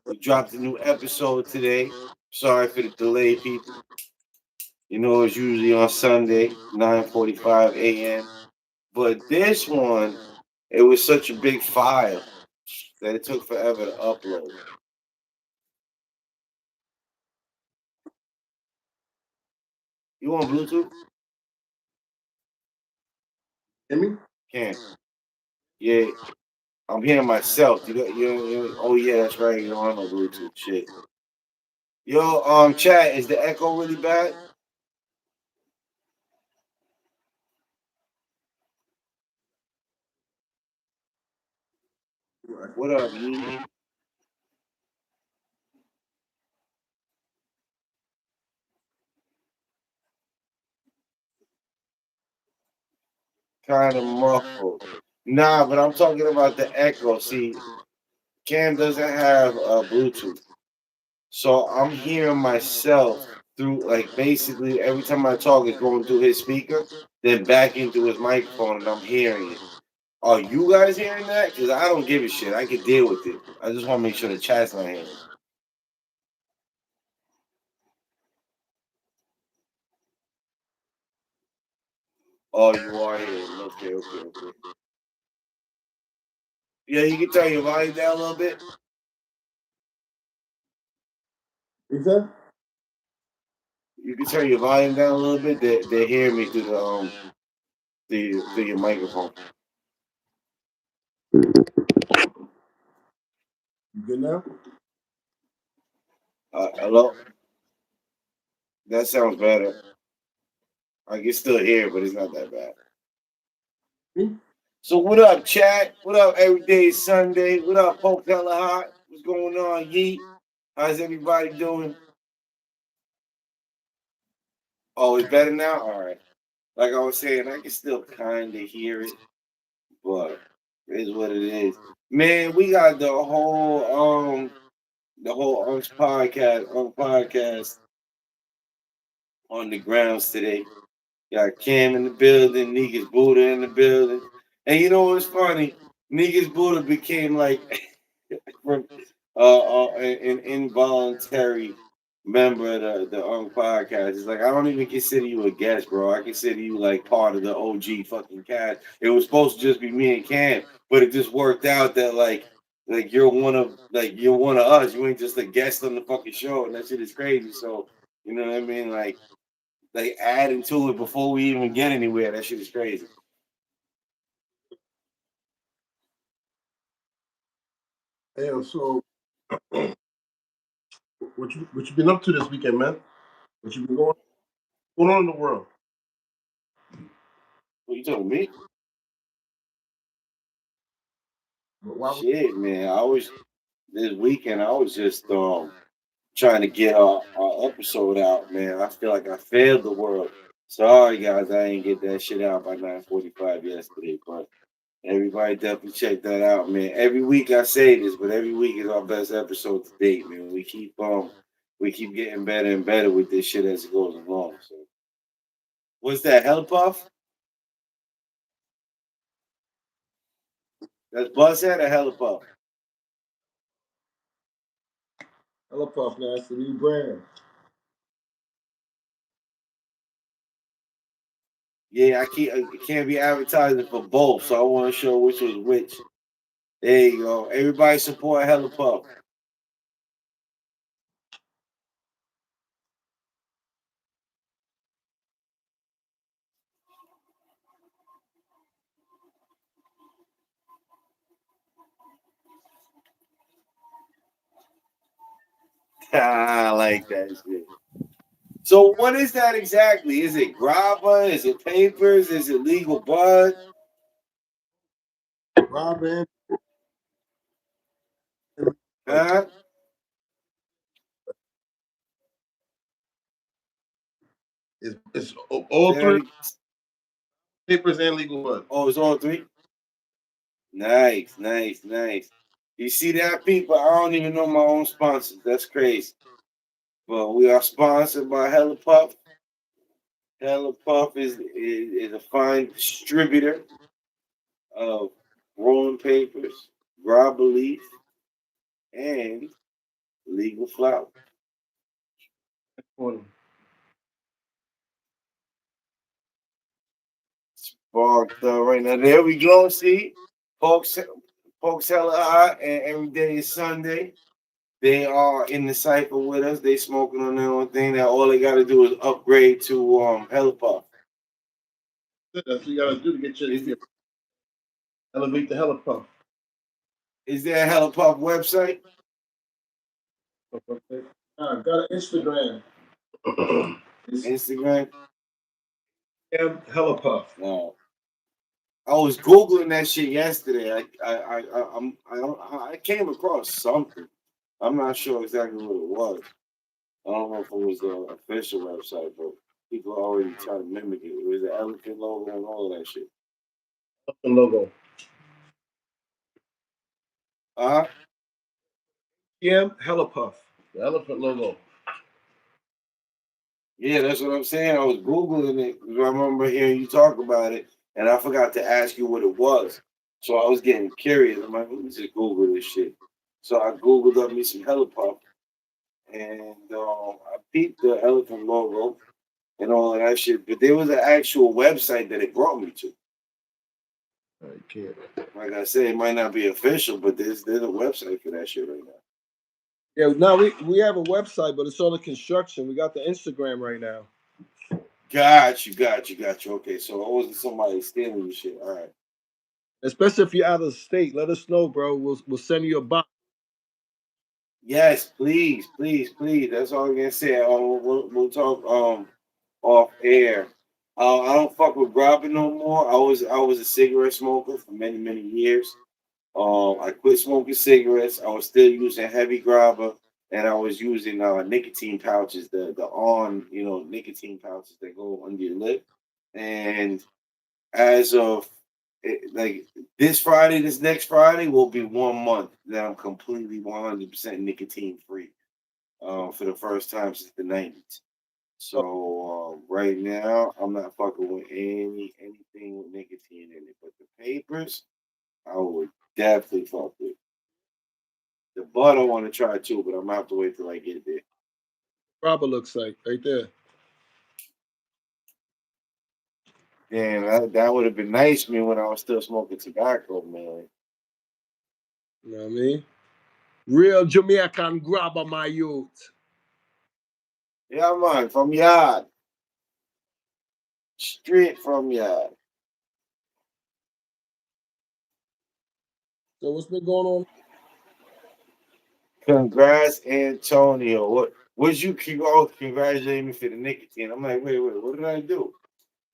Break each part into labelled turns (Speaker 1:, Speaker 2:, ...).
Speaker 1: We dropped a new episode today. Sorry for the delay, people. You know it's usually on Sunday, 9:45 a.m. But this one, it was such a big file that it took forever to upload. You on Bluetooth?
Speaker 2: Hear me?
Speaker 1: Can't. Yeah, I'm hearing myself. Oh yeah, that's right. You don't have no Bluetooth shit. Yo, chat, is the echo really bad? What up, Yee? Kind of muffled. Nah, but I'm talking about the echo. See, Cam doesn't have Bluetooth, so I'm hearing myself through like basically every time I talk, it's going through his speaker, then back into his microphone, and I'm hearing it. Are you guys hearing that? Because I don't give a shit. I can deal with it. I just want to make sure the chat's not hearing it. Oh, you are hearing. Okay, okay, okay. Yeah, you can turn your volume down a little bit.
Speaker 2: He said?
Speaker 1: You can turn your volume down a little bit. They hear me through through your microphone.
Speaker 2: You good now?
Speaker 1: Hello. That sounds better. I can still hear, but it's not that bad.
Speaker 2: Me?
Speaker 1: So what up, chat? What up, everyday Sunday? What up, Poke Hella Hot? What's going on, Yeet? How's everybody doing? Oh, it's better now? All right. Like I was saying, I can still kind of hear it, but it is what it is. Man, we got the whole podcast on the grounds today. Got Cam in the building, Niggas Buddha in the building. And you know what's funny? Niggas Buddha became like from an involuntary member of the podcast. It's like I don't even consider you a guest, bro. I consider you like part of the OG fucking cast. It was supposed to just be me and Cam, but it just worked out that like you're one of us. You ain't just a guest on the fucking show, and that shit is crazy. So you know what I mean? Like adding to it before we even get anywhere. That shit is crazy.
Speaker 2: Hey, so what you been up to this weekend, man? What you been going on in the world?
Speaker 1: What you talking me?
Speaker 2: Why was
Speaker 1: Shit, man. I was this weekend. I was just trying to get our episode out, man. I feel like I failed the world. Sorry, guys, I ain't get that shit out by 9:45 yesterday, but everybody definitely check that out, man. Every week I say this, but every week is our best episode to date, man. We keep getting better and better with this shit as it goes along. So, what's that? Hell Puff? That's Buzzhead or Hella Puff?
Speaker 2: Hello Puff? Now it's the new brand.
Speaker 1: Yeah, I can't be advertising for both, so I want to show which was which. There you go. Everybody support Hella Puff. I like that shit. So what is that exactly? Is it grabba? Is it papers? Is it legal bud?
Speaker 2: Robin.
Speaker 1: Huh?
Speaker 2: It's all
Speaker 1: Say that
Speaker 2: three
Speaker 1: again.
Speaker 2: papers and legal bud.
Speaker 1: Oh, it's all three? Nice, nice, nice. You see that, people? I don't even know my own sponsors. That's crazy. But we are sponsored by Hella Puff. Hella Puff is a fine distributor of rolling papers, grabba leaf, and Legal flower.
Speaker 2: Corner.
Speaker 1: Sparked right now. There we go. See, folks, folks hella hot, and every day is Sunday. They are in the cycle with us. They smoking on their own thing. Now all they got to do is upgrade to hella puff.
Speaker 2: That's what you gotta do to get
Speaker 1: Is
Speaker 2: your elevate the helipuff.
Speaker 1: is there a hella puff website?
Speaker 2: Okay. Got an Instagram. It's
Speaker 1: Instagram?
Speaker 2: helipuff.
Speaker 1: No. I was googling that shit yesterday. I came across something. I'm not sure exactly what it was. I don't know if it was the official website, but people are already trying to mimic it. It was the elephant logo and all of that shit.
Speaker 2: The logo.
Speaker 1: Uh-huh.
Speaker 2: Helipuff. The elephant logo.
Speaker 1: Yeah, that's what I'm saying. I was Googling it 'cause I remember hearing you talk about it, and I forgot to ask you what it was. So I was getting curious. I'm like, let me just Google this shit. So I Googled up me some Helipuff, and I peeped the elephant logo and all of that shit. But there was an actual website that it brought me to.
Speaker 2: I can't.
Speaker 1: Like I said, it might not be official, but there's a website for that shit right now.
Speaker 3: Yeah, now we have a website, but it's on the construction. We got the Instagram right now.
Speaker 1: Got you. Okay, so it wasn't somebody stealing your shit. All right.
Speaker 3: Especially if you're out of state, let us know, bro. We'll send you a box.
Speaker 1: Yes, please. That's all I'm gonna say. We'll talk off air. I don't fuck with grabbing no more. I was a cigarette smoker for many years. I quit smoking cigarettes. I was still using heavy grabber, and I was using nicotine pouches, the on nicotine pouches that go under your lip. And as of like this next Friday will be 1 month that I'm completely 100% nicotine free. For the first time since the '90s. So right now, I'm not fucking with anything with nicotine in it. But the papers, I would definitely fuck with. The bud I want to try too, but I'm gonna have to wait till I get there.
Speaker 3: Robert looks like right there.
Speaker 1: Damn, that would have been nice for me when I was still smoking tobacco, man.
Speaker 3: You know what I mean? Real Jamaican grabber, my youth.
Speaker 1: Yeah, man, from yard, straight from yard.
Speaker 3: So what's been going on?
Speaker 1: Congrats, Antonio. What was you congratulating me for the nicotine? I'm like, wait, what did I do?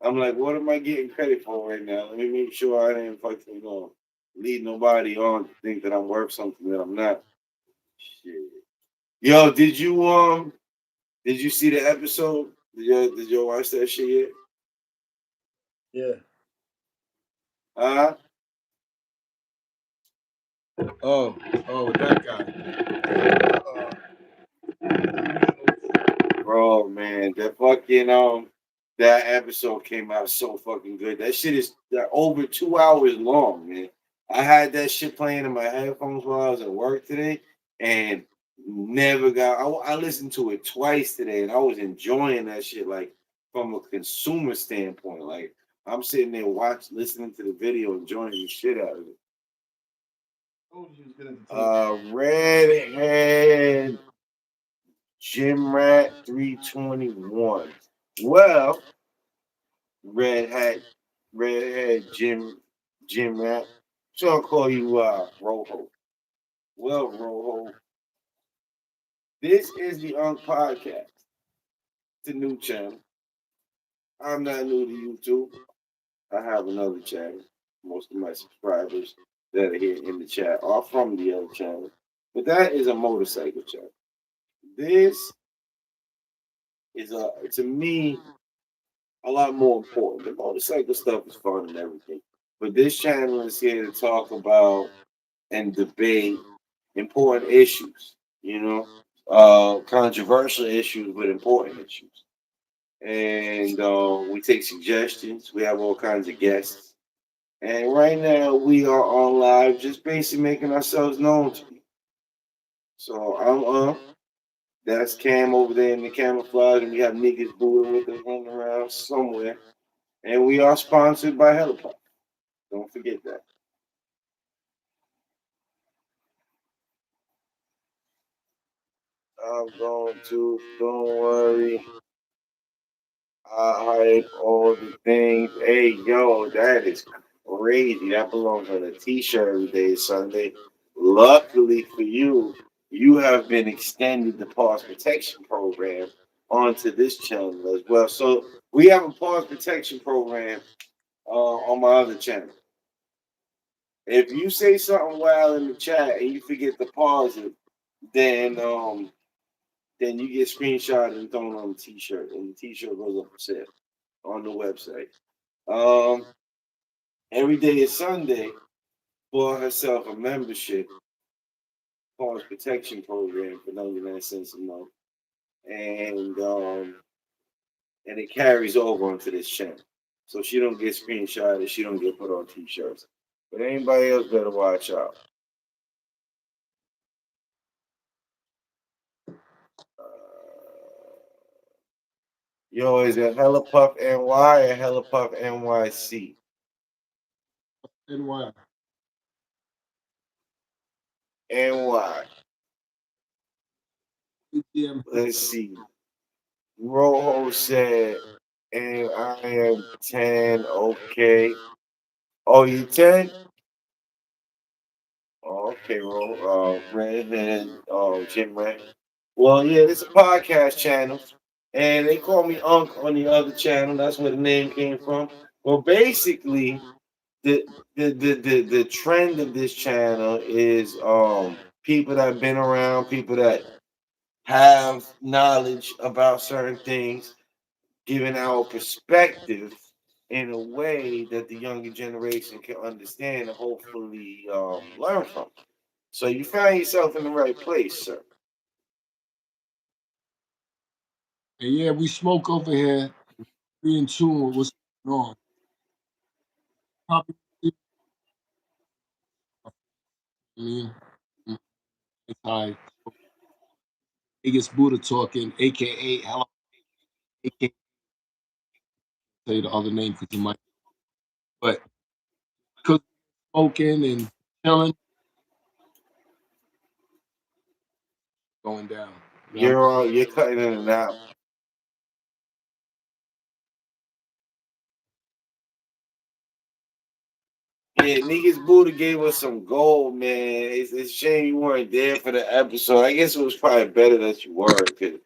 Speaker 1: I'm like, what am I getting credit for right now? Let me make sure I didn't fucking lead nobody on to think that I'm worth something that I'm not. Shit. Yo, did you see the episode? Did you watch that shit yet?
Speaker 2: Yeah.
Speaker 1: Uh
Speaker 3: Oh, with that guy.
Speaker 1: bro, man, that fucking that episode came out so fucking good. That shit is over 2 hours long, man. I had that shit playing in my headphones while I was at work today, and never got. I listened to it twice today, and I was enjoying that shit like from a consumer standpoint. Like I'm sitting there listening to the video, enjoying the shit out of it.
Speaker 2: Told you was good entertainment.
Speaker 1: Redhead Jim Rat 321. Well, Red Hat, Redhead Jim Rat. So I'll call you Rojo. Well, Rojo, this is the Unk Podcast. It's a new channel. I'm not new to YouTube. I have another channel. Most of my subscribers that are here in the chat are from the other channel. But that is a motorcycle channel. This is to me a lot more important. The motorcycle stuff is fun and everything. But this channel is here to talk about and debate important issues, controversial issues, but important issues. And we take suggestions. We have all kinds of guests. And right now we are on live, just basically making ourselves known to you. So I'm that's Cam over there in the camouflage, and we have niggas Buddha with us running around somewhere. And we are sponsored by Helipop. Don't forget that. I'm going to, don't worry. I hype all the things. Hey, yo, that is crazy. That belongs on a t-shirt every day is Sunday. Luckily for you, you have been extended the pause protection program onto this channel as well. So we have a pause protection program on my other channel. If you say something wild in the chat and you forget to pause it, then then you get screenshot and thrown on the t-shirt, and the t-shirt goes up for sale on the website. Um, every day is Sunday. Bought herself a membership, pause protection program for 99 cents a month, and and it carries over onto this channel. So she don't get screenshotted, she don't get put on t-shirts. But anybody else better watch out. Yo, is it Hella Puff NY or Hella Puff NYC?
Speaker 3: NY.
Speaker 1: NY.
Speaker 3: ATM.
Speaker 1: Let's see. Rojo said, and I am 10. Okay. Oh, you 10? Oh, okay, Redhead, Jim Ray. Well, yeah, it's a podcast channel, and they call me Unc on the other channel. That's where the name came from. Well, basically, the the trend of this channel is people that have been around, people that have knowledge about certain things, giving our perspective in a way that the younger generation can understand and hopefully learn from. So you find yourself in the right place, sir.
Speaker 3: And yeah, we smoke over here. Be in tune with what's going on. Probably, I mean, it's high. Biggest Buddha talking, aka hello, aka say the other name because you might, but because smoking and chilling, going down. You know what
Speaker 1: You're cutting in and out. Yeah, niggas Buddha gave us some gold, man. It's a shame you weren't there for the episode. I guess it was probably better that you were, because you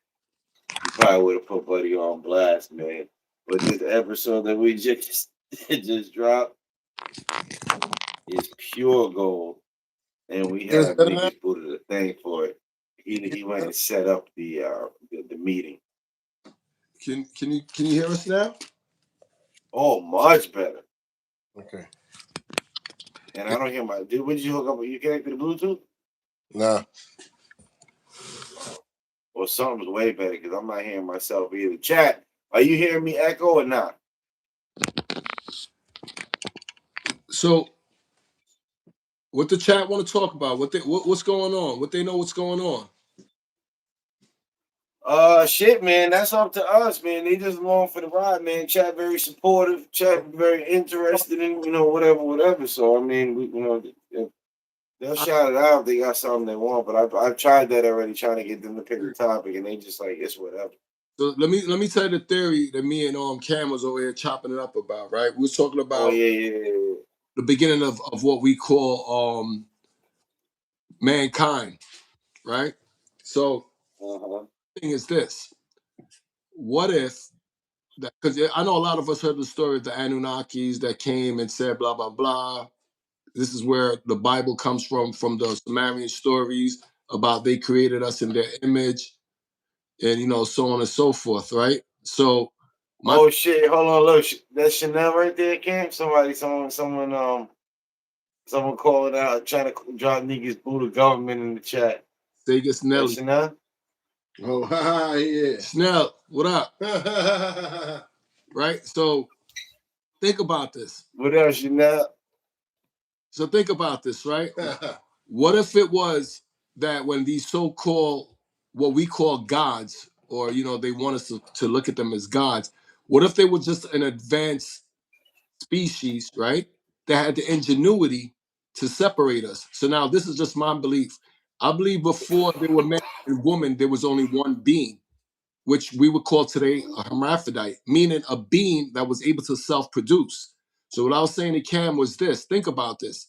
Speaker 1: probably would have put Buddy on blast, man. But this episode that we just just dropped is pure gold, and we
Speaker 3: I mean? Is
Speaker 1: have
Speaker 3: better now?
Speaker 1: niggas Buddha to thank for it. He went and set up the meeting.
Speaker 3: Can you hear us now?
Speaker 1: Oh, much better.
Speaker 3: Okay.
Speaker 1: And I don't hear my dude. What did you hook up? You connected to Bluetooth?
Speaker 3: Nah.
Speaker 1: Or something's way better because I'm not hearing myself either. Chat, are you hearing me echo or not?
Speaker 3: So, what the chat want to talk about? What's going on? What they know what's going on?
Speaker 1: Shit, man. That's up to us, man. They just along for the ride, man. Chat very supportive. Chat very interested in whatever, whatever. So I mean, they'll
Speaker 3: I,
Speaker 1: shout it out if they got something they want. But I've tried that already, trying to get them to pick the topic, and they just like it's whatever.
Speaker 3: so let me tell you the theory that me and Cam was over here chopping it up about. Right, we was talking
Speaker 1: Oh
Speaker 3: about
Speaker 1: yeah, yeah, yeah.
Speaker 3: the beginning of what we call mankind. Right. So
Speaker 1: Uh-huh.
Speaker 3: the thing is this: what if because I know a lot of us heard the story of the Anunnakis that came and said blah blah blah. This is where the Bible comes from the Sumerian stories about they created us in their image, and so on and so forth, right? So my
Speaker 1: Oh shit! Hold on, look, that's Chanel right there, Cam. Someone calling out, trying to drop niggas Buddha government in the chat.
Speaker 3: Sega
Speaker 1: That's
Speaker 3: Snelly.
Speaker 1: Chanel.
Speaker 2: Oh, yeah.
Speaker 3: Snell, what up? Right? So think about this.
Speaker 1: What else, Chanel?
Speaker 3: So think about this, right? What if it was that when these so-called, what we call gods, or they want us to look at them as gods, what if they were just an advanced species, right? That had the ingenuity to separate us. So now this is just my belief. I believe before there were men and women, there was only one being, which we would call today a hermaphrodite, meaning a being that was able to self-produce. So what I was saying to Cam was this: think about this.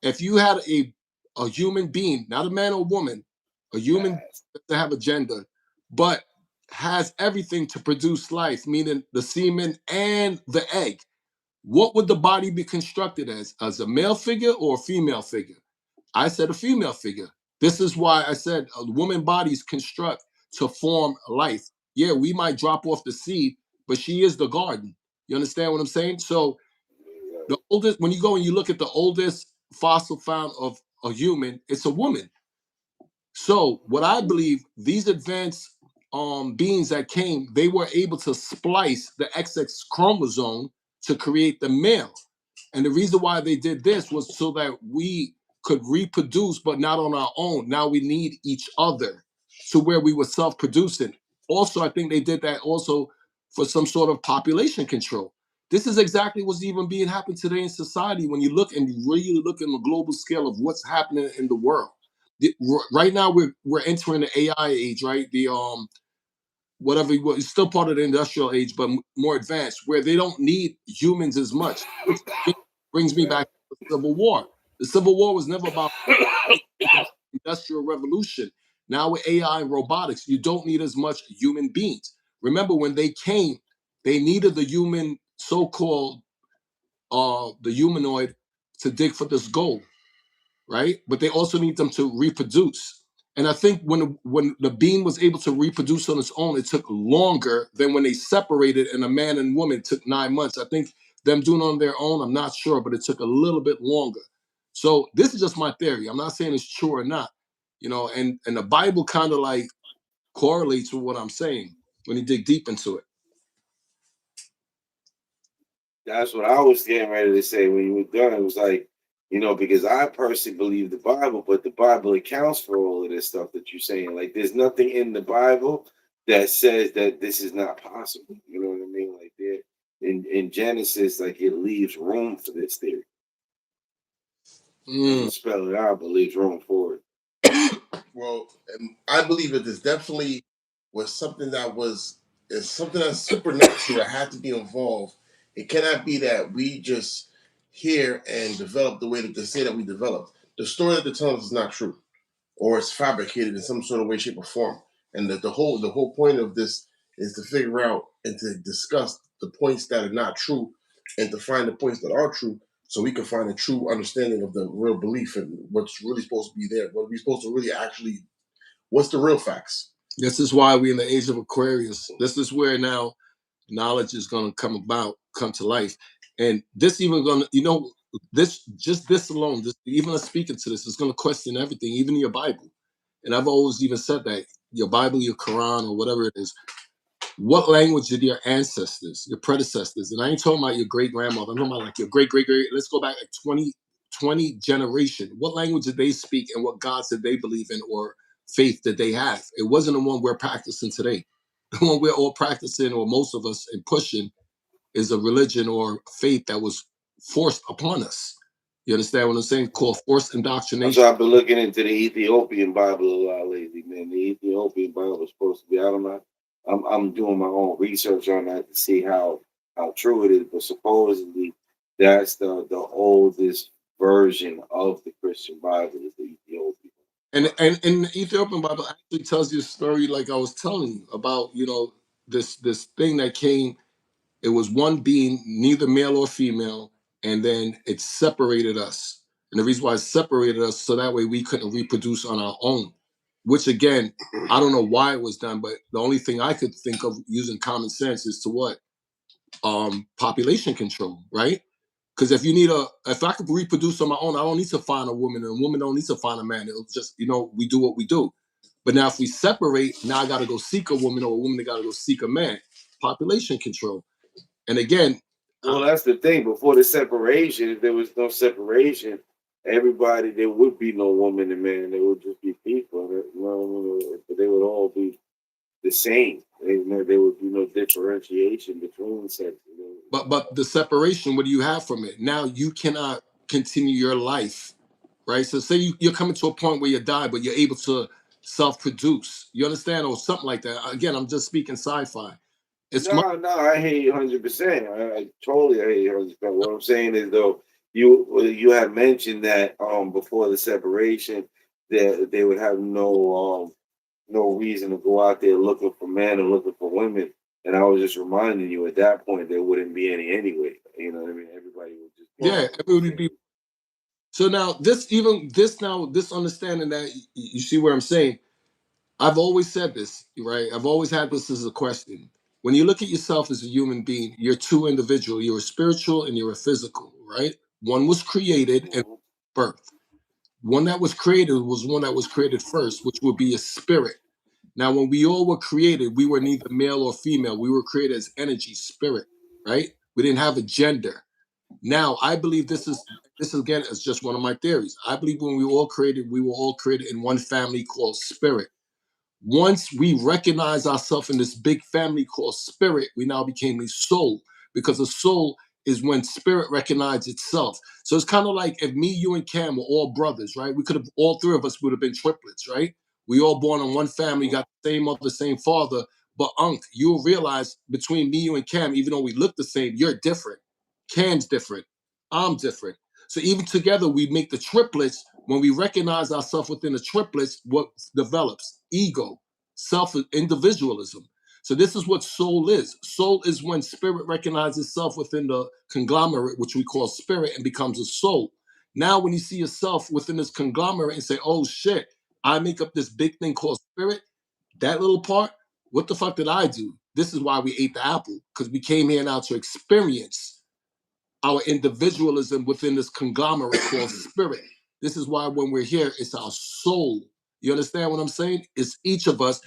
Speaker 3: If you had a human being, not a man or woman, a human to have a gender, but has everything to produce life, meaning the semen and the egg, what would the body be constructed as a male figure or a female figure? I said a female figure. This is why I said woman bodies construct to form life. Yeah, we might drop off the seed, but she is the garden. You understand what I'm saying? So the oldest, when you go and you look at the oldest fossil found of a human, it's a woman. So what I believe, these advanced beings that came, they were able to splice the XX chromosome to create the male. And the reason why they did this was so that we could reproduce, but not on our own. Now we need each other to where we were self-producing. Also, I think they did that also for some sort of population control. This is exactly what's even being happened today in society when you look and you really look in the global scale of what's happening in the world. Right now we're entering the AI age, right? The whatever it's still part of the industrial age, but more advanced, where they don't need humans as much, which brings me back to the Civil War. The Civil War was never about industrial revolution. Now with AI and robotics, you don't need as much human beings. Remember when they came, they needed the human, so-called the humanoid, to dig for this gold, right? But they also need them to reproduce. And I think when the being was able to reproduce on its own, it took longer than when they separated and a man and woman took 9 months. I think them doing it on their own, I'm not sure, but it took a little bit longer. So this is just my theory. I'm not saying it's true or not, and the Bible kind of like correlates with what I'm saying when you dig deep into it.
Speaker 1: That's what I was getting ready to say when you were done. It was like, because I personally believe the Bible, but the Bible accounts for all of this stuff that you're saying. Like, there's nothing in the Bible that says that this is not possible. You know what I mean? Like, there in Genesis, like it leaves room for this theory.
Speaker 3: Mm.
Speaker 1: Doesn't spell it out, but leaves room for it.
Speaker 2: Well, I believe that this definitely was something that was is something that's supernatural that had to be involved. It cannot be that we just hear and develop the way that they say that we developed. The story that they tell us is not true, or it's fabricated in some sort of way, shape, or form. And that the whole point of this is to figure out and to discuss the points that are not true, and to find the points that are true, so we can find a true understanding of the real belief and what's really supposed to be there. What we're supposed to really actually, what's the real facts?
Speaker 3: This is why we're in the age of Aquarius. This is where now knowledge is going to come to life. And this even going to, this alone, even us speaking to this is going to question everything, even your Bible. And I've always even said that your Bible, your Quran, or whatever it is, what language did your ancestors, your predecessors, and I ain't talking about your great grandmother, I'm talking about like your great, let's go back like 20 generation. What language did they speak and what gods did they believe in or faith that they have? It wasn't the one we're practicing today. The one we're all practicing, or most of us, and pushing, is a religion or faith that was forced upon us. You understand what I'm saying? Called forced
Speaker 1: That's
Speaker 3: indoctrination.
Speaker 1: why I've been looking into the Ethiopian Bible a lot lately, man. The Ethiopian Bible is supposed to be. I don't know. I'm doing my own research on that to see how true it is. But supposedly, that's the oldest version of the Christian Bible is the Ethiopian.
Speaker 3: And the Ethiopian Bible actually tells you a story like I was telling you about, this thing that came. It was one being, neither male or female, and then it separated us. And the reason why it separated us, so that way we couldn't reproduce on our own. Which again, I don't know why it was done, but the only thing I could think of using common sense is to what? Population control, right? Because if I could reproduce on my own, I don't need to find a woman, and a woman don't need to find a man. It'll just, we do what we do. But now if we separate, now I got to go seek a woman, or a woman got to go seek a man. Population control. And again,
Speaker 1: Well, that's the thing. Before the separation, if there was no separation, everybody, there would be no woman and man. There would just be people. You know what I mean? But they would all be the same. There would be no differentiation between sexes.
Speaker 3: But the separation, what do you have from it? Now you cannot continue your life, right? So say you're coming to a point where you die, but you're able to self-produce. You understand, or something like that. Again, I'm just speaking sci-fi. It's much.
Speaker 1: No, no, I hear you 100%. I totally hear you 100%. What I'm saying is though, you have mentioned that before the separation that they would have no reason to go out there looking for men and looking for women. And I was just reminding you at that point there wouldn't be any anyway. You know what I mean? Everybody would just be
Speaker 3: Yeah,
Speaker 2: Well,
Speaker 1: one and the
Speaker 3: everybody be.
Speaker 1: same.
Speaker 3: So now this understanding that you see where I'm saying. I've always said this, right? I've always had this as a question. When you look at yourself as a human being, you're two individual. You're a spiritual and you're a physical, right? One was created and
Speaker 1: Mhm.
Speaker 3: birth. One that was created was one that was created first, which would be a spirit. Now, when we all were created, we were neither male or female. We were created as energy, spirit, right? We didn't have a gender. Now, I believe this again is just one of my theories. I believe when we were all created in one family called spirit. Once we recognize ourselves in this big family called spirit, we now became a soul because a soul is when spirit recognizes itself. So it's kind of like if me, you, and Cam were all brothers, right? We could have all three of us would have been triplets, right? We all born in one family, got the same mother, same father. But Unc, you'll realize between me, you, and Cam, even though we look the same, you're different. Cam's different. I'm different. So even together, we make the triplets. When we recognize ourselves within the triplets, what develops? Ego, self individualism. So this is what soul is. Soul is when spirit recognizes itself within the conglomerate, which we call spirit, and becomes a soul. Now, when you see yourself within this conglomerate and say, "Oh shit, I make up this big thing called spirit," that little part, what the fuck did I do? This is why we ate the apple because we came here now to experience our individualism within this conglomerate called spirit. This is why when we're here, it's our soul. You understand what I'm saying? It's each of us.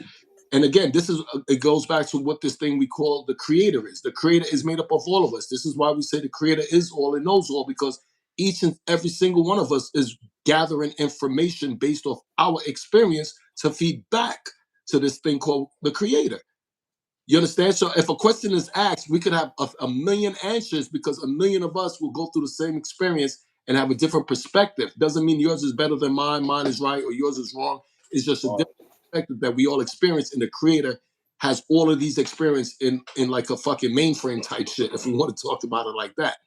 Speaker 3: And again, this is it goes back to what this thing we call the creator is. The creator is made up of all of us. This is why we say the creator is all and knows all, because each and every single one of us is gathering information based off our experience to feed back to this thing called the creator. You understand? So if a question is asked, we could have a million answers because a million of us will go through the same experience and have a different perspective. Doesn't mean yours is better than mine is right, or yours is wrong. It's just a
Speaker 1: Right.
Speaker 3: different perspective that we all experience, and the creator has all of these experience in like a fucking mainframe type shit, if we want to talk about it like that.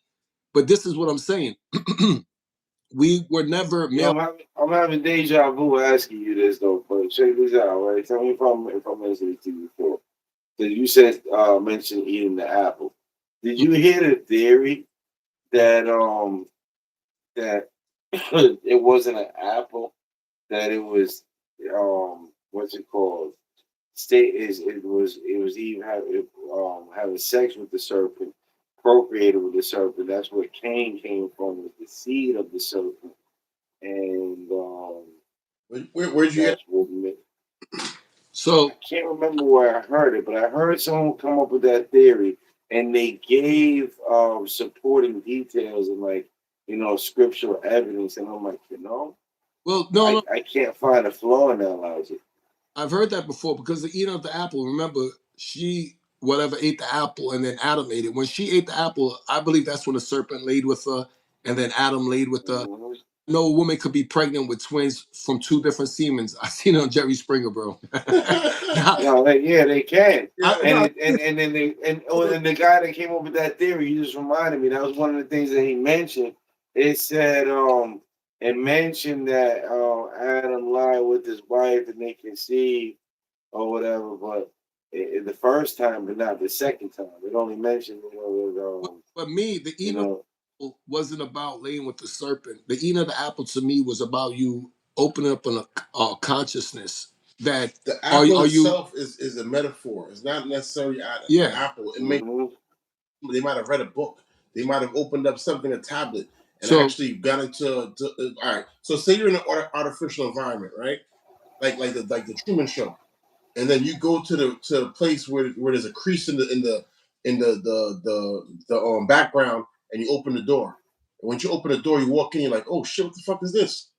Speaker 3: But this is what I'm saying. We were never
Speaker 1: You know,
Speaker 3: male.
Speaker 1: I'm having deja vu asking you this though, but check this out, right? Tell me if I'm listening to you before. Because you said mentioned eating the apple. Did you hear the theory that that it wasn't an apple, that it was what's it called? State is it was Eve having sex with the serpent, procreated with the serpent. That's where Cain came from, with the seed of the serpent, and
Speaker 2: where'd you get?
Speaker 1: that's what made. I
Speaker 3: So
Speaker 1: can't remember where I heard it, but I heard someone come up with that theory, and they gave supporting details and like scriptural evidence, and I'm like,
Speaker 3: well, no,
Speaker 1: I
Speaker 3: no,
Speaker 1: I can't find a flaw in that logic.
Speaker 3: I've heard that before because the eating of the apple, remember, she whatever ate the apple and then Adam ate it. When she ate the apple, I believe that's when the serpent laid with her and then Adam laid with her.
Speaker 1: Mhm.
Speaker 3: No woman could be pregnant with twins from two different semens. I seen it on Jerry Springer, bro. Now,
Speaker 1: No, yeah, they can.
Speaker 2: Yeah,
Speaker 1: And
Speaker 3: no,
Speaker 1: it, and then and the guy that came up with that theory, you just reminded me. That was one of the things that he mentioned. It said it mentioned that Adam lied with his wife and they conceived or whatever, but the first time, but not the second time. It only mentioned
Speaker 3: but me, the
Speaker 1: you
Speaker 3: eating of
Speaker 1: know
Speaker 3: the apple wasn't about laying with the serpent. The eating of the apple to me was about you opening up a consciousness that
Speaker 2: the apple
Speaker 3: are you,
Speaker 2: itself is a metaphor. It's not necessarily an
Speaker 3: yeah.
Speaker 2: apple. It may
Speaker 1: hmm
Speaker 2: they might have read a book. They might have opened up something, a tablet, and
Speaker 3: So
Speaker 2: actually got into. All right. So say you're in an artificial environment, right? Like the Truman Show, and then you go to a place where there's a crease in the background, and you open the door, And when you open the door, you walk in, you're like, oh shit, what the fuck is this?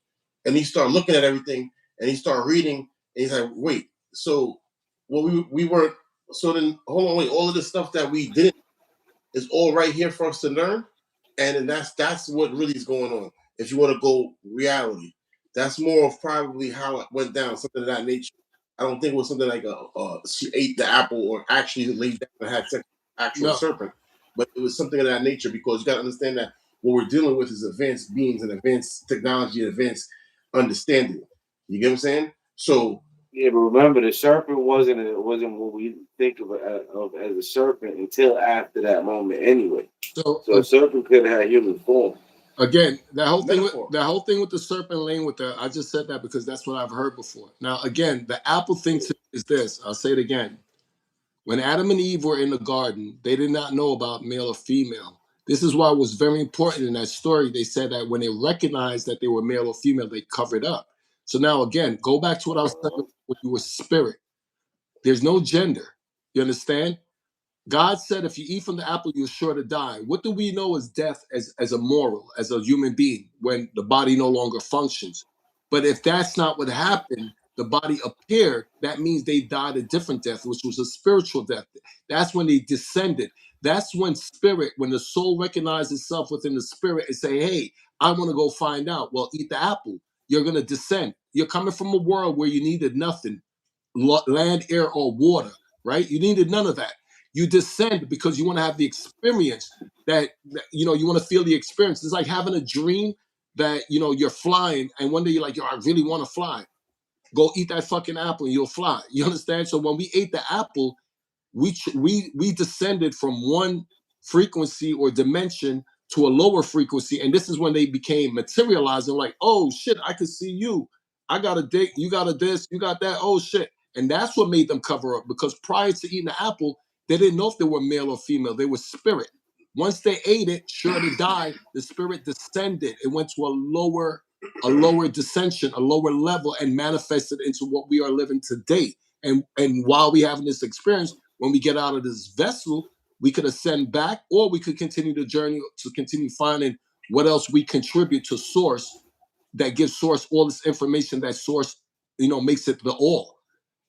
Speaker 2: And he start looking at everything, and he start reading, and he's like, wait, so well, we weren't. So then, hold on, wait, all of the stuff that we didn't is all right here for us to learn, and then that's what really is going on. If you want to go reality, that's more of probably how it went down, something of that nature. I don't think it was something like she ate the apple or actually laid down and had sex with an actual
Speaker 3: No.
Speaker 2: serpent, but it was something of that nature because you got to understand that what we're dealing with is advanced beings and advanced technology and advanced understanding. You get what I'm saying? So
Speaker 1: Yeah, but remember, the serpent wasn't what we think of as a serpent until after that moment, anyway.
Speaker 3: So
Speaker 1: So a serpent could have had human form.
Speaker 3: again,
Speaker 2: metaphor.
Speaker 3: that whole thing with the serpent lane with the I just said that because that's what I've heard before. Now again, the apple thing is this. I'll say it again. When Adam and Eve were in the garden, they did not know about male or female. This is why it was very important in that story. They said that when they recognized that they were male or female, they covered up. So now again, go back to what I was saying when you were spirit. There's no gender. You understand? God said, if you eat from the apple, you're sure to die. What do we know as death as a moral, as a human being, when the body no longer functions? But if that's not what happened, the body appeared, that means they died a different death, which was a spiritual death. That's when they descended. That's when spirit, when the soul recognizes itself within the spirit and say, hey, I want to go find out. Well, eat the apple. You're going to descend. You're coming from a world where you needed nothing, land, air, or water, right? You needed none of that. You descend because you want to have the experience you know, you want to feel the experience. It's like having a dream that, you know, you're flying and one day you're like, yo, I really want to fly. Go eat that fucking apple and you'll fly. You understand? So when we ate the apple, we descended from one frequency or dimension to a lower frequency, and this is when they became materializing. Like, oh shit, I could see you. I got a dick. You got a this. You got that. Oh shit, and that's what made them cover up because prior to eating the apple, they didn't know if they were male or female. They were spirit. Once they ate it, sure to die, the spirit descended. It went to a lower descension, a lower level, and manifested into what we are living today. And while we having this experience, when we get out of this vessel, we could ascend back, or we could continue the journey to continue finding what else we contribute to source that gives source all this information that source, you know, makes it the all.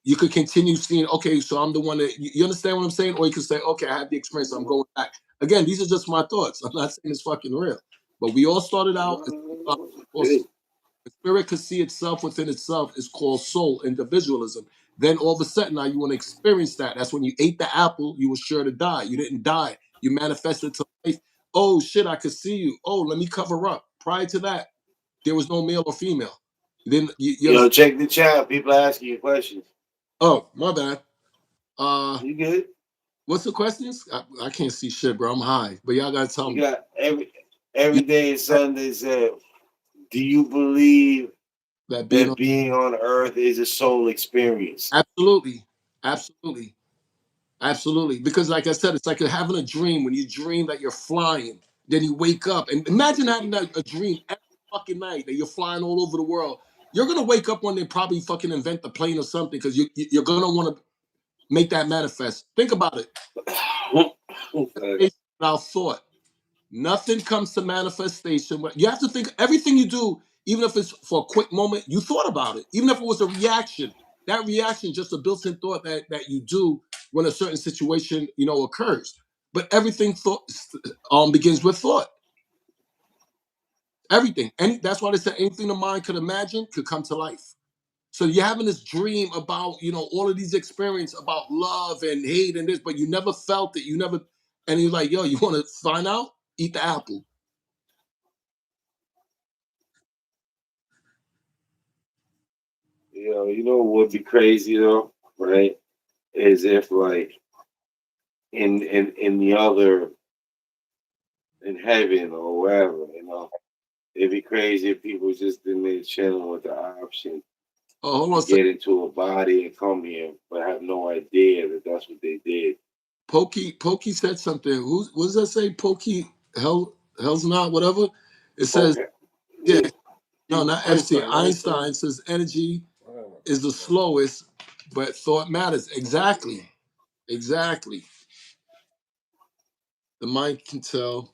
Speaker 3: You could continue seeing, okay, so I'm the one that you understand what I'm saying, or you could say, okay, I had the experience, I'm going back. Again, these are just my thoughts. I'm not saying it's fucking real, but we all started out as
Speaker 1: It
Speaker 3: the spirit could see itself within itself is called soul individualism. Then all of a sudden now you want to experience that. That's when you ate the apple, you were sure to die. You didn't die. You manifested to life. Oh shit, I could see you. Oh, let me cover up. Prior to that, there was no male or female. Then you
Speaker 1: Yo,
Speaker 3: understand?
Speaker 1: check the chat. People asking you questions.
Speaker 3: Oh, my bad.
Speaker 1: You good?
Speaker 3: What's the questions? I can't see shit, bro. I'm high. But y'all gotta tell
Speaker 1: You
Speaker 3: me.
Speaker 1: got
Speaker 3: Yeah,
Speaker 1: every day is Sunday. Said, do you believe
Speaker 3: that being
Speaker 1: that
Speaker 3: on
Speaker 1: being on Earth is a soul experience?
Speaker 3: absolutely. Absolutely. Absolutely. Because like I said, it's like having a dream when you dream that you're flying, then you wake up. And imagine having a dream every fucking night that you're flying all over the world. You're gonna wake up one day, probably fucking invent the plane or something, because you're gonna want to make that manifest. Think about it.
Speaker 1: Facts.
Speaker 3: Without thought. Nothing comes to manifestation. You have to think everything you do, even if it's for a quick moment, you thought about it. Even if it was a reaction, that reaction just a built-in thought that you do when a certain situation, you know, occurs. But everything begins with thought. Everything. And that's why they said anything the mind could imagine could come to life. So you're having this dream about, you know, all of these experiences about love and hate and this, but you never felt it. You never, and you're like, yo, you want to find out? Eat the apple.
Speaker 1: You know what would be crazy though, right? Is if like in the other in heaven or wherever, it'd be crazy if people just didn't make chilling with the option
Speaker 3: Oh, hold on
Speaker 1: to
Speaker 3: a second.
Speaker 1: get into a body and come here, but have no idea that that's what they did.
Speaker 3: Pokey said something. Who what does that say? Pokey hell's not whatever. It says
Speaker 1: Okay.
Speaker 3: yeah.
Speaker 1: Yeah.
Speaker 3: No, not FC. Einstein says energy is the slowest, but thought matters. Exactly. Exactly. The mind can tell.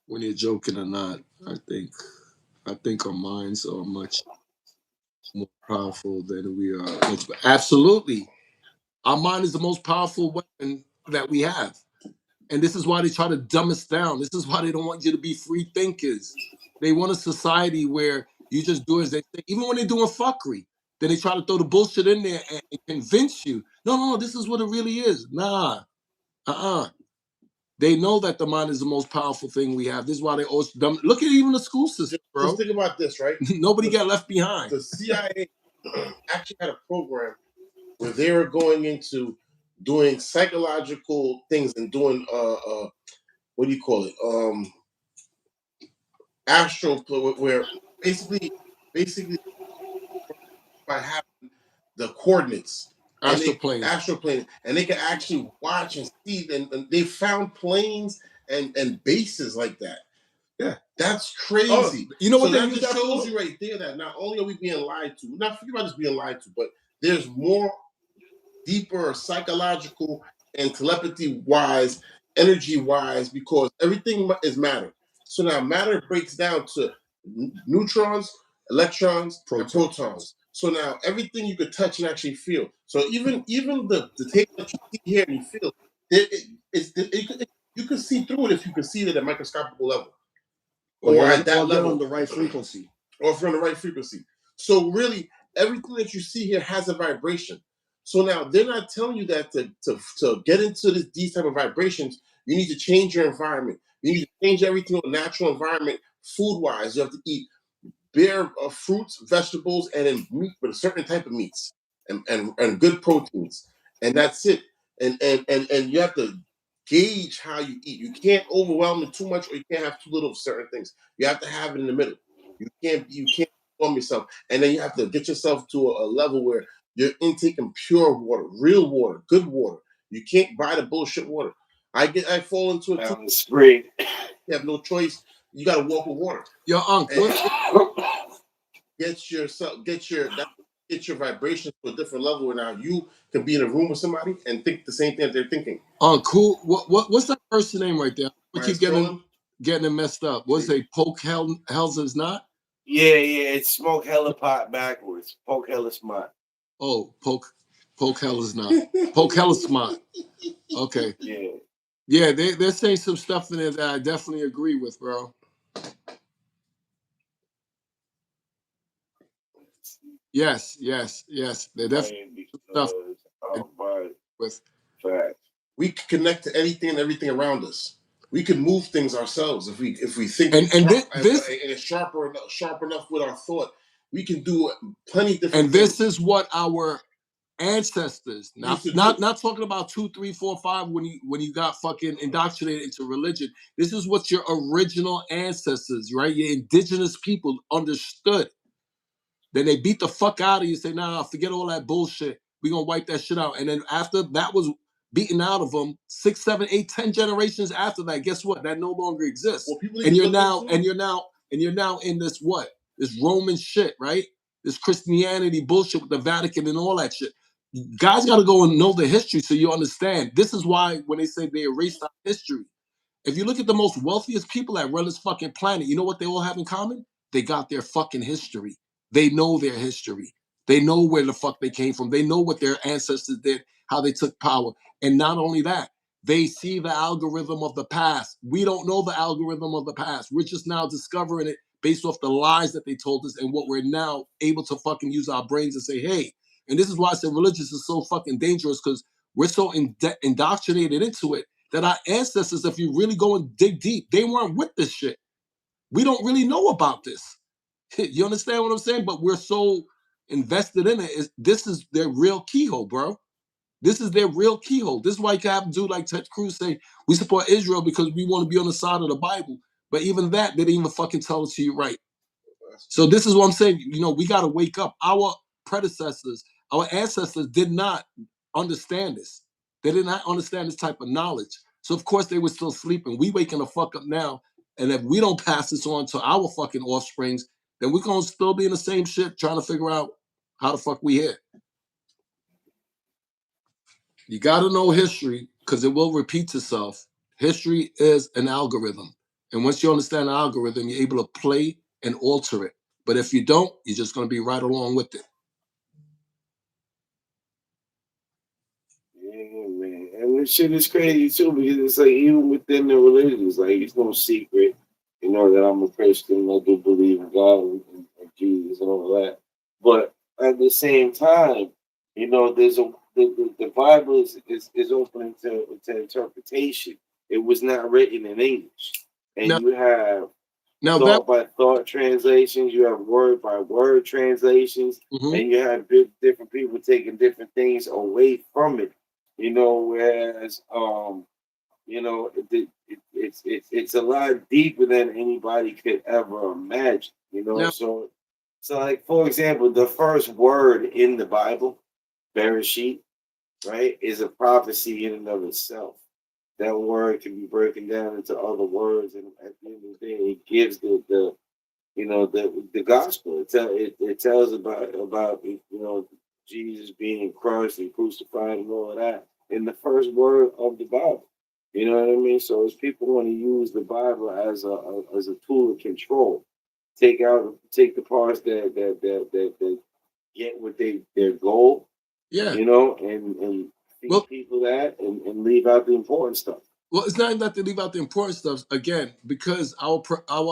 Speaker 3: when you're joking or not. I think our minds are much more powerful than we are. Absolutely, our mind is the most powerful weapon that we have, and this is why they try to dumb us down. This is why they don't want you to be free thinkers. They want a society where you just do as they say, even when they're doing fuckery. Then they try to throw the bullshit in there and convince you. No, no, this is what it really is. Nah, They know that the mind is the most powerful thing we have. This is why they always dumb. Look at even the school system, bro.
Speaker 2: Just think about this, right?
Speaker 3: Nobody got left behind.
Speaker 2: The CIA actually had a program where they were going into doing psychological things and doing what do you call it? Astral, where basically by having the coordinates astral plane, and they can actually watch and see, and they found planes and bases like that.
Speaker 3: Yeah,
Speaker 2: that's crazy.
Speaker 3: Oh, you know what?
Speaker 2: So that just shows you right there that not only are we being lied to, not forget about just being lied to, but there's more deeper psychological and telepathy wise, energy wise, because everything is matter. So now matter breaks down to neutrons, electrons, and protons. So now everything you could touch and actually feel. So even the tape that you see here and you feel, you can see through it if you can see it at a microscopic level. Or at that level.
Speaker 3: On the right frequency.
Speaker 2: Or if you're on the right frequency. So really, everything that you see here has a vibration. So now they're not telling you that to get into these type of vibrations, you need to change your environment. You need to change everything in a natural environment, food-wise. You have to eat bare fruits, vegetables, and then meat, but a certain type of meats and good proteins. And that's it. And you have to gauge how you eat. You can't overwhelm it too much, or you can't have too little of certain things. You have to have it in the middle. You can't overwhelm yourself. And then you have to get yourself to a level where you're intaking pure water, real water, good water. You can't buy the bullshit water. I fall into it too.
Speaker 1: Spring.
Speaker 2: You have no choice. You got to walk with water.
Speaker 3: Your uncle
Speaker 2: get your vibrations to a different level, and now you can be in a room with somebody and think the same thing that they're thinking.
Speaker 3: Cool. What's that person's name right there? I keep getting it messed up. What's it? Poke Hell's is not?
Speaker 1: Yeah, it's smoke hella pot backwards. Poke hella smart.
Speaker 3: Oh, poke hell is not. Poke hell is smart. Okay.
Speaker 1: Yeah.
Speaker 3: Yeah, they're saying some stuff in there that I definitely agree with, bro. Yes. They're definitely stuff
Speaker 2: with facts. We can connect to anything and everything around us. We can move things ourselves if we think and it's sharper enough with our thought. We can do plenty of different
Speaker 3: things. This is what our ancestors, not talking about 2, 3, 4, 5 when you got fucking indoctrinated into religion. This is what your original ancestors, right? Your indigenous people understood. Then they beat the fuck out of you, say, nah, forget all that bullshit. We're gonna wipe that shit out. And then after that was beaten out of them, 6, 7, 8, 10 generations after that, guess what? That no longer exists. Well, and you're now in this what? This Roman shit, right? This Christianity bullshit with the Vatican and all that shit. Guys got to go and know the history so you understand. This is why when they say they erased our history, if you look at the most wealthiest people that run this fucking planet, you know what they all have in common? They got their fucking history. They know their history. They know where the fuck they came from. They know what their ancestors did, how they took power. And not only that, they see the algorithm of the past. We don't know the algorithm of the past. We're just now discovering it based off the lies that they told us and what we're now able to fucking use our brains and say, hey, and this is why I said religious is so fucking dangerous, because we're so indoctrinated into it that our ancestors, if you really go and dig deep, they weren't with this shit. We don't really know about this. You understand what I'm saying? But we're so invested in it. This is their real keyhole, bro. This is their real keyhole. This is why you can have a dude like Ted Cruz say, we support Israel because we want to be on the side of the Bible. But even that, they didn't even fucking tell it to you right. So this is what I'm saying. You know, we got to wake up. Our predecessors, our ancestors did not understand this. They did not understand this type of knowledge. So of course they were still sleeping. We waking the fuck up now. And if we don't pass this on to our fucking offsprings, then we're going to still be in the same shit trying to figure out how the fuck we here. You got to know history because it will repeat itself. History is an algorithm. And once you understand the algorithm, you're able to play and alter it. But if you don't, you're just going to be right along with it.
Speaker 1: Yeah, man. And this shit is crazy too because it's like even within the religions, like it's no secret, that I'm a Christian. I do believe in God and Jesus and all that. But at the same time, there's the Bible is open to interpretation. It was not written in English, and
Speaker 3: Now,
Speaker 1: you have
Speaker 3: now that
Speaker 1: thought by thought translations, you have word by word translations,
Speaker 3: mhm.
Speaker 1: and you have different people taking different things away from it. Whereas it's a lot deeper than anybody could ever imagine.
Speaker 3: Now,
Speaker 1: So like for example, the first word in the Bible, Bereshit, right, is a prophecy in and of itself. That word can be broken down into other words, and at the end of the day, it gives the gospel. It tells about Jesus being crushed and crucified and all of that in the first word of the Bible. You know what I mean? So as people want to use the Bible as a tool of control, take the parts that get what their goal,
Speaker 3: yeah.
Speaker 1: and feed
Speaker 3: Well,
Speaker 1: people that and leave out the important stuff.
Speaker 3: Well, it's not even that they leave out the important stuff again because our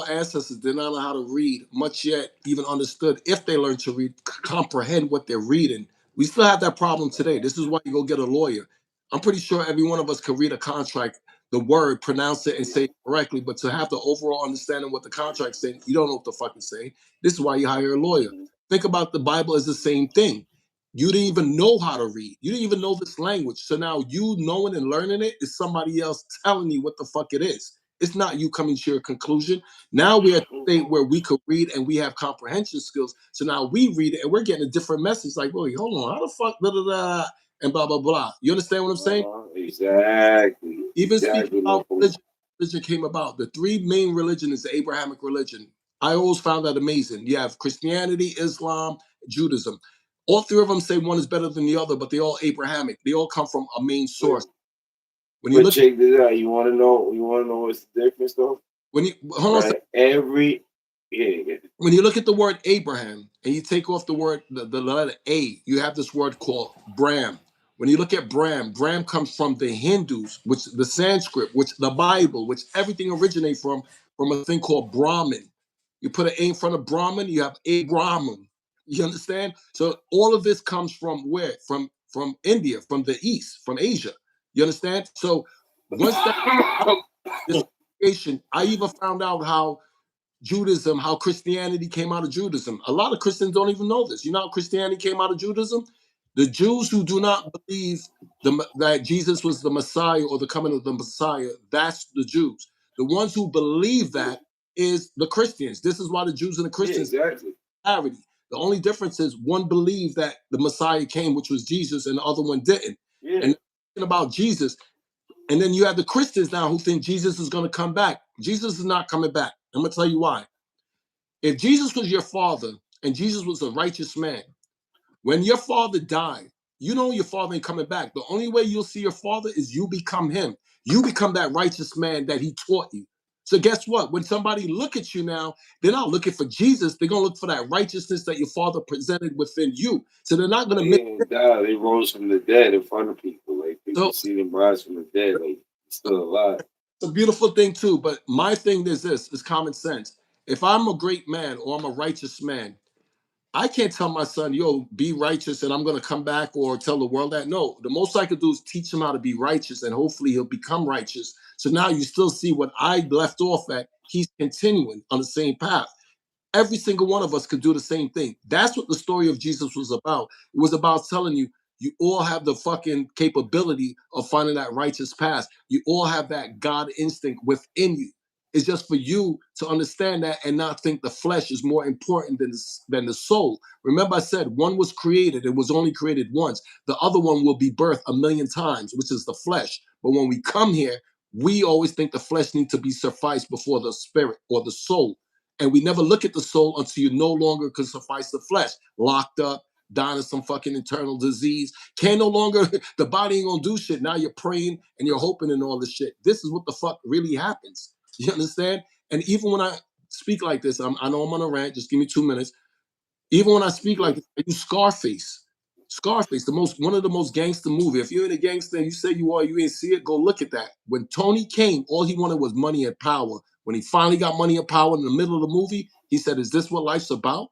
Speaker 3: ancestors did not know how to read much yet, even understood if they learned to read, comprehend what they're reading. We still have that problem today. This is why you go get a lawyer. I'm pretty sure every one of us could read a contract, the word, pronounce it, and say it correctly. But to have the overall understanding what the contract's saying, you don't know what the fuck it's saying. This is why you hire a lawyer.
Speaker 1: Mhm.
Speaker 3: Think about the Bible as the same thing. You didn't even know how to read. You didn't even know this language. So now you knowing and learning it is somebody else telling you what the fuck it is. It's not you coming to your conclusion. Now we're at the state where we could read and we have comprehension skills. So now we read it and we're getting a different message. Like, wait, hold on, how the fuck, da da da, and blah blah blah. You understand what I'm saying?
Speaker 1: Exactly,
Speaker 3: Even speaking
Speaker 1: exactly my
Speaker 3: about
Speaker 1: point.
Speaker 3: religion came about. The three main religion is the Abrahamic religion. I always found that amazing. You have Christianity, Islam, Judaism. All three of them say one is better than the other, but they all Abrahamic. They all come from a main
Speaker 1: But,
Speaker 3: source. When you
Speaker 1: but
Speaker 3: look at
Speaker 1: check this out. You want to know? You want to know what's the difference, though?
Speaker 3: when you hold on a second.
Speaker 1: Right? Yeah.
Speaker 3: When you look at the word Abraham and you take off the word the letter A, you have this word called Bram. When you look at Bram comes from the Hindus, which the Sanskrit, which the Bible, which everything originates from a thing called Brahmin. You put an A in front of Brahmin, you have Abraham. You understand? So all of this comes from where? From India, from the East, from Asia. You understand? So once that this creation, I even found out how Judaism, how Christianity came out of Judaism. A lot of Christians don't even know this. You know how Christianity came out of Judaism? The Jews who do not believe that Jesus was the Messiah or the coming of the Messiah, that's the Jews. The ones who believe
Speaker 1: Yeah,
Speaker 3: that is the Christians. This is why the Jews and the
Speaker 1: yeah,
Speaker 3: Christians
Speaker 1: exactly.
Speaker 3: have parity. The only difference is one believed that the Messiah came, which was Jesus, and the other one didn't.
Speaker 1: Yeah,
Speaker 3: And about Jesus, and then you have the Christians now who think Jesus is going to come back. Jesus is not coming back. I'm going to tell you why. If Jesus was your father and Jesus was a righteous man, when your father died, you know your father ain't coming back. The only way you'll see your father is you become him. You become that righteous man that he taught you. So guess what? When somebody look at you now, they're not looking for Jesus. They're gonna look for that righteousness that your father presented within you. So they're not gonna miss.
Speaker 1: yeah. God, they rose from the dead in front of people. Like people
Speaker 3: So
Speaker 1: see them rise from the dead. Like he's still alive.
Speaker 3: it's a beautiful thing too. But my thing is this: is common sense. If I'm a great man or I'm a righteous man, I can't tell my son, yo, be righteous and I'm going to come back or tell the world that. No, the most I could do is teach him how to be righteous and hopefully he'll become righteous. So now you still see what I left off at. He's continuing on the same path. Every single one of us could do the same thing. That's what the story of Jesus was about. It was about telling you, you all have the fucking capability of finding that righteous path. You all have that God instinct within you. It's just for you to understand that and not think the flesh is more important than the soul. Remember, I said one was created, it was only created once. The other one will be birthed a million times, which is the flesh. But when we come here, we always think the flesh needs to be sufficed before the spirit or the soul. And we never look at the soul until you no longer can suffice the flesh. Locked up, dying of some fucking internal disease. Can no longer, the body ain't gonna do shit. Now you're praying and you're hoping and all this shit. This is what the fuck really happens. You understand? And even when I speak like this, I know I'm on a rant. Just give me 2 minutes. Even when I speak like this, I use Scarface. Scarface, one of the most gangster movie. If you're in a gangster and you say you are, you ain't see it, go look at that. When Tony came, all he wanted was money and power. When he finally got money and power in the middle of the movie, he said, "Is this what life's about?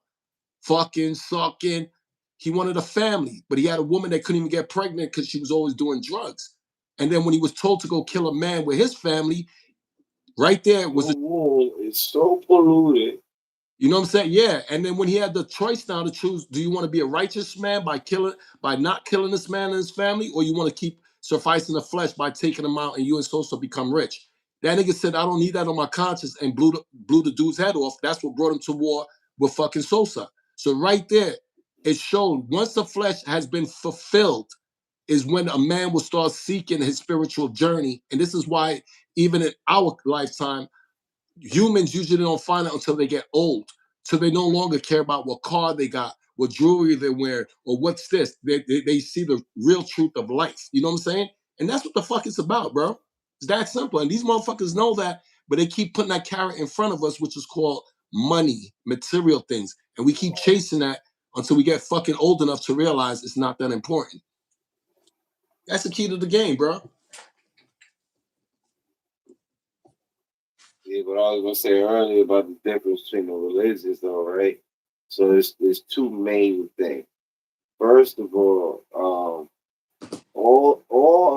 Speaker 3: Fucking, sucking." He wanted a family, but he had a woman that couldn't even get pregnant because she was always doing drugs. And then when he was told to go kill a man with his family, right there was
Speaker 1: Your
Speaker 3: a
Speaker 1: womb is so polluted.
Speaker 3: You know what I'm saying? Yeah. And then when he had the choice now to choose, do you want to be a righteous man by not killing this man and his family, or you want to keep sufficing the flesh by taking him out and you and Sosa become rich? That nigga said, I don't need that on my conscience, and blew the dude's head off. That's what brought him to war with fucking Sosa. So right there, it showed once the flesh has been fulfilled, is when a man will start seeking his spiritual journey. And this is why even in our lifetime, humans usually don't find it until they get old. So they no longer care about what car they got, what jewelry they wear, or what's this. They see the real truth of life. You know what I'm saying? And that's what the fuck it's about, bro. It's that simple. And these motherfuckers know that, but they keep putting that carrot in front of us, which is called money, material things. And we keep chasing that until we get fucking old enough to realize it's not that important. That's the key to the game, bro.
Speaker 1: Yeah, but I was gonna say earlier about the difference between the religions, though, right? So there's two main things. First of all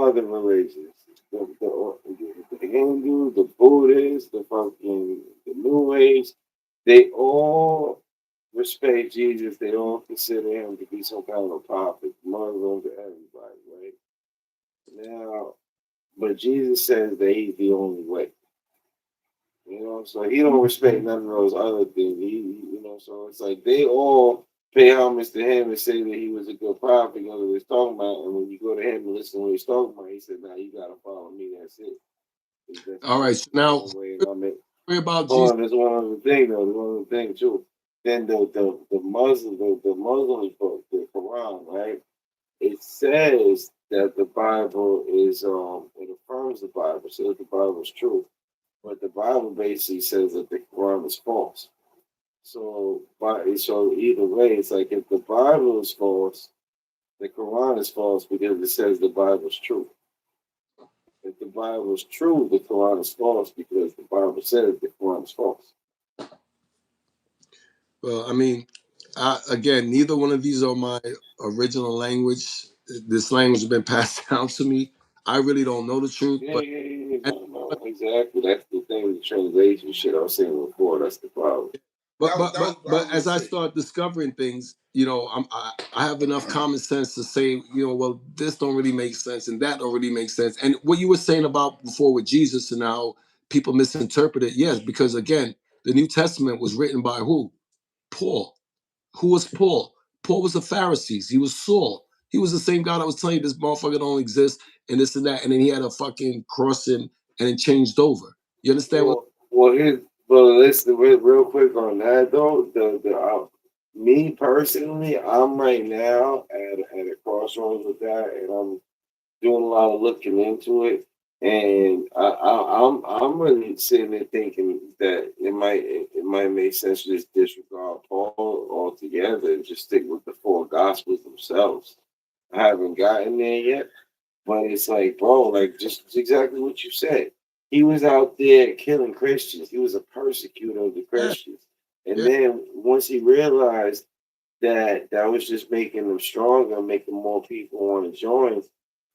Speaker 1: other religions, the Hindu, the Buddhist, the fucking the New Age, they all respect Jesus. They all consider him to be some kind of a prophet, Muslim to everybody, right? Now, but Jesus says that he's the only way. You know, so he don't respect none of those other things. So it's like they all pay homage to him and say that he was a good prophet, you know what he's talking about. And when you go to him and listen to what he's talking about, he said, "Now you gotta follow me. That's it.
Speaker 3: All right. So
Speaker 1: The
Speaker 3: now,
Speaker 1: only way." And I mean,
Speaker 3: worry about
Speaker 1: hold
Speaker 3: Jesus.
Speaker 1: on, there's one other thing though. There's one other thing too. Then the Muslim book, the Quran, right? It says that the Bible is it affirms the Bible, says the Bible is true. But the Bible basically says that the Quran is false. So either way, it's like if the Bible is false, the Quran is false because it says the Bible is true. If the Bible is true, the Quran is false because the Bible says the Quran is false.
Speaker 3: Well, I mean, again, neither one of these are my original language. This language has been passed down to me. I really don't know the truth,
Speaker 1: Yeah,
Speaker 3: but
Speaker 1: yeah, yeah. No, exactly. That's the thing. The translation shit I was saying before. That's the problem.
Speaker 3: but but
Speaker 2: That
Speaker 3: but
Speaker 2: was what I
Speaker 3: but
Speaker 2: was gonna
Speaker 3: as I
Speaker 2: say.
Speaker 3: start discovering things, I have enough common sense to say, well, this don't really make sense and that don't really make sense. And what you were saying about before with Jesus and how people misinterpret it, yes, because again, the New Testament was written by who? Paul. Who was Paul? Paul was the Pharisees. He was Saul. He was the same guy that was telling you this motherfucker don't exist and this and that. And then he had a fucking crossing and it changed over. You understand what?
Speaker 1: Well, listen, real quick on that though. Me personally, I'm right now at a crossroads with that, and I'm doing a lot of looking into it. And I'm really sitting there thinking that it might make sense to just disregard Paul altogether and just stick with the four gospels themselves. I haven't gotten there yet, but it's like, bro, like just exactly what you said. He was out there killing Christians. He was a persecutor of the
Speaker 3: Yeah,
Speaker 1: Christians. And
Speaker 3: yeah.
Speaker 1: then once he realized that that was just making them stronger, making more people want to join,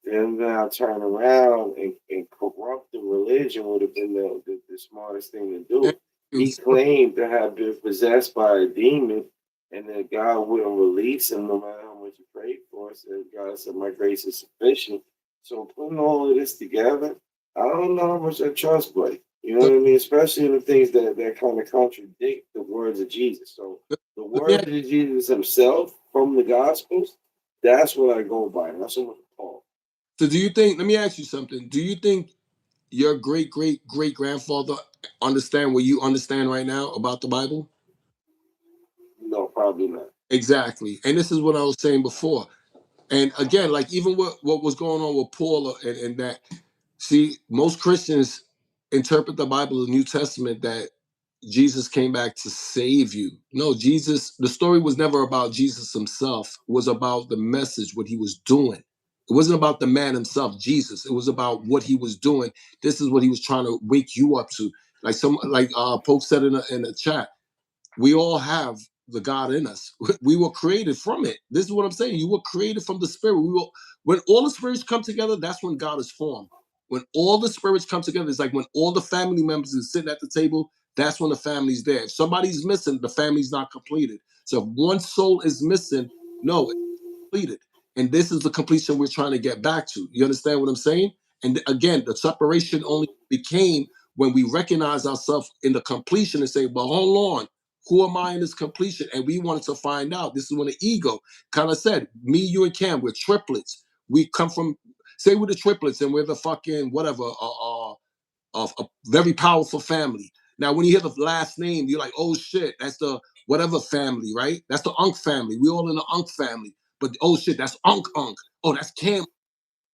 Speaker 1: then now turn around and corrupt the religion would have been the smartest thing to
Speaker 3: Thank
Speaker 1: do.
Speaker 3: you.
Speaker 1: He claimed to have been possessed by a demon and that God wouldn't release him no matter how much he prayed for. So God said, "My grace is sufficient." So putting all of this together, I don't know how much I trust, buddy. You know
Speaker 3: So,
Speaker 1: what I mean? Especially in the things that kind of contradict the words of Jesus. So the
Speaker 3: let me
Speaker 1: words
Speaker 3: ask,
Speaker 1: of Jesus himself from the Gospels, that's what I go by. Not so much Paul.
Speaker 3: so do you think, let me ask you something. Do you think your great great great grandfather understand what you understand right now about the Bible?
Speaker 1: No, probably not.
Speaker 3: Exactly. And this is what I was saying before. And again, like even what was going on with Paul and that, see, most Christians interpret the Bible, the New Testament, that Jesus came back to save you. No, Jesus, the story was never about Jesus himself. It was about the message, what he was doing. It wasn't about the man himself, Jesus. It was about what he was doing. This is what he was trying to wake you up to. Like Pope said in the chat, we all have the God in us. We were created from it. This is what I'm saying. You were created from the spirit. When all the spirits come together, that's when God is formed. When all the spirits come together, it's like when all the family members are sitting at the table, that's when the family's there. If somebody's missing, the family's not completed. So if one soul is missing, no, completed. And this is the completion we're trying to get back to. You understand what I'm saying? And again, the separation only became when we recognize ourselves in the completion and say, well, hold on, who am I in this completion? And we wanted to find out. This is when the ego kind of said, me, you, and Cam, we're triplets. We come from, say we're the triplets and we're the fucking whatever, a very powerful family. Now, when you hear the last name, you're like, oh shit, that's the whatever family, right? That's the Unk family. We all in the Unk family. But oh shit, that's Unk. Oh, that's Cam.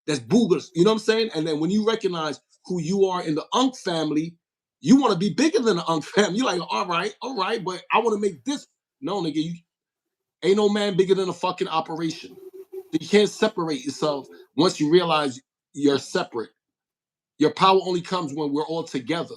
Speaker 3: That's Boogers. You know what I'm saying? And then when you recognize who you are in the Unk family, you want to be bigger than the Unk family. You're like, all right, but I want to make this. No, nigga, you ain't no man bigger than a fucking operation. You can't separate yourself once you realize you're separate. Your power only comes when we're all together.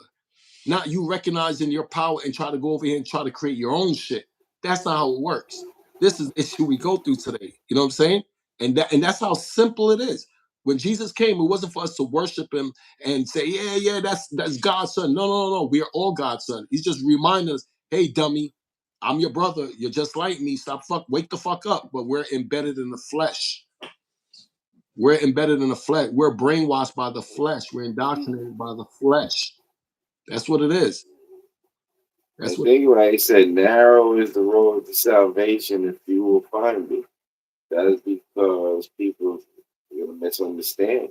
Speaker 3: Not you recognizing your power and try to go over here and try to create your own shit. That's not how it works. This is the issue we go through today. You know what I'm saying? And that's how simple it is. When Jesus came, it wasn't for us to worship him and say, yeah, that's God's son. No. We are all God's son. He's just reminding us, hey, dummy, I'm your brother. You're just like me. Wake the fuck up. But we're embedded in the flesh. We're embedded in the flesh. We're brainwashed by the flesh. We're indoctrinated by the flesh. That's what it is.
Speaker 1: I think what I said, narrow is the road to salvation, and few will find it. That is because people are going to misunderstand.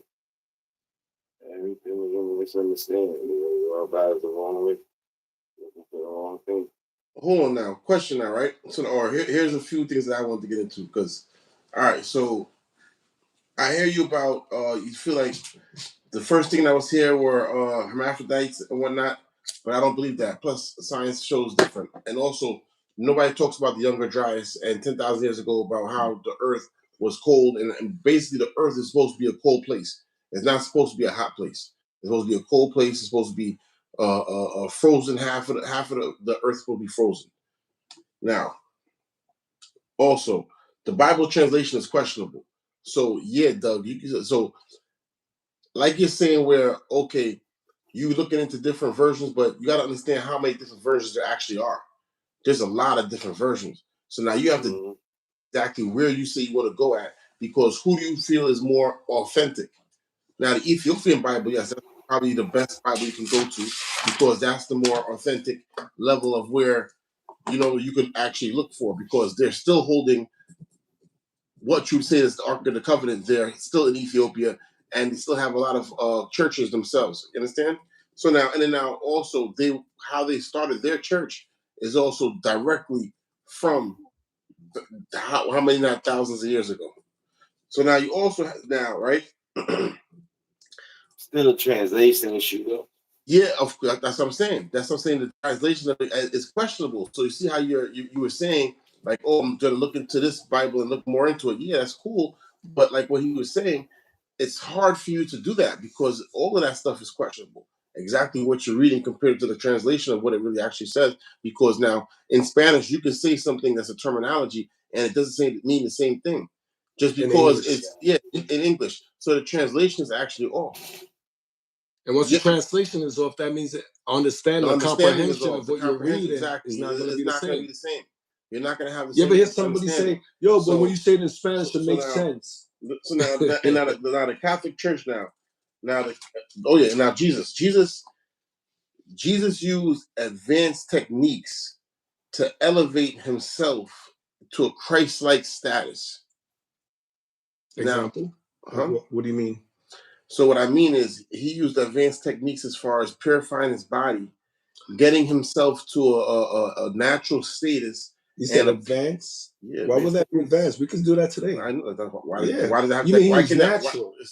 Speaker 1: Everything is going to misunderstand. You're about the wrong way, looking for the wrong thing.
Speaker 2: Hold on now. Question now, right? So, here's a few things that I want to get into because, all right. So, I hear you about you feel like the first thing that was here were hermaphrodites and whatnot, but I don't believe that. Plus, science shows different, and also nobody talks about the Younger Dryas and 10,000 years ago about how the Earth was cold, and basically the Earth is supposed to be a cold place. It's not supposed to be a hot place. It's supposed to be a cold place. It's supposed to be frozen. Half of the Earth will be frozen. Now, also, the Bible translation is questionable. So yeah, Doug, like you're saying, where okay, you looking into different versions, but you got to understand how many different versions there actually are. There's a lot of different versions. So now you have to exactly where you say you want to go at, because who do you feel is more authentic? Now, the Ethiopian Bible, yes, that's probably the best Bible you can go to, because that's the more authentic level of where you can actually look for, because they're still holding what you say is the Ark of the Covenant. They're still in Ethiopia, and they still have a lot of churches themselves. You understand? So now also how they started their church is also directly from how many not thousands of years ago. So now you also now right.
Speaker 1: Still a translation issue though.
Speaker 2: Yeah, of course. That's what I'm saying. That's what I'm saying. The translation of it is questionable. So you see how you were saying, like, oh, I'm going to look into this Bible and look more into it. Yeah, that's cool. But like what he was saying, it's hard for you to do that because all of that stuff is questionable. Exactly what you're reading compared to the translation of what it really actually says. Because now in Spanish, you can say something that's a terminology and it doesn't mean the same thing, just because in English. So the translation is actually off.
Speaker 3: And once the translation is off, that means understanding the comprehension of what you're reading is not going to be the same.
Speaker 2: You're not going to have the
Speaker 3: same. You ever hear somebody say, "Yo, but when you say it in Spanish, it makes sense."
Speaker 2: So now, now the Catholic Church now Jesus used advanced techniques to elevate himself to a Christ-like status.
Speaker 3: Example? Now, what do you mean?
Speaker 2: So what I mean is he used advanced techniques as far as purifying his body, getting himself to a natural status.
Speaker 3: You said advanced? Yeah, why would that be advanced? We can do that today.
Speaker 2: I know. Why does that have
Speaker 3: you
Speaker 2: to?
Speaker 3: Mean
Speaker 2: why
Speaker 3: he's natural?
Speaker 2: It's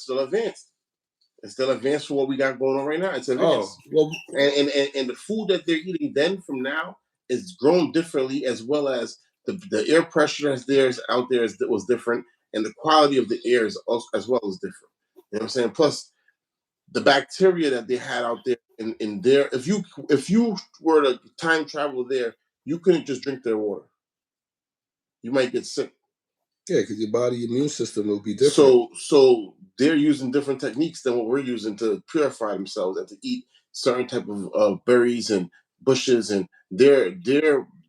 Speaker 2: still advanced. It's still advanced for what we got going on right now. It's advanced.
Speaker 3: well,
Speaker 2: And the food that they're eating then from now is grown differently, as well as the air pressure that's there is out there was different, and the quality of the air is also, as well as different. You know what I'm saying? Plus, the bacteria that they had out there in there, if you were to time travel there, you couldn't just drink their water. You might get sick.
Speaker 3: Yeah, because your body immune system will be different.
Speaker 2: So they're using different techniques than what we're using to purify themselves and to eat certain type of berries and bushes, and their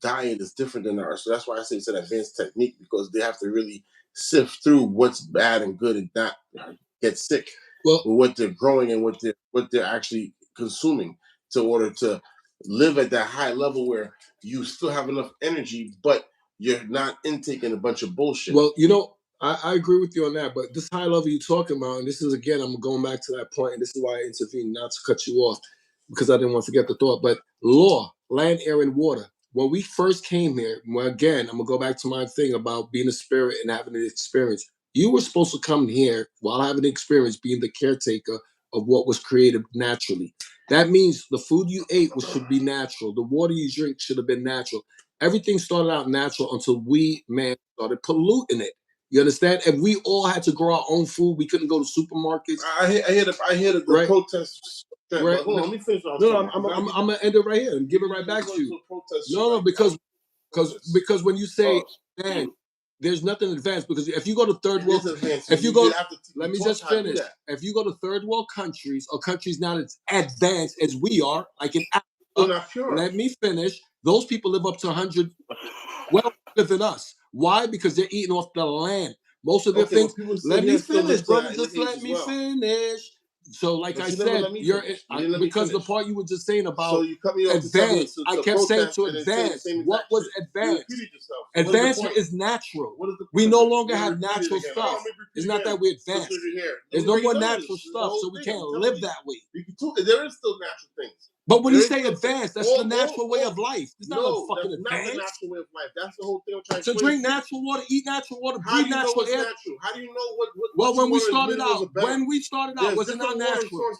Speaker 2: diet is different than ours. So that's why I say it's an advanced technique, because they have to really sift through what's bad and good and not get sick with what they're growing and what they're actually consuming, to order to live at that high level where you still have enough energy, but you're not intaking a bunch of bullshit.
Speaker 3: Well, I agree with you on that, but this high level you're talking about, and this is, again, I'm going back to that point, and this is why I intervened, not to cut you off, because I didn't want to forget the thought, but law, land, air, and water. When we first came here, well, again, I'm going to go back to my thing about being a spirit and having an experience. You were supposed to come here while having the experience, being the caretaker of what was created naturally. That means the food you ate should be natural. The water you drink should have been natural. Everything started out natural until we, man, started polluting it. You understand? And we all had to grow our own food. We couldn't go to supermarkets.
Speaker 2: I hear the
Speaker 3: Right.
Speaker 2: protests.
Speaker 3: Right.
Speaker 2: Hold on, let me finish.
Speaker 3: No, I'm gonna end it right here and give it right back to you. No, because when you say, man, there's nothing advanced, because if you go to third world, if you go, let me just finish. If you go to third world countries, or countries not as advanced as we are, like in Africa,
Speaker 2: I'm not sure.
Speaker 3: Let me finish. Those people live up to 100, well, than us. Why? Because they're eating off the land. Most of their things. Let me finish, brother. Just let me finish. So, like I said, because the part you were just saying about,
Speaker 2: so you cut me off
Speaker 3: advanced, I kept saying to advance. What was advanced? Advancement is natural. We no longer have natural stuff. It's not that we're advanced. There's no more natural stuff, so we can't live that way.
Speaker 2: There is still natural things.
Speaker 3: But when you say advanced, that's the natural way of life. It's not a fucking advanced.
Speaker 2: Not the natural way of life. That's the whole thing I'm trying to
Speaker 3: So drink natural water, eat natural water, breathe natural air.
Speaker 2: Natural? How do you know what
Speaker 3: well, when we started out, was it not natural?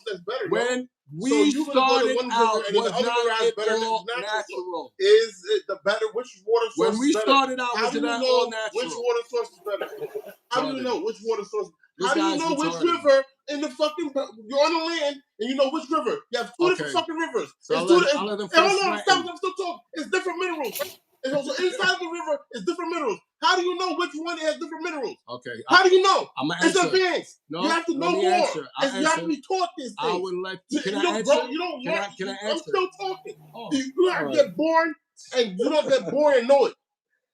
Speaker 3: When we started out, was not it all natural?
Speaker 2: Is it the better? Which water source?
Speaker 3: When we started out, was it not all natural?
Speaker 2: Which water source is better? How do you know which water source? How do you know which river in the fucking? You're on the land and you know which river. You have two different fucking rivers.
Speaker 3: So I'll let them finish.
Speaker 2: Hold on, stop! I'm still talking. It's different minerals. And also inside the river is different minerals. How do you know which one has different minerals?
Speaker 3: Okay.
Speaker 2: How do you know?
Speaker 3: It's
Speaker 2: advanced.
Speaker 3: No,
Speaker 2: you have to know more. You have to be taught these things.
Speaker 3: I would let you. Can
Speaker 2: I
Speaker 3: answer?
Speaker 2: You don't
Speaker 3: can
Speaker 2: learn.
Speaker 3: Can I answer?
Speaker 2: I'm still talking. You have to get born, and you don't get born and know it.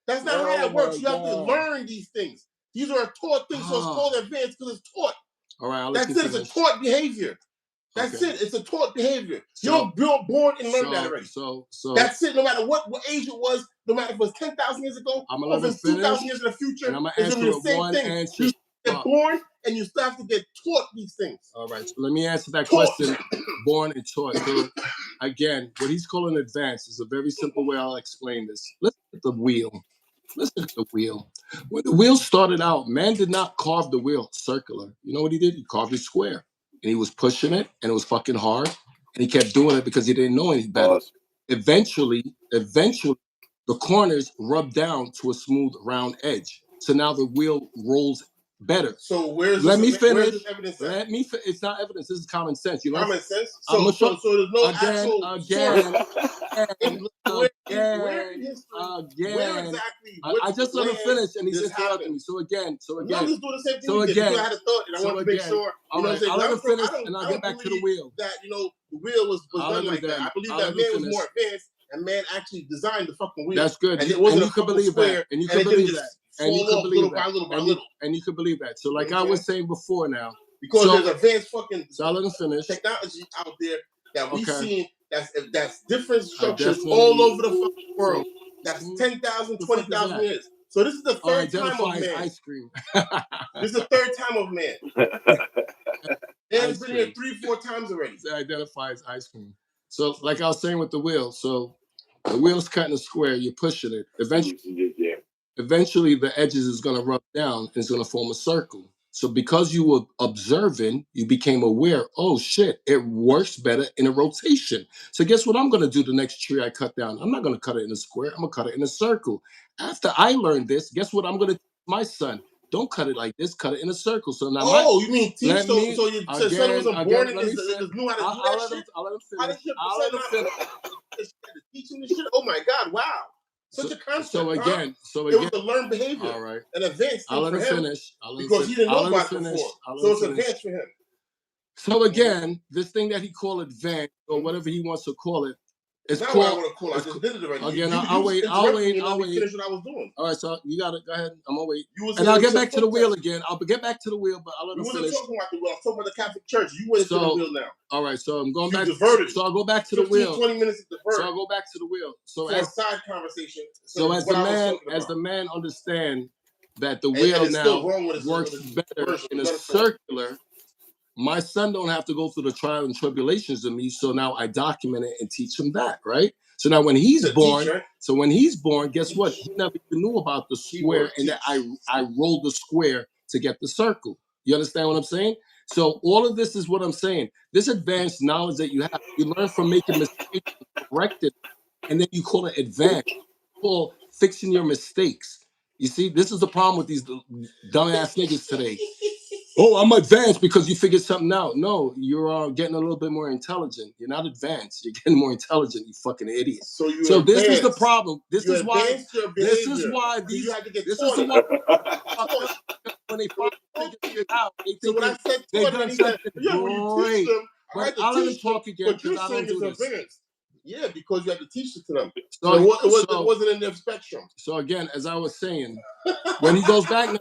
Speaker 2: That's not how that works. You have to learn these things. These are taught things, so it's called advanced because it's taught.
Speaker 3: All right,
Speaker 2: that's it. It's a taught behavior. That's it. It's a taught behavior. You're born and learned that already.
Speaker 3: So
Speaker 2: that's it. No matter what age it was, no matter if it was 10,000 years ago, or if it's 2,000 years in the future,
Speaker 3: and I'm gonna answer the same thing.
Speaker 2: You get born and you still have to get taught these things.
Speaker 3: All right. So let me answer that question. Born and taught. So again, what he's calling advanced is a very simple way I'll explain this. Let's look at the wheel. Listen to the wheel. When the wheel started out, man did not carve the wheel circular. You know what he did? He carved it square. And he was pushing it, and it was fucking hard. And he kept doing it because he didn't know any better. Eventually, the corners rubbed down to a smooth, round edge. So now the wheel rolls better.
Speaker 2: So where's
Speaker 3: Let me finish.
Speaker 2: Where's this evidence at?
Speaker 3: It's not evidence. This is common sense. You know?
Speaker 2: Common sense. So there's no actual source. Where exactly?
Speaker 3: I just let him finish, and he's interrupting me. So again.
Speaker 2: No, I'm just doing the same thing. So I had a thought, and I want to make sure.
Speaker 3: I'll let him finish, and I'll get back to the wheel.
Speaker 2: That the wheel was done like that. I believe that man was more advanced, and man actually designed the fucking wheel.
Speaker 3: That's good.
Speaker 2: And it wasn't
Speaker 3: you could believe that. And you could believe that. And you could believe that.
Speaker 2: Little by little.
Speaker 3: And you could believe that. So like I was saying before now.
Speaker 2: Because there's advanced fucking
Speaker 3: technology
Speaker 2: out there that we've seen that's different structures all over the fucking world. That's 10,000, 20,000 years. So this is the third time of man.
Speaker 3: Ice cream.
Speaker 2: This is the third time of man. Man's been here 3-4 times already.
Speaker 3: It identifies ice cream. So like I was saying with the wheel, so the wheel's cutting a square, you're pushing it. Eventually the edges is going to rub down and it's going to form a circle. So because you were observing, you became aware, oh shit, it works better in a rotation. So guess what I'm gonna do the next tree I cut down? I'm not gonna cut it in a square, I'm gonna cut it in a circle. After I learned this, guess what I'm gonna teach my son? Don't cut it like this, cut it in a circle. So now
Speaker 2: Oh, you mean teach?
Speaker 3: let
Speaker 2: So,
Speaker 3: me
Speaker 2: so your son wasn't born in
Speaker 3: let me
Speaker 2: this,
Speaker 3: fin-
Speaker 2: knew how to do that shit?
Speaker 3: I'll let him
Speaker 2: How
Speaker 3: finish.
Speaker 2: did your
Speaker 3: I'll
Speaker 2: son
Speaker 3: let him
Speaker 2: not
Speaker 3: finish.
Speaker 2: teach him this shit? Oh my God! Wow, such a concept.
Speaker 3: So again,
Speaker 2: it was a learned behavior.
Speaker 3: all right.
Speaker 2: An advanced thing
Speaker 3: I'll let
Speaker 2: for
Speaker 3: him
Speaker 2: him
Speaker 3: finish.
Speaker 2: because he didn't know about it before. So it's
Speaker 3: finish.
Speaker 2: advanced for him.
Speaker 3: So again, this thing that he called advanced or whatever he wants to call it, it's
Speaker 2: not
Speaker 3: called.
Speaker 2: What I want to call it. I just did it already.
Speaker 3: Again,
Speaker 2: I'll wait. I'll wait. Finish what I was doing.
Speaker 3: All right, so you got it. Go ahead. I'm gonna wait.
Speaker 2: And
Speaker 3: I'll get back to the wheel again. I'll get back to the wheel, but I'll let him finish.
Speaker 2: We wasn't talking about the wheel. I was talking about the Catholic Church. You went to the wheel now.
Speaker 3: All right, so I'm going back.
Speaker 2: Diverted.
Speaker 3: So I'll go back to the wheel.
Speaker 2: 20 minutes diverted.
Speaker 3: So I'll go back to the wheel. So
Speaker 2: as a side conversation.
Speaker 3: So as the man understand that the wheel now works better in a circular. My son don't have to go through the trial and tribulations of me, so now I document it and teach him that, right? So now when he's born, guess what? He never even knew about the square and that I rolled the square to get the circle. You understand what I'm saying? So all of this is what I'm saying. This advanced knowledge that you have, you learn from making mistakes and correct it, and then you call it advanced. Call fixing your mistakes. You see, this is the problem with these dumbass niggas today. Oh, I'm advanced because you figured something out. No, you're getting a little bit more intelligent. You're not advanced. You're getting more intelligent, you fucking idiot. So this is the problem. This is why these this is why when they finally figure it out, they think
Speaker 2: when I said
Speaker 3: they've done something great.
Speaker 2: But
Speaker 3: I'll let him talk again because I don't do this.
Speaker 2: Yeah, because you have to teach it to them. So it wasn't in their spectrum.
Speaker 3: So again, as I was saying, when he goes back now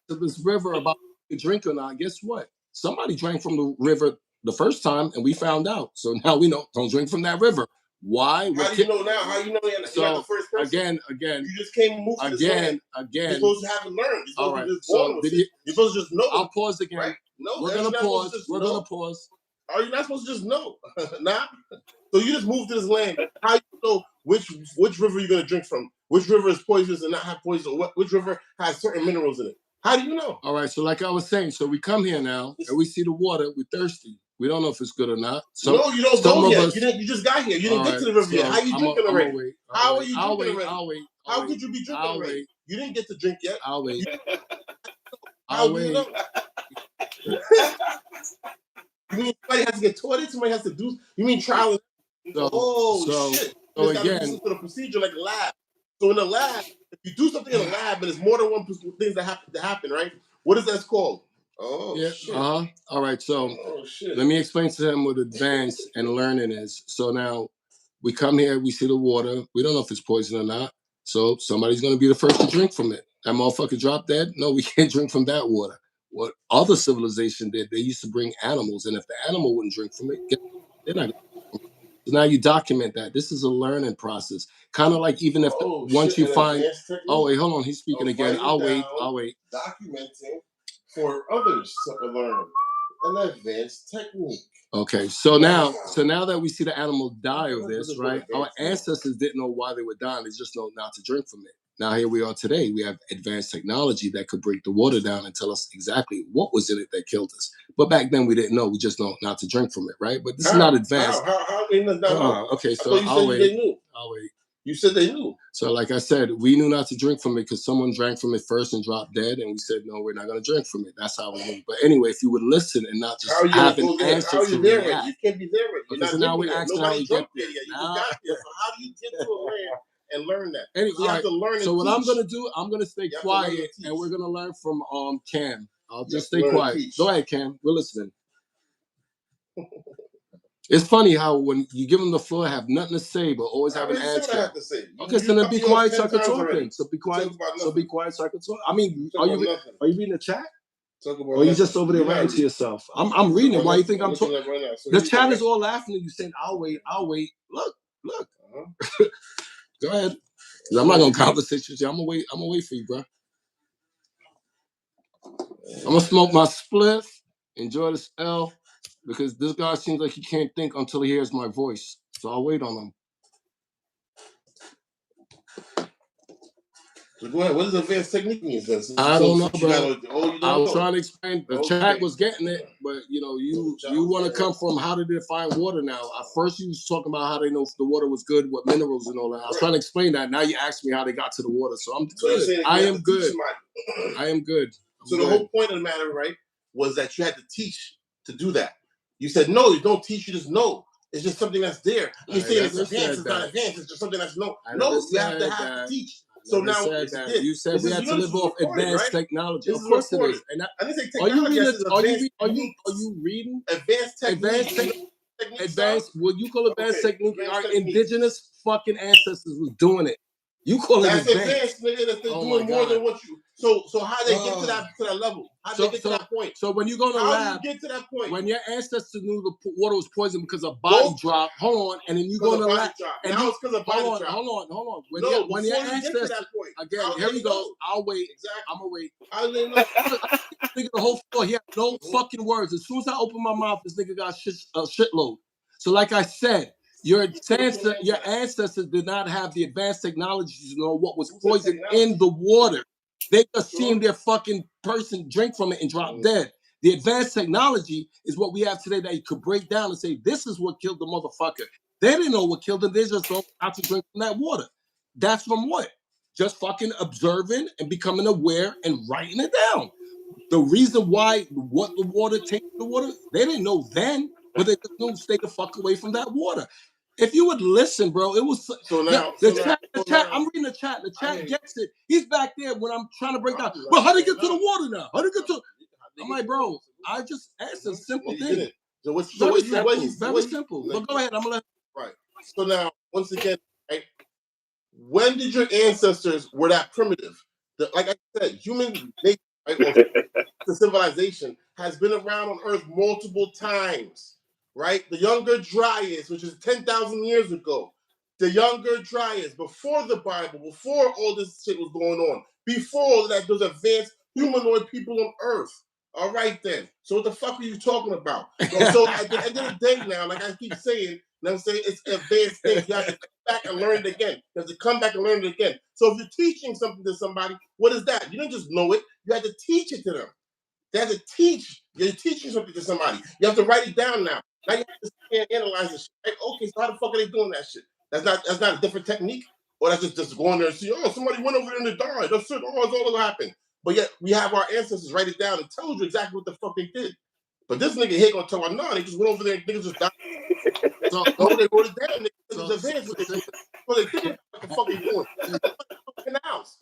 Speaker 3: to this river about to drink or not, guess what? Somebody drank from the river the first time, and we found out. So now we know don't drink from that river. Why?
Speaker 2: How do you know now? How you know you're not the first person?
Speaker 3: Again,
Speaker 2: you just came and moved
Speaker 3: again.
Speaker 2: You're supposed to have learned. You're supposed to be just born with it. You're supposed to just know.
Speaker 3: I'll pause again.
Speaker 2: Right? No,
Speaker 3: we're gonna pause. We're gonna pause.
Speaker 2: Are you not supposed to just know? Nah. So you just moved to this land. How you know which river you're gonna drink from? Which river is poisonous and not have poison? Or which river has certain minerals in it? How do you know?
Speaker 3: All right. So like I was saying, so we come here now and we see the water. We're thirsty. We don't know if it's good or not.
Speaker 2: No, you don't go yet. You just got here. You didn't get to the river yet. How you drinking already? How are you drinking already?
Speaker 3: I'll wait.
Speaker 2: How could you be drinking already? You didn't get to drink yet.
Speaker 3: I'll wait.
Speaker 2: How do you know? You mean somebody has to get taught it? Somebody has to do? You mean trial? Shit!
Speaker 3: So again,
Speaker 2: to the procedure like a lab. So in the lab, if you do something in a lab and there's more than one things that happen, right? What is that called? Oh yeah. Shit.
Speaker 3: All right. So let me explain to him what advanced and learning is. So now we come here, we see the water. We don't know if it's poison or not. So somebody's gonna be the first to drink from it. That motherfucker dropped dead. No, we can't drink from that water. What other civilization did? They used to bring animals, and if the animal wouldn't drink from it, they're not. So now you document that. This is a learning process. Kind of like even if once you find. Oh wait, hold on. He's speaking again. I'll wait.
Speaker 2: Documenting for others to learn an advanced technique.
Speaker 3: Okay, so now that we see the animal die of this, right? Our ancestors didn't know why they were dying. They just know not to drink from it. Now here we are today. We have advanced technology that could break the water down and tell us exactly what was in it that killed us. But back then we didn't know. We just know not to drink from it, right? But this is not advanced.
Speaker 2: How they not know?
Speaker 3: Okay, so I'll wait.
Speaker 2: They knew.
Speaker 3: I'll wait.
Speaker 2: You said they knew.
Speaker 3: So like I said, we knew not to drink from it because someone drank from it first and dropped dead, and we said no, we're not going to drink from it. That's how we knew. But anyway, if you would listen and not just have an answer to react.
Speaker 2: You can't be there.
Speaker 3: Because now we're asking how we get there.
Speaker 2: You just got there. So how do you get to a land and learn that?
Speaker 3: Anyway,
Speaker 2: you have to learn and
Speaker 3: so what
Speaker 2: teach.
Speaker 3: I'm going to do, I'm going to stay quiet, and we're going to learn from Cam. I'll just stay quiet. Go ahead, Cam. We're listening. It's funny how when you give them the floor, have nothing to say, but always have an answer. Okay, so then be quiet so I can talk. So be quiet. So be quiet so I can talk. I mean, are you reading the chat? Or you just over there writing to yourself? I'm reading it. Why you think I'm talking? The chat is all laughing at you, saying, "I'll wait. I'll wait." Look. Go ahead. I'm not gonna conversate with you. I'm gonna wait. I'm gonna wait for you, bro. I'm gonna smoke my spliff. Enjoy this L. Because this guy seems like he can't think until he hears my voice. So I'll wait on him.
Speaker 2: So go ahead. What does advanced technique mean?
Speaker 3: I don't know, bro.
Speaker 2: You don't
Speaker 3: I was
Speaker 2: know.
Speaker 3: trying to explain. The chat was getting it, but you want to come from how to define water now. At first, you was talking about how they know the water was good, what minerals and all that. I was trying to explain that. Now you ask me how they got to the water, so I'm good. I am good. I am good.
Speaker 2: So the whole point of the matter, right, was that you had to teach to do that. You said no, you don't teach. You just know. It's just something that's there. You saying it's advanced. It's not advanced. It's just something that's no. No, you have to teach. So now
Speaker 3: you said we had to live off advanced technology. Of course it is. And
Speaker 2: I didn't say technology.
Speaker 3: Are you reading
Speaker 2: advanced technique?
Speaker 3: Advanced? Will you call advanced technique? Our indigenous fucking ancestors was doing it. You call it advanced,
Speaker 2: nigga. That they're doing more than what you. So how they get to that level? How they get to that point?
Speaker 3: So when you go to the lab,
Speaker 2: do you get to that point?
Speaker 3: When your ancestors knew the water was poison because of body drop, hold on, and then you go to the lab, and
Speaker 2: now it's because of body drop.
Speaker 3: Hold on. When your ancestors, again, here we go. I'll wait. Exactly. I'm gonna wait.
Speaker 2: I didn't know.
Speaker 3: Nigga, the whole floor, he had no fucking words. As soon as I open my mouth, this nigga got a shitload. So like I said, your ancestors did not have the advanced technology to know what was poison in the water. They just seen their fucking person drink from it and drop dead. The advanced technology is what we have today that you could break down and say, this is what killed the motherfucker. They didn't know what killed them. They just know how to drink from that water. That's from what? Just fucking observing and becoming aware and writing it down. The reason why what the water takes the water, they didn't know then, but they just knew stay the fuck away from that water. If you would listen, bro, it was the chat. I'm reading the chat. The chat gets it. He's back there when I'm trying to break down. Well, how do you get to the water now? How do you get to? I'm like, bro, I just asked a simple thing.
Speaker 2: So
Speaker 3: very simple. But go ahead. I'm gonna let.
Speaker 2: Right. So now, once again, right, when did your ancestors were that primitive? Like I said, human nature, right, the civilization has been around on Earth multiple times. Right? The Younger Dryas, which is 10,000 years ago. The Younger Dryas, before the Bible, before all this shit was going on, before all that, those advanced humanoid people on Earth. All right, then. So what the fuck are you talking about? So at the end of the day now, like I keep saying, I'm saying it's advanced things. You have to come back and learn it again. You have to come back and learn it again. So if you're teaching something to somebody, what is that? You don't just know it. You have to teach it to them. They have to teach. You're teaching something to somebody. You have to write it down now. Now you have to analyze this shit. Like, okay, so how the fuck are they doing that shit? That's not a different technique? Or that's just going there and see, oh, somebody went over there and they died. That's it. Oh, it's all that happened. But yet we have our ancestors write it down and tell you exactly what the fuck they did. But this nigga here gonna tell me, no, they just went over there and niggas just died. So they wrote it down. Niggas advanced what they did. So they did what the fuck they doing. Canals.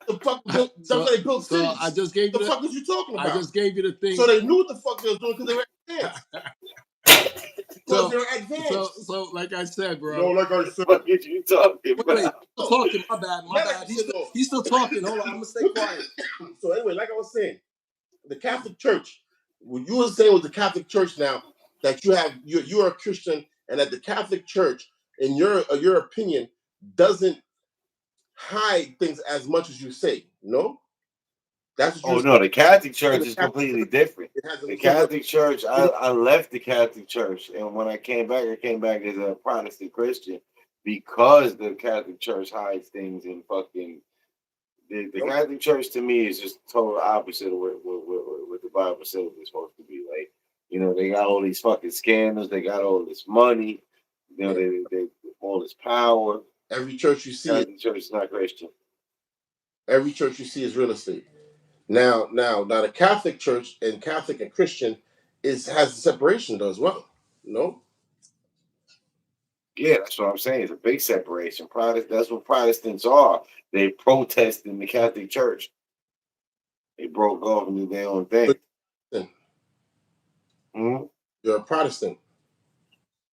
Speaker 2: The fuck they built cities.
Speaker 3: I just gave you
Speaker 2: the fuck was you talking about?
Speaker 3: I just gave you the thing.
Speaker 2: So they knew what the fuck they was doing because they were advanced. Because they were advanced.
Speaker 3: So like I said, bro.
Speaker 2: No, like I said.
Speaker 1: What you talking about?
Speaker 3: Wait, talking. My bad. He's still talking. Hold on, I'm gonna stay quiet.
Speaker 2: So anyway, like I was saying, the Catholic Church. What you were saying with the Catholic Church now that you're a Christian and that the Catholic Church, in your opinion, doesn't hide things as much as you say. No.
Speaker 1: That's what no, the Catholic Church is completely different. The Catholic Church, I left the Catholic Church, and when I came back as a Protestant Christian because the Catholic Church hides things and fucking. The Catholic Church to me is just total opposite of what the Bible says it's supposed to be. Like, they got all these fucking scandals, they got all this money, they all this power.
Speaker 2: Every church you see,
Speaker 1: Catholic Church is not Christian.
Speaker 2: Every church you see is real estate. Now, the Catholic Church and Catholic and Christian has a separation though as well. No.
Speaker 1: Yeah, that's what I'm saying. It's a big separation. That's what Protestants are. They protest in the Catholic Church. They broke off and did their own thing.
Speaker 2: You're a Protestant.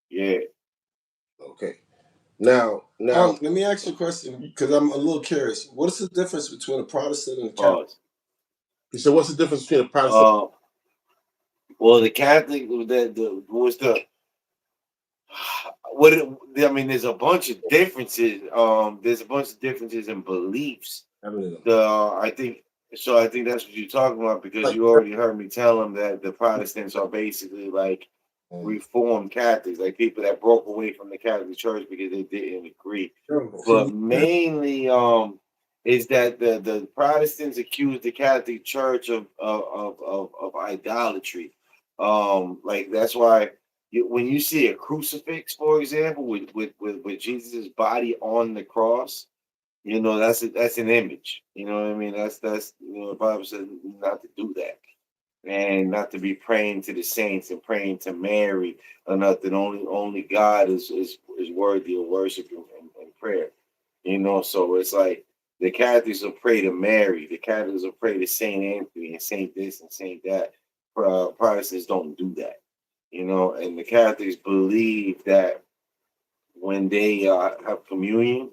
Speaker 1: Yeah.
Speaker 2: Okay. Now.
Speaker 3: Let me ask you a question because I'm a little curious. What is the difference between a Protestant and a Catholic?
Speaker 2: You said, what's the difference between a Protestant?
Speaker 1: Well, the Catholic, what's the. There's a bunch of differences. There's a bunch of differences in beliefs. I think that's what you're talking about because you already heard me tell them that the Protestants are basically like Reformed Catholics, like people that broke away from the Catholic Church because they didn't agree. But mainly, is that the Protestants accuse the Catholic Church of idolatry. Like that's why when you see a crucifix, for example, with Jesus' body on the cross, that's an image. You know what I mean? That's the Bible says not to do that, and not to be praying to the saints and praying to Mary or nothing. Only God is worthy of worship and prayer. So it's like the Catholics will pray to Mary, the Catholics will pray to Saint Anthony and Saint this and Saint that. Protestants don't do that. And the Catholics believe that when they have communion,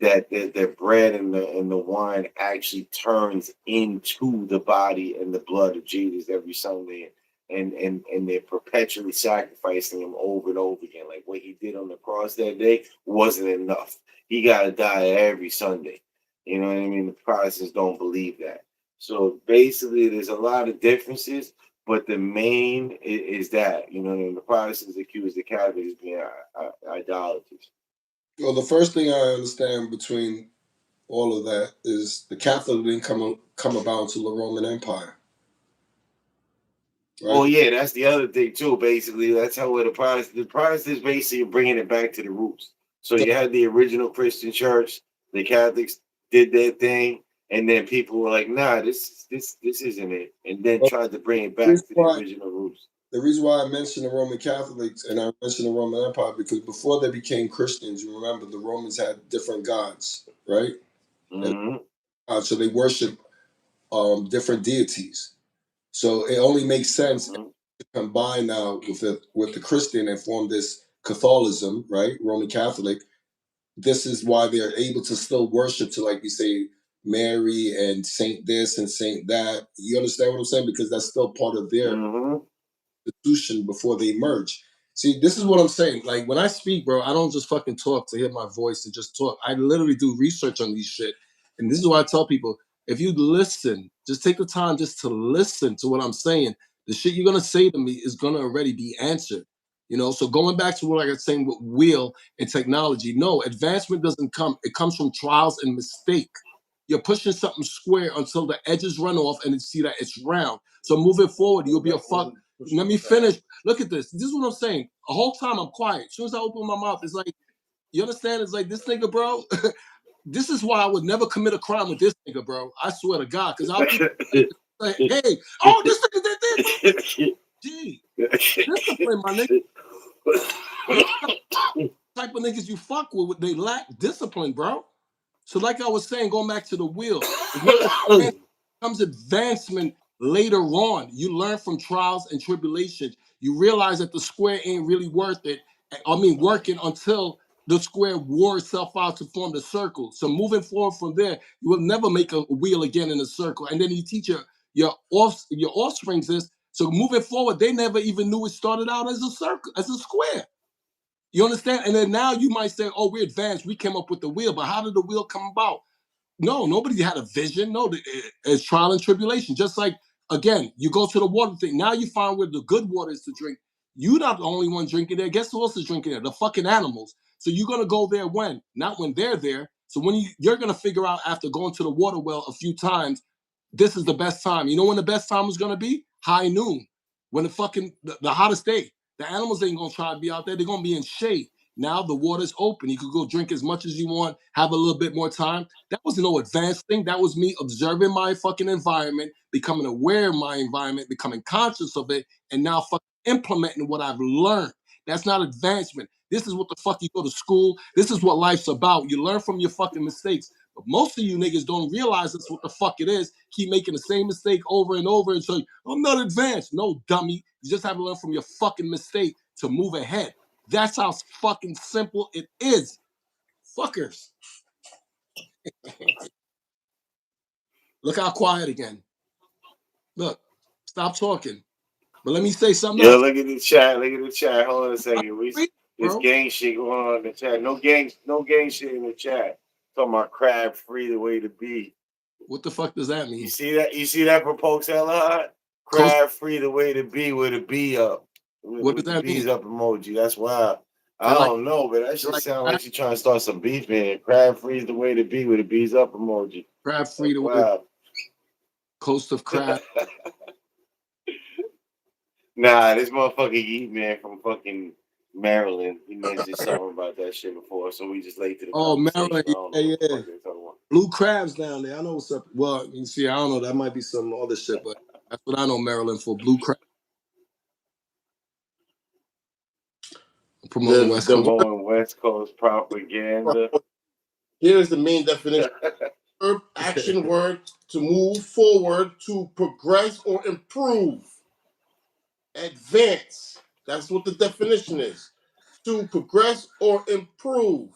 Speaker 1: that the bread and the wine actually turns into the body and the blood of Jesus every Sunday, and they're perpetually sacrificing him over and over again. Like what he did on the cross that day wasn't enough. He got to die every Sunday. You know what I mean? The Protestants don't believe that. So basically, there's a lot of differences, but the main is that the Protestants accuse the Catholics of being idolaters.
Speaker 3: Well, the first thing I understand between all of that is the Catholic didn't come about until the Roman Empire, right?
Speaker 1: Well, yeah, that's the other thing too. Basically, that's how the Protestants basically are bringing it back to the roots. So you had the original Christian church, the Catholics did their thing, and then people were like, "Nah, this isn't it," and then
Speaker 3: Well,
Speaker 1: tried to bring it
Speaker 3: the reason
Speaker 1: back to the
Speaker 3: why
Speaker 1: original roots.
Speaker 3: the reason why I mentioned the Roman Catholics and I mentioned the Roman Empire because before they became Christians, you remember the Romans had different gods, right? And
Speaker 1: Hmm.
Speaker 3: so they worship different deities. So it only makes sense
Speaker 1: Hmm.
Speaker 3: to combine now with the Christian and form this Catholicism, right? Roman Catholic. This is why they're able to still worship to, like you say, Mary and Saint this and Saint that. You understand what I'm saying? Because that's still part of their
Speaker 1: Hmm.
Speaker 3: institution before they merge. See, this is what I'm saying. Like when I speak, bro, I don't just fucking talk to hear my voice and just talk. I literally do research on these shit. And this is why I tell people, if you listen, just take the time just to listen to what I'm saying. The shit you're gonna say to me is gonna already be answered. So going back to what I was saying with wheel and technology, no, advancement doesn't come. It comes from trials and mistake. You're pushing something square until the edges run off and you see that it's round. So moving forward, you'll be a fuck. Let me finish. Look at this. This is what I'm saying. The whole time I'm quiet. As soon as I open my mouth, it's like, you understand? It's like this nigga, bro. This is why I would never commit a crime with this nigga, bro. I swear to God, because I'll be like, hey, oh, this nigga did this. Gee, discipline, my nigga. This type of niggas you fuck with, they lack discipline, bro. So, like I was saying, going back to the wheel, there's no advancement, comes advancement later on. You learn from trials and tribulations. You realize that the square ain't really worth it. I mean, working until the square wore itself out to form the circle. So, moving forward from there, you will never make a wheel again in a circle. And then you teach your offsprings this. So, moving forward, they never even knew it started out as a circle, as a square. You understand? And then now you might say, oh, we're advanced. We came up with the wheel. But how did the wheel come about? No, nobody had a vision. No, it's trial and tribulation. Just like, again, you go to the water thing. Now you find where the good water is to drink. You're not the only one drinking there. Guess who else is drinking there? The fucking animals. So you're going to go there when? Not when they're there. So when you're going to figure out after going to the water well a few times, this is the best time. You know when the best time is going to be? High noon. When the hottest day. The animals ain't going to try to be out there. They're going to be in shade. Now the water's open. You could go drink as much as you want, have a little bit more time. That was no advanced thing. That was me observing my fucking environment, becoming aware of my environment, becoming conscious of it, and now fucking implementing what I've learned. That's not advancement. This is what the fuck you go to school. This is what life's about. You learn from your fucking mistakes. But most of you niggas don't realize that's what the fuck it is. Keep making the same mistake over and over and say, I'm not advanced. No, dummy. You just have to learn from your fucking mistake to move ahead. That's how fucking simple it is. Fuckers. Look how quiet again. Look, stop talking. But let me say something
Speaker 1: Yo,
Speaker 3: else.
Speaker 1: look at the chat. Look at the chat. Hold on a
Speaker 3: I'm
Speaker 1: second.
Speaker 3: free,
Speaker 1: This
Speaker 3: bro.
Speaker 1: gang shit going on in the chat. No gang shit in the chat. Talking about crab free the way to be.
Speaker 3: What the fuck does that
Speaker 1: You
Speaker 3: mean?
Speaker 1: see that? You see that proposed hella?
Speaker 3: Close.
Speaker 1: Crab free the way to be with a B up. With,
Speaker 3: What does
Speaker 1: with the
Speaker 3: that mean?
Speaker 1: bees up emoji. That's wild. I don't know, but that shit
Speaker 3: like
Speaker 1: sound like she trying to start some beef, man. Crab free's the way to be with a bees up emoji.
Speaker 3: crab free
Speaker 1: Like,
Speaker 3: the way,
Speaker 1: wow.
Speaker 3: coast of crab.
Speaker 1: Nah, this motherfucker Yeet man from fucking Maryland. He mentioned something about that shit before, so we just late to the
Speaker 3: Oh,
Speaker 1: conversation.
Speaker 3: Maryland,
Speaker 1: I don't know
Speaker 3: yeah,
Speaker 1: what the
Speaker 3: yeah.
Speaker 1: fuck they're talking about.
Speaker 3: Blue crabs down there. I know what's up. Well, you see, I don't know. That might be some other shit, but that's what I know Maryland for. Blue crab. Promoting West
Speaker 2: The
Speaker 3: Coast.
Speaker 1: Promoting West Coast propaganda.
Speaker 2: word here is the main definition: verb, action, word to move forward, to progress or improve, advance. That's what the definition is: to progress or improve,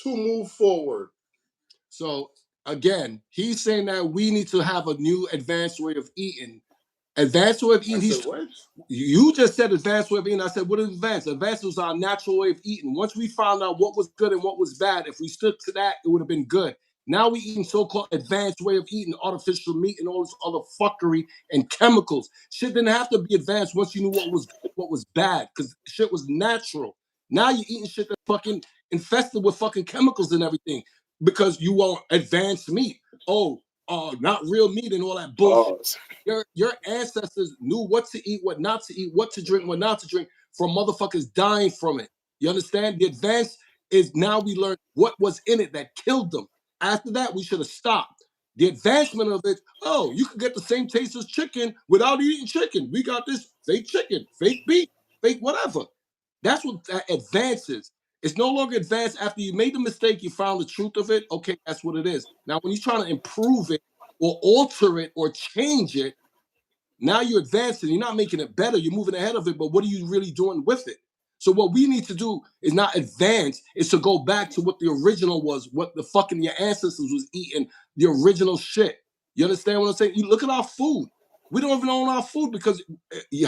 Speaker 2: to move forward.
Speaker 3: So again, he's saying that we need to have a new advanced way of eating. Advanced way of
Speaker 2: I
Speaker 3: eating.
Speaker 2: said what?
Speaker 3: You just said advanced way of eating. I said, what is advanced? Advanced was our natural way of eating. Once we found out what was good and what was bad, if we stood to that, it would have been good. Now we eating so-called advanced way of eating, artificial meat and all this other fuckery and chemicals. Shit didn't have to be advanced once you knew what was bad, because shit was natural. Now you're eating shit that's fucking infested with fucking chemicals and everything because you want advanced meat. Oh, not real meat and all that bullshit.
Speaker 1: Pause.
Speaker 3: Your ancestors knew what to eat, what not to eat, what to drink, what not to drink, from motherfuckers dying from it. You understand? The advance is now we learn what was in it that killed them. After that, we should have stopped. The advancement of it, oh, you can get the same taste as chicken without eating chicken. We got this fake chicken, fake beef, fake whatever. That's what that advances. It's no longer advanced after you made the mistake, you found the truth of it. Okay, that's what it is. Now, when you're trying to improve it or alter it or change it, now you're advancing. You're not making it better. You're moving ahead of it. But what are you really doing with it? So what we need to do is not advance. Is to go back to what the original was. What the fucking your ancestors was eating. The original shit. You understand what I'm saying? You look at our food. We don't even own our food because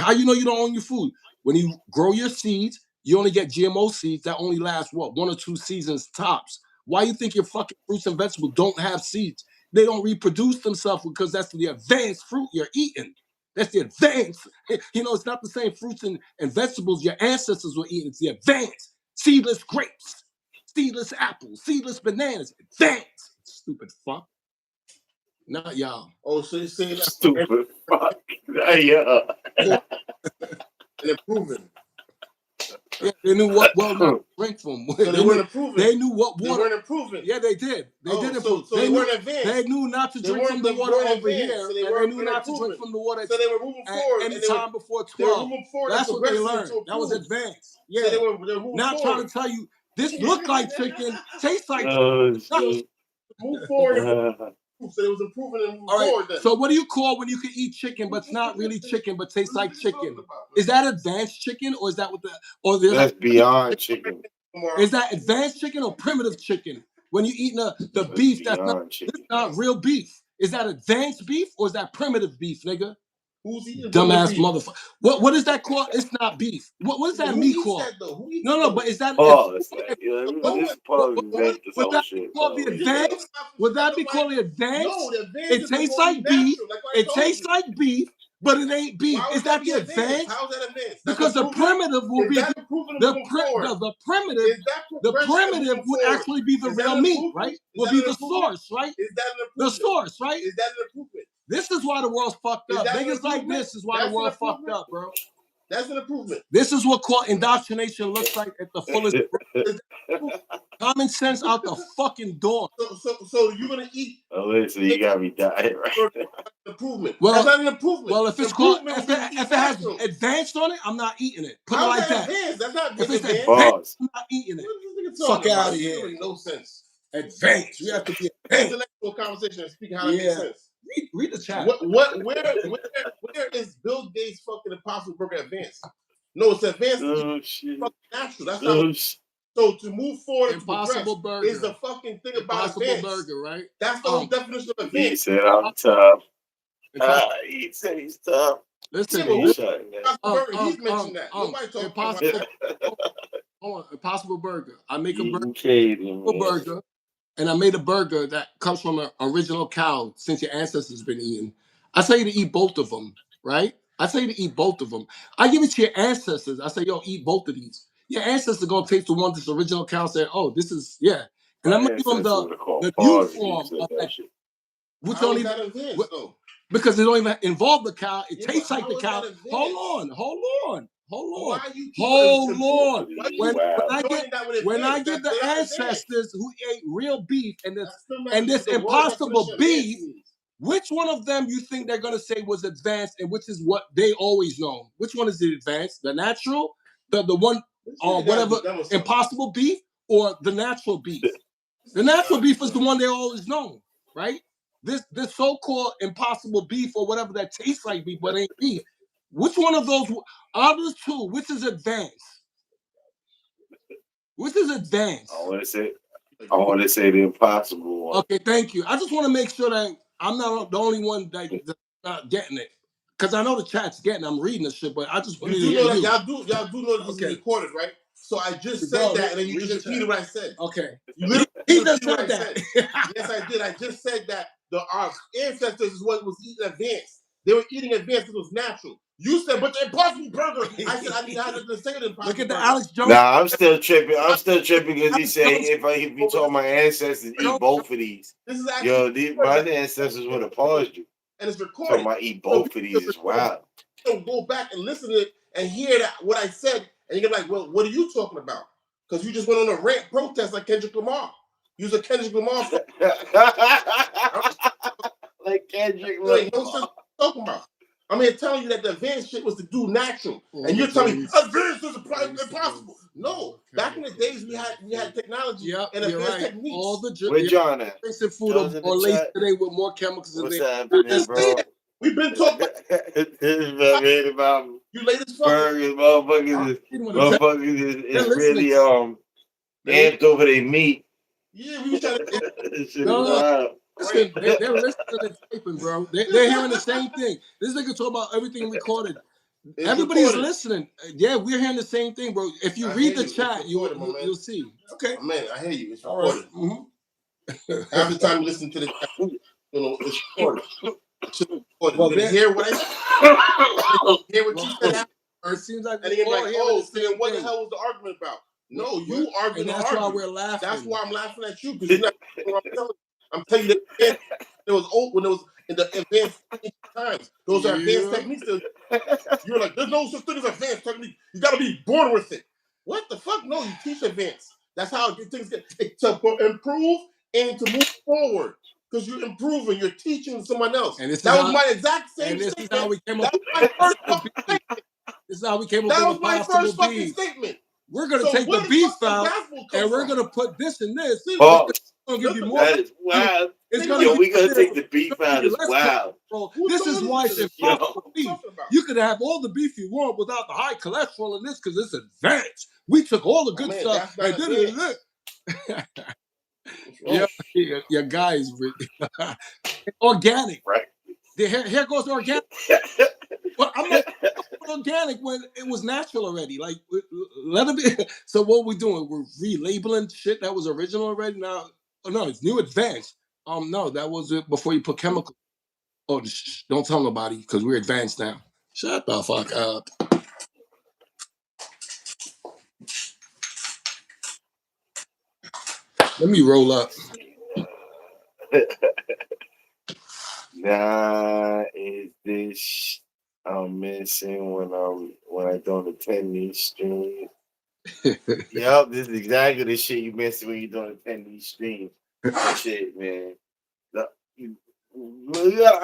Speaker 3: how you know you don't own your food? When you grow your seeds, you only get GMO seeds that only last what 1 or 2 seasons tops. Why you think your fucking fruits and vegetables don't have seeds? They don't reproduce themselves because that's the advanced fruit you're eating. That's the advanced. You know, it's not the same fruits and vegetables your ancestors were eating. It's the advanced. Seedless grapes, seedless apples, seedless bananas. Advanced. Stupid fuck. Not y'all.
Speaker 2: Oh, so you're saying that
Speaker 1: Stupid fuck. Yeah.
Speaker 2: and improving.
Speaker 3: Yeah, they knew what well not to drink from.
Speaker 2: So they weren't improving.
Speaker 3: They knew what
Speaker 2: They
Speaker 3: water.
Speaker 2: weren't improving.
Speaker 3: Yeah, they did. They did improve.
Speaker 2: So they weren't advanced.
Speaker 3: They knew not to
Speaker 2: They
Speaker 3: drink from the
Speaker 2: weren't
Speaker 3: water over
Speaker 2: advanced,
Speaker 3: here,
Speaker 2: so they
Speaker 3: and they knew
Speaker 2: weren't
Speaker 3: not to
Speaker 2: improving.
Speaker 3: drink from the water
Speaker 2: So they were moving forward.
Speaker 3: at any
Speaker 2: and they were,
Speaker 3: time before
Speaker 2: they were
Speaker 3: 12.
Speaker 2: moving forward.
Speaker 3: That's what they
Speaker 2: progressing
Speaker 3: learned.
Speaker 2: to
Speaker 3: That was
Speaker 2: improve.
Speaker 3: advanced. Yeah.
Speaker 2: So they were moving
Speaker 3: Not
Speaker 2: forward.
Speaker 3: trying to tell you this looked like chicken, tastes like
Speaker 1: Oh,
Speaker 3: chicken.
Speaker 1: shit.
Speaker 2: Move forward. So it was improving and moving
Speaker 3: All right.
Speaker 2: forward then.
Speaker 3: So what do you call when you can eat chicken, but it's not really chicken, but tastes like chicken? Is that advanced chicken, or is that what the or there's
Speaker 1: That's
Speaker 3: like
Speaker 1: beyond chicken.
Speaker 3: is that advanced chicken or primitive chicken? When you're eating the
Speaker 1: That's
Speaker 3: beef,
Speaker 1: beyond chicken.
Speaker 3: that's not real beef. Is that advanced beef or is that primitive beef, nigga?
Speaker 2: Who's eating
Speaker 3: Dumbass
Speaker 2: beef?
Speaker 3: motherfucker. What is that called? It's not beef. What is that
Speaker 2: Who
Speaker 3: meat
Speaker 2: eats
Speaker 3: called?
Speaker 2: that though? Who eats
Speaker 3: No,
Speaker 2: it,
Speaker 3: but is that
Speaker 1: Pause. Like, yeah, this is pause
Speaker 3: would
Speaker 1: invent this
Speaker 3: that
Speaker 1: whole
Speaker 3: be
Speaker 1: shit.
Speaker 3: called the
Speaker 1: Bro.
Speaker 3: advanced? Would that be called the advanced?
Speaker 2: No, the advanced
Speaker 3: It
Speaker 2: is
Speaker 3: tastes
Speaker 2: more
Speaker 3: like beef.
Speaker 2: natural, like I
Speaker 3: It
Speaker 2: told
Speaker 3: tastes
Speaker 2: you.
Speaker 3: like beef, but it ain't beef.
Speaker 2: Why would
Speaker 3: Is that
Speaker 2: be
Speaker 3: the advanced?
Speaker 2: How's that advanced?
Speaker 3: Because the primitive will be
Speaker 2: that improving and moving forward?
Speaker 3: the primitive.
Speaker 2: Is that
Speaker 3: The
Speaker 2: progression and
Speaker 3: primitive
Speaker 2: moving
Speaker 3: would
Speaker 2: forward?
Speaker 3: actually be the
Speaker 2: Is that
Speaker 3: real
Speaker 2: an
Speaker 3: meat,
Speaker 2: improvement?
Speaker 3: right?
Speaker 2: Is
Speaker 3: Would
Speaker 2: that
Speaker 3: be
Speaker 2: an
Speaker 3: the
Speaker 2: improvement?
Speaker 3: source, right?
Speaker 2: Is that an
Speaker 3: The
Speaker 2: improvement?
Speaker 3: source, right?
Speaker 2: Is that an improvement?
Speaker 3: This is why the world's fucked
Speaker 2: Is
Speaker 3: up.
Speaker 2: that an
Speaker 3: Niggas like
Speaker 2: improvement?
Speaker 3: this is why
Speaker 2: That's
Speaker 3: the
Speaker 2: an
Speaker 3: world fucked
Speaker 2: improvement?
Speaker 3: up, bro.
Speaker 2: That's an improvement.
Speaker 3: This is what called indoctrination looks like at the fullest. Common sense out the fucking door.
Speaker 2: So you're gonna eat
Speaker 1: Oh, listen, you got me dying right now.
Speaker 2: improvement.
Speaker 3: Well,
Speaker 2: that's not an improvement.
Speaker 3: Well, if it's called,
Speaker 2: improvement
Speaker 3: if it has advanced on it, I'm not eating it. Put it
Speaker 2: How's
Speaker 3: like that.
Speaker 2: Advanced? That's not
Speaker 3: If it's
Speaker 2: advanced.
Speaker 3: advanced, I'm not eating it.
Speaker 2: What is this nigga
Speaker 3: Fuck
Speaker 2: talking
Speaker 3: out
Speaker 2: about?
Speaker 3: of
Speaker 2: This
Speaker 3: here.
Speaker 2: doesn't make no sense.
Speaker 3: Advanced. We have to be advanced.
Speaker 2: Intellectual conversation and speaking how that makes sense.
Speaker 3: Read the chat.
Speaker 2: Where is Bill Gates fucking Impossible Burger advanced? No, it's advanced.
Speaker 1: Oh, shit.
Speaker 2: Fucking natural. That's
Speaker 1: Oh,
Speaker 2: not. So to move forward,
Speaker 3: Impossible
Speaker 2: to
Speaker 3: Burger
Speaker 2: progress, is the fucking thing about
Speaker 3: Impossible
Speaker 2: advanced.
Speaker 3: Burger, right?
Speaker 2: That's the whole definition of
Speaker 1: he
Speaker 2: advanced.
Speaker 1: said I'm tough. He said he's tough.
Speaker 3: Listen,
Speaker 1: He's
Speaker 2: mentioned that. Nobody talking about that.
Speaker 3: Impossible Burger. I make a burger.
Speaker 1: Burger.
Speaker 3: And I made a burger that comes from an original cow since your ancestors been eating. I tell you to eat both of them, right? I tell you to eat both of them. I give it to your ancestors. I say, yo, eat both of these. your ancestors gonna take the one that's original account, say, "Oh, this is and
Speaker 1: My
Speaker 3: I'm gonna give them
Speaker 1: ancestors would have called
Speaker 3: the new
Speaker 1: pause if you
Speaker 3: form
Speaker 1: said
Speaker 3: of
Speaker 1: that
Speaker 3: that,
Speaker 1: shit.
Speaker 3: which
Speaker 2: How
Speaker 3: don't
Speaker 2: is
Speaker 3: even
Speaker 2: that advanced though?
Speaker 3: because it don't even involve the cow. It
Speaker 2: Yeah,
Speaker 3: tastes
Speaker 2: but
Speaker 3: like
Speaker 2: how
Speaker 3: the
Speaker 2: is that
Speaker 3: cow.
Speaker 2: advanced?
Speaker 3: Hold on.
Speaker 2: Why you keep
Speaker 3: Hold on.
Speaker 2: why you
Speaker 3: When
Speaker 2: keep
Speaker 1: Wow.
Speaker 3: I get
Speaker 2: joining that with
Speaker 3: when I
Speaker 2: advanced?
Speaker 3: get the
Speaker 2: That's not advanced.
Speaker 3: ancestors who ate real beef and
Speaker 2: That's still not
Speaker 3: this
Speaker 2: the word
Speaker 3: impossible
Speaker 2: definition
Speaker 3: beef,
Speaker 2: advanced means.
Speaker 3: which one of them you think they're gonna say was advanced, and which is what they always known? Which one is the advanced? The natural, the one whatever impossible beef, or the natural beef? The natural beef is the one they always known, right? This so-called impossible beef or whatever that tastes like beef but ain't beef. Which one of those are those two? Which is advanced? Which is advanced?
Speaker 1: I want to say the impossible one.
Speaker 3: Okay, thank you. I just want to make sure that I'm not the only one that's not getting it, because I know the chat's getting. I'm reading this shit, but I just
Speaker 2: you do know that y'all do know this is recorded, right? So I just said that, and then you just repeated what I said.
Speaker 3: Okay,
Speaker 2: you literally
Speaker 3: he just
Speaker 2: repeated what
Speaker 3: said
Speaker 2: I
Speaker 3: that.
Speaker 2: said. Yes, I did. I just said that our ancestors is what was eating advanced. They were eating advanced because it was natural. You said, but the Impossible Burger. I said I didn't have to say the Impossible
Speaker 3: Look at the
Speaker 2: Burger.
Speaker 3: Alex Jones.
Speaker 1: Nah, I'm still tripping. because he said if you told my ancestors eat both of these,
Speaker 2: This is actually
Speaker 1: my ancestors would have paused you.
Speaker 2: and it's recorded.
Speaker 1: So I eat both of these is wild.
Speaker 2: So go back and listen to it and hear that what I said, and you're like, well, what are you talking about? Because you just went on a rant protest like Kendrick Lamar. You was a Kendrick Lamar.
Speaker 1: Like Kendrick
Speaker 2: Lamar.
Speaker 1: Lamar.
Speaker 2: No sense talking about. I'm here telling you that the advanced shit was to do natural, and you're telling me advanced is impossible. No, back in the days we had technology and advanced techniques.
Speaker 3: All the
Speaker 1: Where John at?
Speaker 3: food or laced today with more chemicals.
Speaker 1: What's happening, bro?
Speaker 2: We've been talking.
Speaker 1: This about
Speaker 2: You latest
Speaker 1: burgers, motherfuckers is really amped over their meat.
Speaker 2: Yeah, we was trying
Speaker 3: to. Listen, they're listening and typing, bro. They're hearing the same thing. This nigga talk about everything recorded. Everybody's listening. Yeah, we're hearing the same thing, bro. If you read the chat, you'll see. Okay,
Speaker 2: man, I hear you. It's recorded. Half the time you listen to the chat, it's recorded. Well, hear what I hear what you said.
Speaker 3: It seems like
Speaker 2: and you're like, oh, so then what the hell was the argument about? No, you arguing.
Speaker 3: And that's why we're laughing.
Speaker 2: That's why I'm laughing at you, because you're not what I'm telling you. I'm telling you that it was old when it was in the advanced times. Those are advanced techniques. You're like, there's no such thing as advanced technique. You got to be born with it. What the fuck? No, you teach advanced. That's how things get to improve and to move forward. Because you're improving, you're teaching someone else. And that was my exact same statement. This is how we came up with my first fucking statement. This is how we came up with that was my first fucking statement. We're gonna take the beef out and we're gonna put this and this.
Speaker 1: Oh,
Speaker 2: gonna
Speaker 1: give you more. That is wild. It's gonna we gonna take the beef out. It's wild.
Speaker 3: This is why it's impossible beef. You could have all the beef you want without the high cholesterol in this because it's advanced. We took all the good stuff and did it. Your guys organic.
Speaker 1: Right.
Speaker 3: Here goes organic. But I'm not organic when it was natural already. Like, let it be. So what we're doing? We're relabeling shit that was original already. Now, no, it's new advanced. No, that was it before you put chemical. Oh, don't tell nobody because we're advanced now. Shut the fuck up. Let me roll up.
Speaker 1: Nah, is this I'm missing when I don't attend these streams? Yup, this is exactly the shit you missing when you don't attend these streams. Shit, man.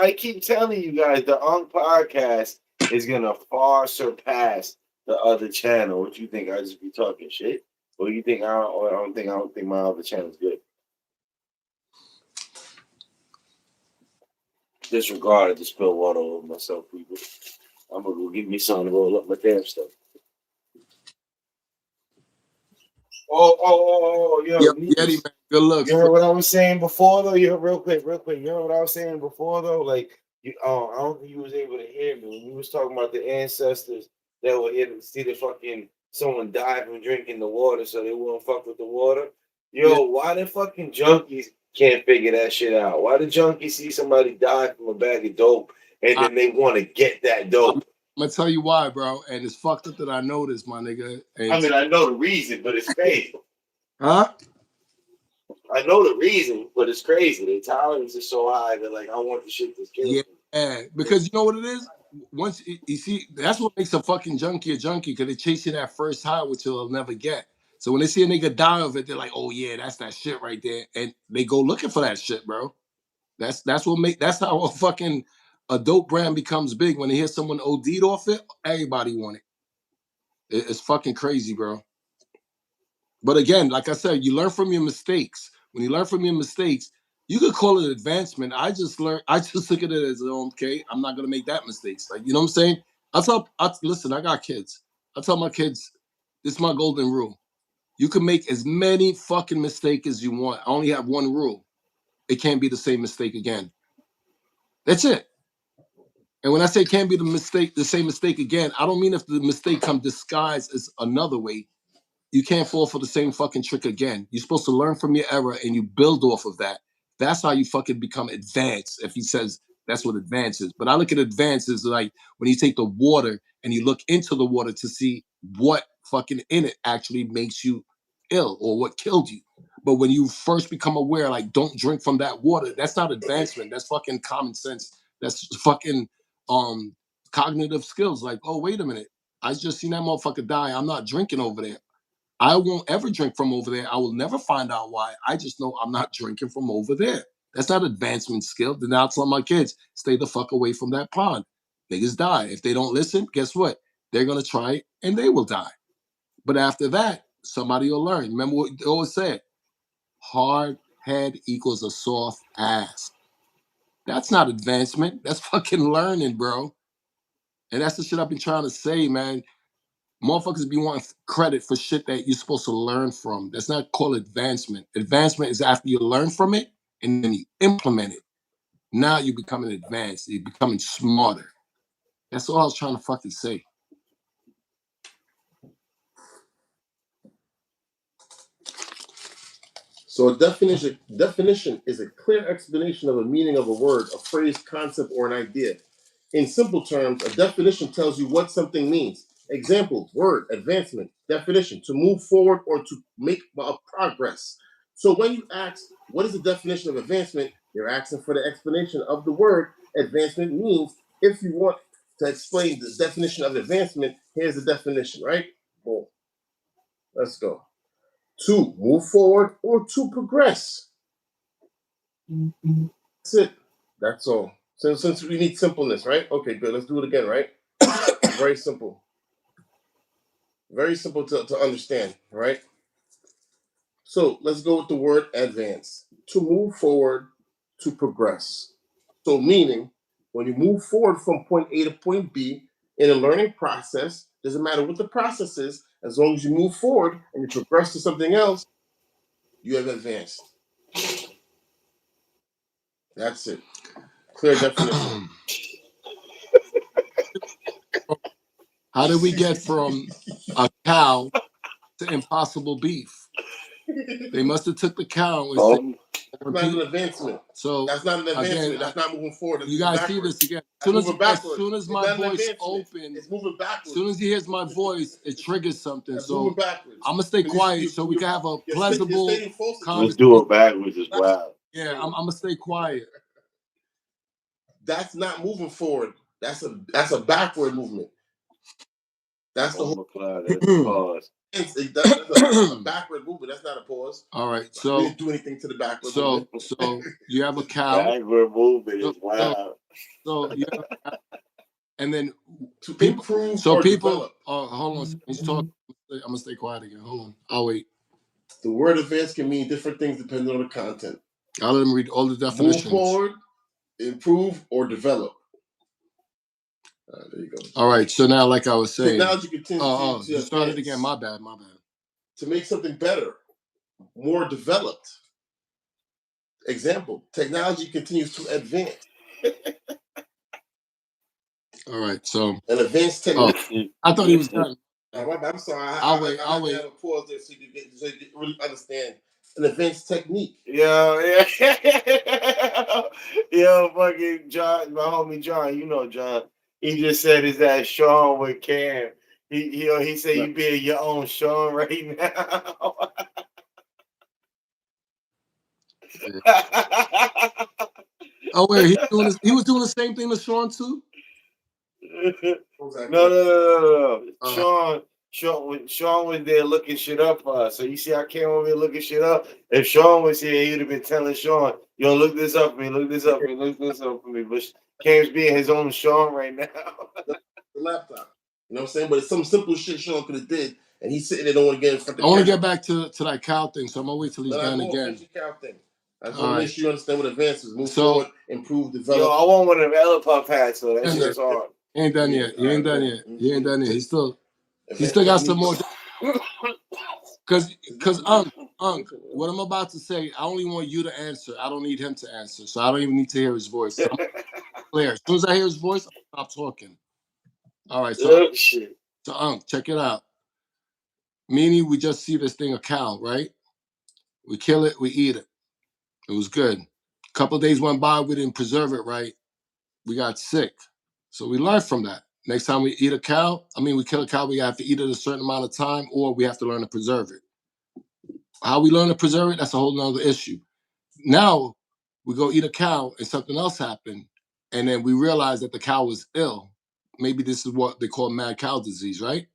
Speaker 1: I keep telling you guys, the podcast is gonna far surpass the other channel. What you think? I just be talking shit, or you think I don't think my other channel's good? Disregarded to spill water over myself, people. I'm gonna go get me something to roll up my damn stuff. Yo,
Speaker 3: Yeti, man. Good luck.
Speaker 1: You heard what I was saying before, though? You heard, real quick. You heard what I was saying before, though? Like, I don't think you was able to hear me when you was talking about the ancestors that were here to see the fucking someone die from drinking the water, so they wouldn't fuck with the water. Yo, why the fucking junkies can't figure that shit out? Why the junkies see somebody die from a bag of dope and then they want to get that dope?
Speaker 3: gonna tell you why, bro. And it's fucked up that I know this, my nigga. And
Speaker 1: I mean, I know the reason, but it's crazy.
Speaker 3: huh?
Speaker 1: I know the reason, but it's crazy. The tolerance is so high that like I want the shit to kill
Speaker 3: Yeah,
Speaker 1: me.
Speaker 3: because you know what it is. Once you see, that's what makes a fucking junkie a junkie, because they chase you that first high, which you'll never get. So when they see a nigga die of it, they're like, "Oh yeah, that's that shit right there," and they go looking for that shit, bro. That's how a fucking a dope brand becomes big. When they hear someone OD'd off it, everybody want it. It's fucking crazy, bro. But again, like I said, you learn from your mistakes. When you learn from your mistakes, you could call it advancement. I just look at it as okay, I'm not gonna make that mistakes. Like, you know what I'm saying? Listen, I got kids. I tell my kids, this is my golden rule. You can make as many fucking mistakes as you want. I only have one rule. It can't be the same mistake again. That's it. And when I say can't be the same mistake again, I don't mean if the mistake come disguised as another way. You can't fall for the same fucking trick again. You're supposed to learn from your error and you build off of that. That's how you fucking become advanced. If he says that's what advance is. But I look at advance as like when you take the water and you look into the water to see what fucking in it actually makes you ill or what killed you. But when you first become aware, like don't drink from that water, that's not advancement. That's fucking common sense. That's fucking um cognitive skills. Like, oh, wait a minute. I just seen that motherfucker die. I'm not drinking over there. I won't ever drink from over there. I will never find out why. I just know I'm not drinking from over there. That's not advancement skill. Then I'll tell my kids, stay the fuck away from that pond. Niggas die. If they don't listen, guess what? They're gonna try it and they will die. But after that, somebody will learn. Remember what they always said: hard head equals a soft ass. That's not advancement. That's fucking learning, bro. And that's the shit I've been trying to say, man. Motherfuckers be wanting credit for shit that you're supposed to learn from. That's not called advancement. Advancement is after you learn from it and then you implement it. Now you're becoming advanced. You're becoming smarter. That's all I was trying to fucking say.
Speaker 2: So a definition is a clear explanation of a meaning of a word, a phrase, concept, or an idea. In simple terms, a definition tells you what something means. Example, word, advancement, definition, to move forward or to make a progress. So when you ask, what is the definition of advancement? You're asking for the explanation of the word advancement means. If you want to explain the definition of advancement, here's the definition, right? Boom. Let's go. To move forward or to progress. That's it. That's all. So since we need simpleness, right? Okay, good. Let's do it again, right? Very simple. Very simple to understand, right? So let's go with the word advance. To move forward, to progress. So meaning, when you move forward from point A to point B in a learning process, doesn't matter what the process is, as long as you move forward and you progress to something else, you have advanced. That's it. Clear definition.
Speaker 3: How did we get from a cow to impossible beef? They must have took the cow and said,
Speaker 2: that's not an advancement.
Speaker 3: So
Speaker 2: that's not an advancement. Again, that's not moving forward.
Speaker 3: You guys see this again. As soon as my voice opens,
Speaker 2: it's moving backwards.
Speaker 3: As soon as he hears my voice, it triggers something. That's so I'm gonna stay quiet so we can have a pleasurable conversation.
Speaker 1: Let's do it backwards as well.
Speaker 3: Yeah, I'm gonna stay quiet.
Speaker 2: That's not moving forward. That's a backward movement. That's the whole
Speaker 1: pause.
Speaker 2: That's a backward movement. That's not a pause.
Speaker 3: All right, so
Speaker 2: we didn't do anything to the backward movement.
Speaker 3: So you have a cow.
Speaker 1: Backward movement is wild.
Speaker 3: So you have a cow. And then
Speaker 2: to improve.
Speaker 3: So people, develop. Hold on. He's talking. I'm gonna stay quiet again. Hold on. I'll wait.
Speaker 2: The word advance can mean different things depending on the content.
Speaker 3: I'll let him read all the definitions.
Speaker 2: Move forward, improve, or develop. There you go.
Speaker 3: All right. So now, like I was saying,
Speaker 2: technology continues to
Speaker 3: you started again. My bad.
Speaker 2: To make something better, more developed. Example: technology continues to advance.
Speaker 3: All right. So
Speaker 2: an advanced technology.
Speaker 3: I thought he was done.
Speaker 2: I'm sorry.
Speaker 3: I'll wait.
Speaker 2: Have a pause there so you can really understand an advanced technique.
Speaker 1: Yeah. Yo, fucking John, my homie John. You know John. He just said is that Sean with Cam. He said
Speaker 2: No,
Speaker 1: you being your own Sean right now.
Speaker 3: Yeah. Oh wait, he was doing the same thing to Sean too.
Speaker 2: what was that
Speaker 1: No,
Speaker 2: called?
Speaker 1: no, no, no, no.
Speaker 3: Uh,
Speaker 1: Sean was there looking shit up for us. So you see, I came over here looking shit up. If Sean was here, he would have been telling Sean, "Yo, look this up for me. Look this up for me. Look this up for me." But Cam's being his own Sean right now.
Speaker 2: The laptop. You know what I'm saying? But it's some simple shit Sean could have did, and he's sitting there don't want to get in front
Speaker 3: I
Speaker 2: of the
Speaker 3: want to
Speaker 2: camera.
Speaker 3: get back to that cow thing, so I'm gonna wait till he's
Speaker 2: But I
Speaker 3: done
Speaker 2: go
Speaker 3: again.
Speaker 2: finish the cow thing. I just
Speaker 3: All
Speaker 2: want to make
Speaker 3: right.
Speaker 2: sure you understand what advances move
Speaker 3: So
Speaker 2: forward, improve,
Speaker 1: Yo,
Speaker 2: develop.
Speaker 1: I want one of them Elepuff hats, so that
Speaker 3: he
Speaker 1: shit's hard.
Speaker 3: ain't done
Speaker 2: Yeah,
Speaker 3: yet.
Speaker 2: all
Speaker 3: He ain't
Speaker 2: right,
Speaker 3: done
Speaker 2: cool.
Speaker 3: yet. He ain't done yet. He
Speaker 2: Advanced
Speaker 3: still got some more.
Speaker 2: techniques.
Speaker 3: Cause what I'm about to say, I only want you to answer. I don't need him to answer, so I don't even need to hear his voice. So I'm clear. As soon as I hear his voice, I'll stop talking. All right. So
Speaker 1: Oh shit.
Speaker 3: check it out. Meaning we just see this thing a cow, right? We kill it, we eat it. It was good. A couple of days went by, we didn't preserve it right. We got sick. So we learned from that. Next time we eat a cow, we kill a cow, we have to eat it a certain amount of time, or we have to learn to preserve it. How we learn to preserve it, that's a whole nother issue. Now we go eat a cow and something else happened, and then we realize that the cow was ill. Maybe this is what they call mad cow disease, right?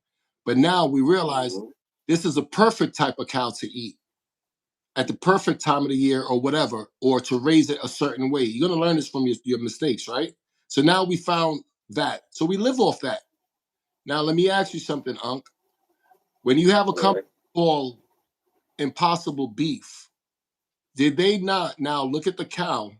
Speaker 3: But now we realize
Speaker 1: Mhm.
Speaker 3: this is a perfect type of cow to eat at the perfect time of the year or whatever, or to raise it a certain way. You're going to learn this from your mistakes, right? So now we found that. So we live off that. Now, let me ask you something, Unc. When you have a
Speaker 1: All
Speaker 3: company
Speaker 1: right.
Speaker 3: called Impossible Beef, did they not now look at the cow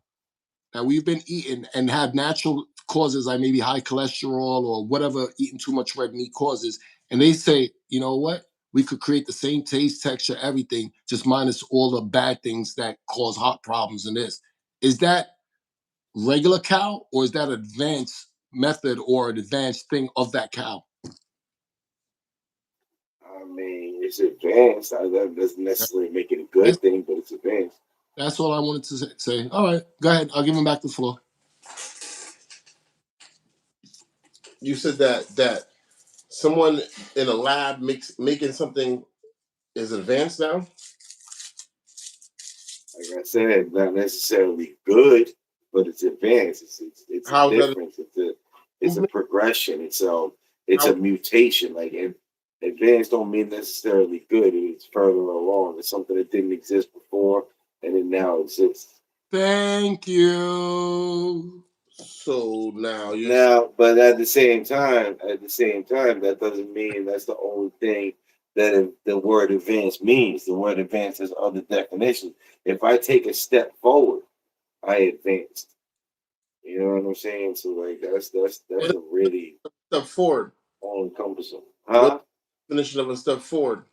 Speaker 3: that we've been eating and have natural causes like maybe high cholesterol or whatever eating too much red meat causes, and they say, you know what? We could create the same taste, texture, everything, just minus all the bad things that cause heart problems and this. Is that regular cow or is that advanced method or an advanced thing of that cow?
Speaker 1: I mean, it's advanced. That doesn't necessarily make it a
Speaker 3: That's,
Speaker 1: good thing, but it's advanced.
Speaker 3: that's all I wanted to say. All right, go ahead. I'll give him back the floor.
Speaker 2: You said that someone in a lab making something is advanced now.
Speaker 1: Like I said, not necessarily good, but it's advanced. It's a
Speaker 2: How is that
Speaker 1: difference. It's a
Speaker 2: improvement?
Speaker 1: progression. It's a
Speaker 2: How
Speaker 1: mutation. Like advanced don't mean necessarily good. It's further along. It's something that didn't exist before and it now exists.
Speaker 3: Thank you.
Speaker 2: so now you're
Speaker 1: Now, but at the same time, that doesn't mean that's the only thing that the word advanced means. The word advanced has other definitions. If I take a step forward, I advanced. You know what I'm saying? So like that's
Speaker 2: what
Speaker 1: a really
Speaker 2: step forward.
Speaker 1: all encompassing.
Speaker 2: What
Speaker 1: Huh?
Speaker 2: definition of a step forward?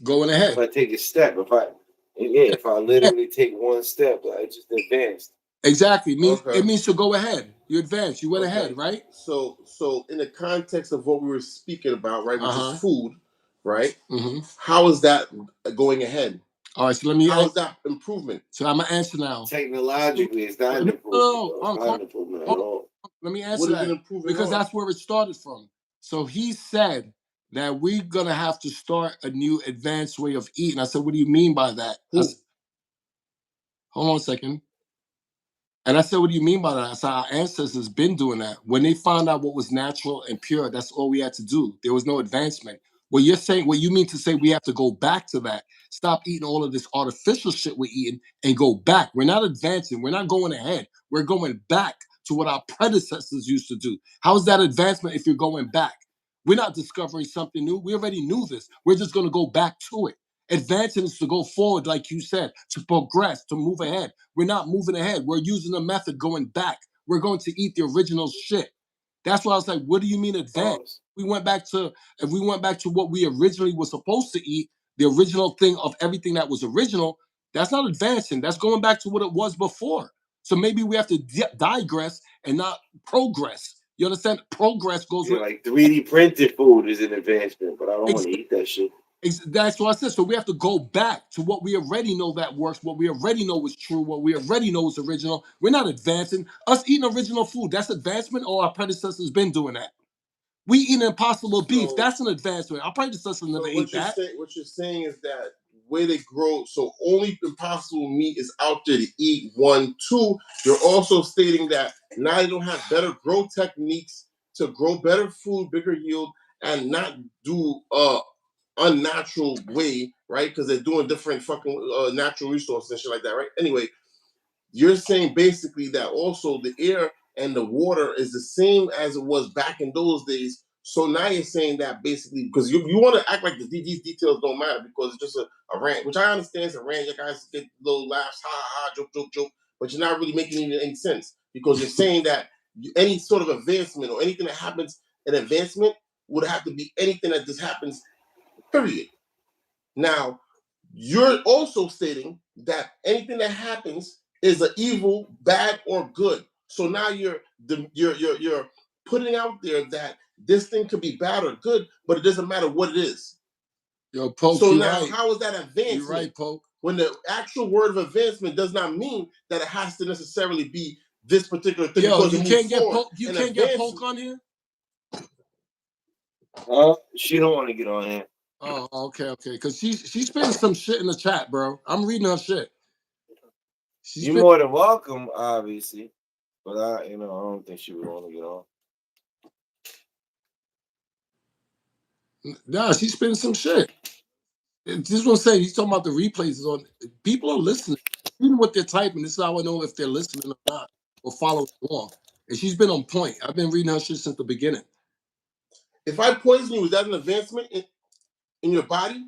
Speaker 3: Going
Speaker 1: If
Speaker 3: ahead.
Speaker 1: I take a step, if I literally take one step, I just advanced.
Speaker 3: Exactly.
Speaker 2: Okay.
Speaker 3: It means to go ahead. You advance. You went
Speaker 2: Okay.
Speaker 3: ahead, right?
Speaker 2: So in the context of what we were speaking about, right, which is
Speaker 3: Uh-huh.
Speaker 2: food, right?
Speaker 3: Mm-hmm.
Speaker 2: How is that going ahead?
Speaker 3: All right, so let me
Speaker 2: How
Speaker 3: answer.
Speaker 2: is that improvement?
Speaker 3: So I'm gonna answer now.
Speaker 1: Technologically, it's not an
Speaker 3: No,
Speaker 1: improvement,
Speaker 3: no,
Speaker 1: though. It's
Speaker 3: Unc,
Speaker 1: not
Speaker 3: Unc,
Speaker 1: an improvement at
Speaker 3: Unc,
Speaker 1: all.
Speaker 3: let me answer
Speaker 2: What is it
Speaker 3: that
Speaker 2: improving
Speaker 3: because
Speaker 2: on?
Speaker 3: that's where it started from. So he said that we're gonna have to start a new advanced way of eating. I said, what do you mean by that?
Speaker 2: Who?
Speaker 3: Hold on a second. And I said, what do you mean by that? I said, our ancestors been doing that. When they found out what was natural and pure, that's all we had to do. There was no advancement. What you're saying, what you mean to say we have to go back to that. Stop eating all of this artificial shit we're eating and go back. We're not advancing. We're not going ahead. We're going back to what our predecessors used to do. How is that advancement if you're going back? We're not discovering something new. We already knew this. We're just going to go back to it. Advancing is to go forward, like you said, to progress, to move ahead. We're not moving ahead. We're using the method going back. We're going to eat the original shit. That's why I was like, what do you mean advance?
Speaker 1: Pause.
Speaker 3: We went back to if we went back to what we originally were supposed to eat, the original thing of everything that was original, that's not advancing. That's going back to what it was before. So maybe we have to digress and not progress. You understand? Progress goes
Speaker 1: Yeah,
Speaker 3: with
Speaker 1: like 3D printed food is an advancement, but I don't want to eat that shit.
Speaker 3: That's what I said. So we have to go back to what we already know that works, what we already know is true, what we already know is original. We're not advancing. Us eating original food, that's advancement, or our predecessors been doing that. We eating Impossible beef, that's an advancement. Our predecessors never ate that.
Speaker 2: What you're saying is that way they grow, so only Impossible meat is out there to eat. 1, 2. You're also stating that now they don't have better grow techniques to grow better food, bigger yield, and not do unnatural way, right? Because they're doing different fucking natural resources and shit like that, right? Anyway, you're saying basically that also the air and the water is the same as it was back in those days. So now you're saying that basically because you want to act like these details don't matter because it's just a rant, which I understand it's a rant. You guys get little laughs, ha ha, joke, but you're not really making any sense because you're saying that any sort of advancement or anything that happens in advancement would have to be anything that just happens, period. Now, you're also stating that anything that happens is an evil, bad, or good. So now you're putting out there that this thing could be bad or good, but it doesn't matter what it is.
Speaker 3: Yo, Poke,
Speaker 2: so now, right. How is that advancement?
Speaker 3: You're right, Poke.
Speaker 2: When the actual word of advancement does not mean that it has to necessarily be this particular thing.
Speaker 3: Yo, you can't get Poke. You can't get Poke on here.
Speaker 1: She don't want to get on here.
Speaker 3: Oh, okay. Because she's spitting some shit in the chat, bro. I'm reading her shit.
Speaker 1: You're more than welcome, obviously, but I don't think she would want to get on.
Speaker 3: Nah, she's spitting some shit. Just want to say, he's talking about the replays on. People are listening. Even what they're typing, this is how I know if they're listening or not, or following along. And she's been on point. I've been reading her shit since the beginning.
Speaker 2: If I poison you, is that an advancement in your body?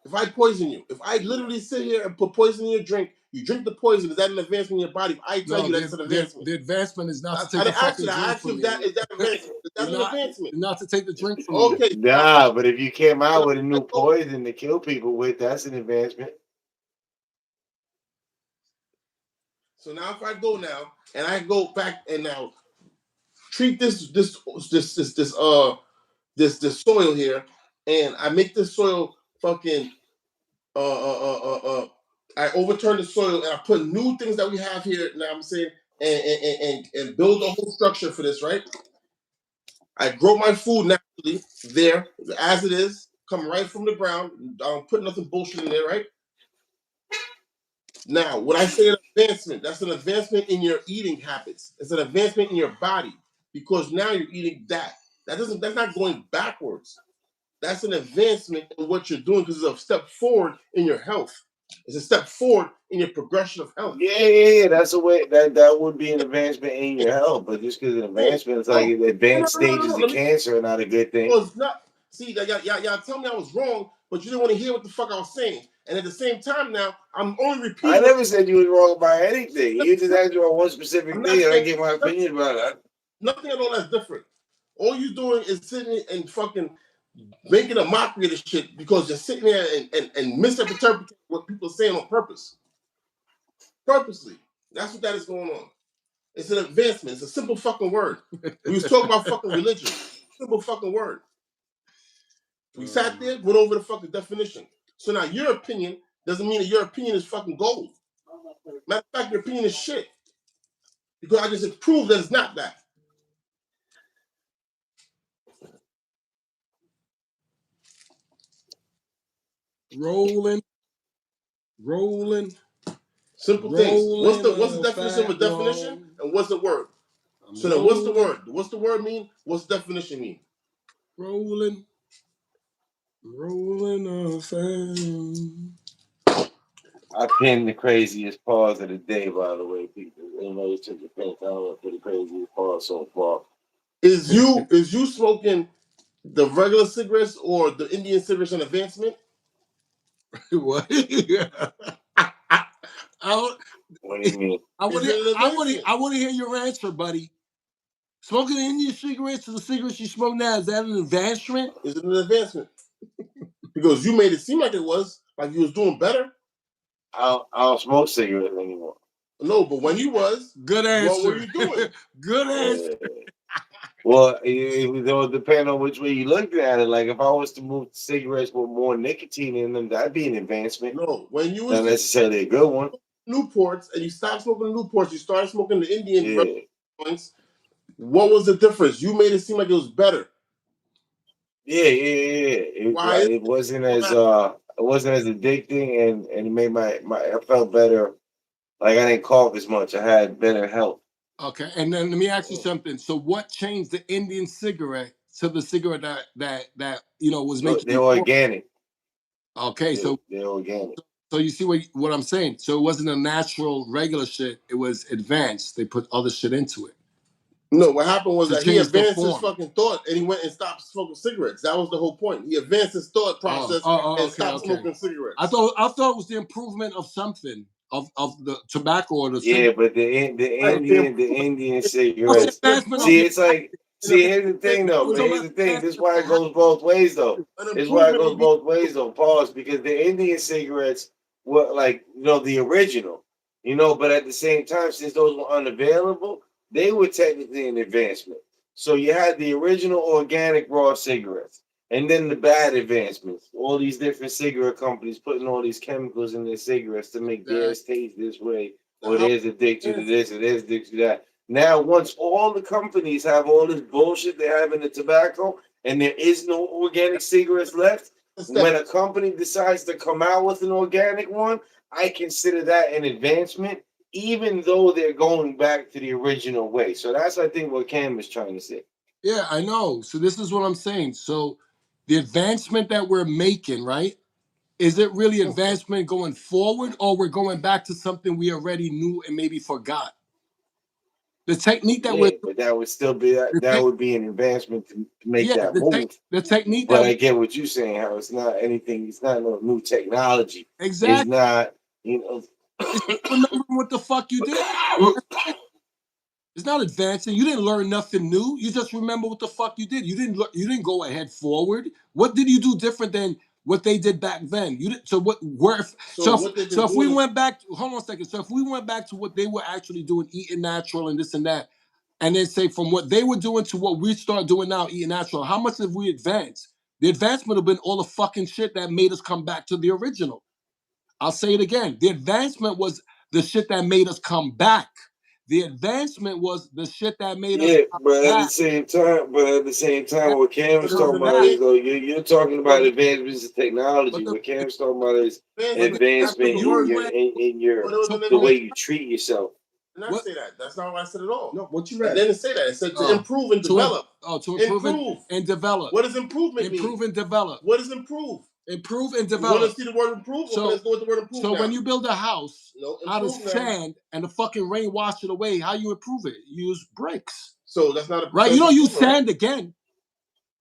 Speaker 2: If I poison you, if I literally sit here and put poison in your drink, you drink the poison, is that an advancement in your body? If I tell you that's an advancement.
Speaker 3: The advancement is not to take the fucking drink from you.
Speaker 2: Is that advancement? That's an advancement.
Speaker 3: Not to take the drink from you.
Speaker 2: Okay.
Speaker 1: Nah, but if you came out with a new poison to kill people with, that's an advancement.
Speaker 2: So now if I go now and I go back and now treat this soil here, and I make this soil fucking I overturn the soil and I put new things that we have here. Now I'm saying and build a whole structure for this, right? I grow my food naturally there as it is, come right from the ground. I don't put nothing bullshit in there, right? Now, when I say an advancement, that's an advancement in your eating habits. It's an advancement in your body because now you're eating that. That's not going backwards. That's an advancement in what you're doing because it's a step forward in your health. It's a step forward in your progression of health.
Speaker 1: Yeah. That's a way that would be an advancement in your health. But just because an advancement is like advanced stages of cancer, not a good thing.
Speaker 2: Well, it's not. See, y'all tell me I was wrong, but you didn't want to hear what the fuck I was saying. And at the same time, now I'm only repeating.
Speaker 1: I never said you was wrong about anything. You just asked me on one specific thing, and I gave my opinion about it.
Speaker 2: Nothing at all that's different. All you're doing is sitting and fucking making a mockery of this shit because you're sitting there and misinterpreting what people are saying on purpose. Purposely. That's what that is going on. It's an advancement. It's a simple fucking word. We was talking about fucking religion. Simple fucking word. We sat there, went over the fucking definition. So now your opinion doesn't mean that your opinion is fucking gold. Matter of fact, your opinion is shit. Because I just proved that it's not that.
Speaker 3: Rolling.
Speaker 2: Simple things. What's the definition of a definition? And what's the word? So then what's the word? What's the word mean? What's the definition mean?
Speaker 3: Rolling a fan.
Speaker 1: I pinned the craziest pause of the day, by the way, people. Anybody took the pin for the craziest pause so far.
Speaker 2: Is you smoking the regular cigarettes or the Indian cigarettes an advancement?
Speaker 3: What?
Speaker 1: What do you mean?
Speaker 3: I want to hear your answer, buddy. Smoking Indian cigarettes or the cigarettes you smoke now, is that an advancement?
Speaker 2: Is it an advancement? Because you made it seem like it was, like you was doing better.
Speaker 1: I don't smoke cigarettes anymore.
Speaker 2: No, but when you was,
Speaker 3: good answer.
Speaker 2: What were you doing?
Speaker 3: Good answer.
Speaker 1: Well, it would depend on which way you looked at it. Like if I was to move to cigarettes with more nicotine in them, that'd be an advancement.
Speaker 2: No, when you was
Speaker 1: Not
Speaker 2: just
Speaker 1: necessarily a good one.
Speaker 2: Newports and you stopped smoking the Newports, you started smoking the Indian
Speaker 1: Yeah.
Speaker 2: joints. What was the difference? You made it seem like it was better.
Speaker 1: Yeah.
Speaker 2: Why is
Speaker 1: It wasn't
Speaker 2: it
Speaker 1: as
Speaker 2: matter?
Speaker 1: it wasn't as addicting, and it made my I felt better. Like I didn't cough as much. I had better health.
Speaker 3: Okay, and then let me ask you something. So, what changed the Indian cigarette to the cigarette that was making
Speaker 1: They're
Speaker 3: you poor?
Speaker 1: organic.
Speaker 3: Okay,
Speaker 1: They're organic.
Speaker 3: so you see what I'm saying. So it wasn't a natural regular shit. It was advanced. They put other shit into it
Speaker 2: No, what happened was
Speaker 3: to
Speaker 2: that he
Speaker 3: change the
Speaker 2: advanced his
Speaker 3: form.
Speaker 2: fucking thought and he went and stopped smoking cigarettes. That was the whole point. He advanced his thought process and
Speaker 3: Okay,
Speaker 2: stopped
Speaker 3: okay.
Speaker 2: smoking cigarettes.
Speaker 3: I thought it was the improvement of something of the tobacco or the
Speaker 1: Yeah,
Speaker 3: cigarette.
Speaker 1: but
Speaker 2: Like
Speaker 1: The Indian
Speaker 3: What's the
Speaker 1: cigarettes.
Speaker 3: advancement of
Speaker 1: See,
Speaker 3: the
Speaker 1: it's like
Speaker 2: an
Speaker 1: here's the thing though.
Speaker 3: we're
Speaker 1: But
Speaker 3: talking
Speaker 1: here's
Speaker 3: about
Speaker 1: the thing. This is why it
Speaker 3: advancement?
Speaker 1: goes both ways though. This is why it
Speaker 2: improvement
Speaker 1: goes
Speaker 2: would be
Speaker 1: both ways though. Pause, because the Indian cigarettes were like the original. But at the same time, since those were unavailable, they were technically an advancement. So you had the original organic raw cigarettes. And then the bad advancements, all these different cigarette companies putting all these chemicals in their cigarettes to make
Speaker 3: That
Speaker 1: theirs taste this way, or
Speaker 2: how
Speaker 1: theirs addicted to this, or theirs addicted to that. Now, once all the companies have all this bullshit they have in the tobacco, and there is no organic cigarettes left,
Speaker 2: step.
Speaker 1: when a company decides to come out with an organic one, I consider that an advancement, even though they're going back to the original way. So that's, I think, what Cam is trying to say.
Speaker 3: Yeah, I know. So this is what I'm saying. So the advancement that we're making, right? Is it really advancement going forward, or we're going back to something we already knew and maybe forgot? The technique that we're
Speaker 1: Yeah, but that would still be
Speaker 3: the
Speaker 1: that
Speaker 3: tech,
Speaker 1: would be an advancement to make
Speaker 3: yeah,
Speaker 1: that move.
Speaker 3: the technique
Speaker 1: But
Speaker 3: that
Speaker 1: I
Speaker 3: we
Speaker 1: get what you're saying, how it's not anything. It's not no new technology. It's
Speaker 3: exactly
Speaker 1: not, you know.
Speaker 3: it's remembering what the fuck you did. It's not advancing. You didn't learn nothing new. You just remember what the fuck you did. You didn't go ahead forward. What did you do different than what they did back then? You did, so what where
Speaker 2: So what they've been
Speaker 3: so if we
Speaker 2: doing is
Speaker 3: went back hold on a second. So if we went back to what they were actually doing, eating natural and this and that, and then say from what they were doing to what we start doing now, eating natural, how much have we advanced? The advancement have been all the fucking shit that made us come back to the original. I'll say it again. The advancement was the shit that made us come back. The advancement was the shit that made us
Speaker 1: Yeah,
Speaker 3: come back.
Speaker 1: but at the same time,
Speaker 3: That
Speaker 1: what
Speaker 2: but
Speaker 1: Cam's
Speaker 2: it was
Speaker 1: talking
Speaker 2: an
Speaker 1: about
Speaker 3: back.
Speaker 1: is
Speaker 2: advancement.
Speaker 1: though you're talking
Speaker 2: But
Speaker 1: about advancements in
Speaker 3: But
Speaker 1: technology.
Speaker 3: the,
Speaker 1: What Cam's talking about is
Speaker 3: but the,
Speaker 2: That's what
Speaker 1: advancement
Speaker 2: the
Speaker 3: you
Speaker 2: word
Speaker 3: read
Speaker 1: in your
Speaker 2: but it was
Speaker 3: so
Speaker 2: an
Speaker 1: the way
Speaker 2: advancement.
Speaker 1: you treat yourself.
Speaker 2: Did not
Speaker 3: what
Speaker 2: say that. That's not what I said at all.
Speaker 3: no what you
Speaker 2: I
Speaker 3: read?
Speaker 2: didn't say that. It said to
Speaker 3: Oh,
Speaker 2: improve and develop.
Speaker 3: to improve
Speaker 2: Improve.
Speaker 3: and develop.
Speaker 2: What does improvement mean?
Speaker 3: Improve and develop.
Speaker 2: What does improve?
Speaker 3: Improve and
Speaker 2: You want to
Speaker 3: develop.
Speaker 2: see the word improve? Okay,
Speaker 3: So
Speaker 2: let's go with the word improve
Speaker 3: so when
Speaker 2: now.
Speaker 3: you build a house
Speaker 2: No,
Speaker 3: out of
Speaker 2: improve now.
Speaker 3: sand and the fucking rain wash it away, how you improve it? You use bricks.
Speaker 2: So that's not a
Speaker 3: Right? You
Speaker 2: that's
Speaker 3: don't use
Speaker 2: improvement, right?
Speaker 3: sand again.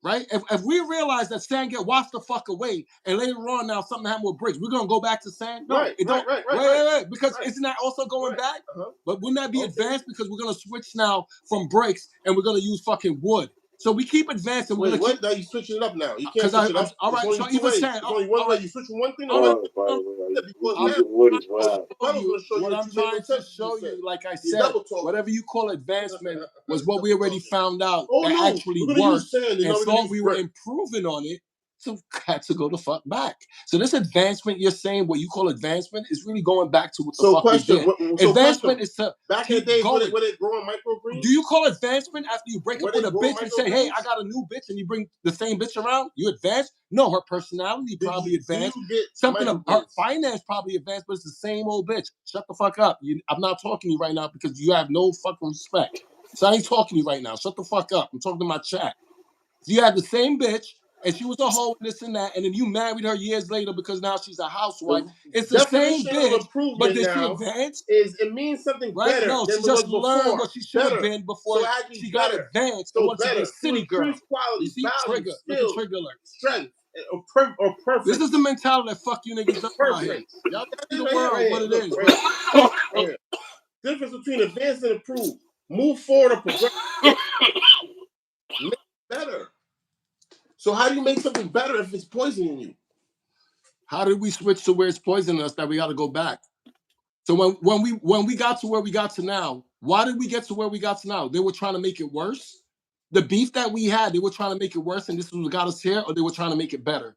Speaker 3: Right? If we realize that sand get washed the fuck away, and later on now something happened with bricks, we're gonna go back to sand? No,
Speaker 2: Right,
Speaker 3: it
Speaker 2: right,
Speaker 3: don't.
Speaker 2: right, right,
Speaker 3: Wait. Because
Speaker 2: right,
Speaker 3: isn't that also going
Speaker 2: right.
Speaker 3: back?
Speaker 2: Uh-huh.
Speaker 3: But wouldn't that be
Speaker 2: Okay.
Speaker 3: advanced because we're gonna switch now from bricks and we're gonna use fucking wood? So we keep advancing. We're
Speaker 2: Wait,
Speaker 3: gonna keep
Speaker 2: what? Now you switching it up now. You can't
Speaker 3: because
Speaker 2: switch it
Speaker 3: I'm
Speaker 2: up.
Speaker 3: all
Speaker 2: It's
Speaker 3: right.
Speaker 2: only
Speaker 3: So
Speaker 2: two
Speaker 3: even
Speaker 2: ways.
Speaker 3: sand.
Speaker 2: It's only one
Speaker 3: All
Speaker 2: way.
Speaker 3: right.
Speaker 2: You switching one thing or
Speaker 3: No, no,
Speaker 2: one
Speaker 1: Pause,
Speaker 2: thing.
Speaker 1: by
Speaker 3: no,
Speaker 1: the way.
Speaker 2: Because
Speaker 3: I'm
Speaker 2: now
Speaker 1: Using wood is
Speaker 3: trying to
Speaker 1: wild.
Speaker 3: show
Speaker 2: I was going
Speaker 3: you
Speaker 2: to show you
Speaker 3: what
Speaker 2: that
Speaker 3: I'm
Speaker 2: you made no
Speaker 3: trying to
Speaker 2: sense. You
Speaker 3: show
Speaker 2: just said
Speaker 3: you. Like I
Speaker 2: you
Speaker 3: said,
Speaker 2: double talking.
Speaker 3: whatever you call advancement was what we
Speaker 2: Double
Speaker 3: already
Speaker 2: talking.
Speaker 3: found out
Speaker 2: Oh
Speaker 3: that
Speaker 2: no,
Speaker 3: actually
Speaker 2: we're going to use
Speaker 3: worked
Speaker 2: sand and
Speaker 3: and
Speaker 2: now we're going to
Speaker 3: thought
Speaker 2: use
Speaker 3: we were
Speaker 2: brick.
Speaker 3: improving on it. So had to go the fuck back. So this advancement you're saying, what you call advancement, is really going back to what the
Speaker 2: So
Speaker 3: fuck we
Speaker 2: question.
Speaker 3: did.
Speaker 2: So
Speaker 3: Advancement
Speaker 2: question.
Speaker 3: is to
Speaker 2: Back in the
Speaker 3: keep
Speaker 2: days,
Speaker 3: going.
Speaker 2: were they growing microgreens?
Speaker 3: Do you call advancement after you break
Speaker 2: Were
Speaker 3: up with
Speaker 2: they
Speaker 3: a
Speaker 2: growing
Speaker 3: bitch and say, "Hey,
Speaker 2: microgreens?
Speaker 3: I got a new bitch," and you bring the same bitch around? You advanced? No, her personality
Speaker 2: Did
Speaker 3: probably
Speaker 2: you
Speaker 3: advanced.
Speaker 2: get
Speaker 3: Something of her
Speaker 2: microgreens?
Speaker 3: finance probably advanced, but it's the same old bitch. Shut the fuck up. I'm not talking to you right now because you have no fucking respect. So I ain't talking to you right now. Shut the fuck up. I'm talking to my chat. So you had the same bitch, and she was a hoe, and this and that, and then you married her years later because now she's a housewife.
Speaker 2: The
Speaker 3: It's the same
Speaker 2: definition of
Speaker 3: bitch, but
Speaker 2: improvement
Speaker 3: did she
Speaker 2: now
Speaker 3: advance?
Speaker 2: is it means something
Speaker 3: Right?
Speaker 2: better
Speaker 3: No,
Speaker 2: than
Speaker 3: she
Speaker 2: it was
Speaker 3: just learned
Speaker 2: before.
Speaker 3: what she should have
Speaker 2: Better.
Speaker 3: been
Speaker 2: So
Speaker 3: before
Speaker 2: it had to be
Speaker 3: she got
Speaker 2: better.
Speaker 3: advanced and
Speaker 2: So
Speaker 3: wanted to be a
Speaker 2: better to
Speaker 3: city girl.
Speaker 2: increase
Speaker 3: You
Speaker 2: quality,
Speaker 3: see,
Speaker 2: value,
Speaker 3: trigger. Look at
Speaker 2: skill,
Speaker 3: trigger alert.
Speaker 2: strength, or
Speaker 3: This is
Speaker 2: preference.
Speaker 3: the mentality that fuck you niggas up out here.
Speaker 2: Preference.
Speaker 3: Y'all
Speaker 2: That's
Speaker 3: see
Speaker 2: it
Speaker 3: the
Speaker 2: right here, right
Speaker 3: world what
Speaker 2: here.
Speaker 3: it
Speaker 2: Look,
Speaker 3: is,
Speaker 2: right
Speaker 3: bro.
Speaker 2: here. Right here. Difference between advance and improve. Move forward or progress. Make it better. So how do you make something better if it's poisoning you?
Speaker 3: How did we switch to where it's poisoning us that we got to go back? So when we got to where we got to now, why did we get to where we got to now? They were trying to make it worse. The beef that we had, they were trying to make it worse, and this was what got us here, or they were trying to make it better?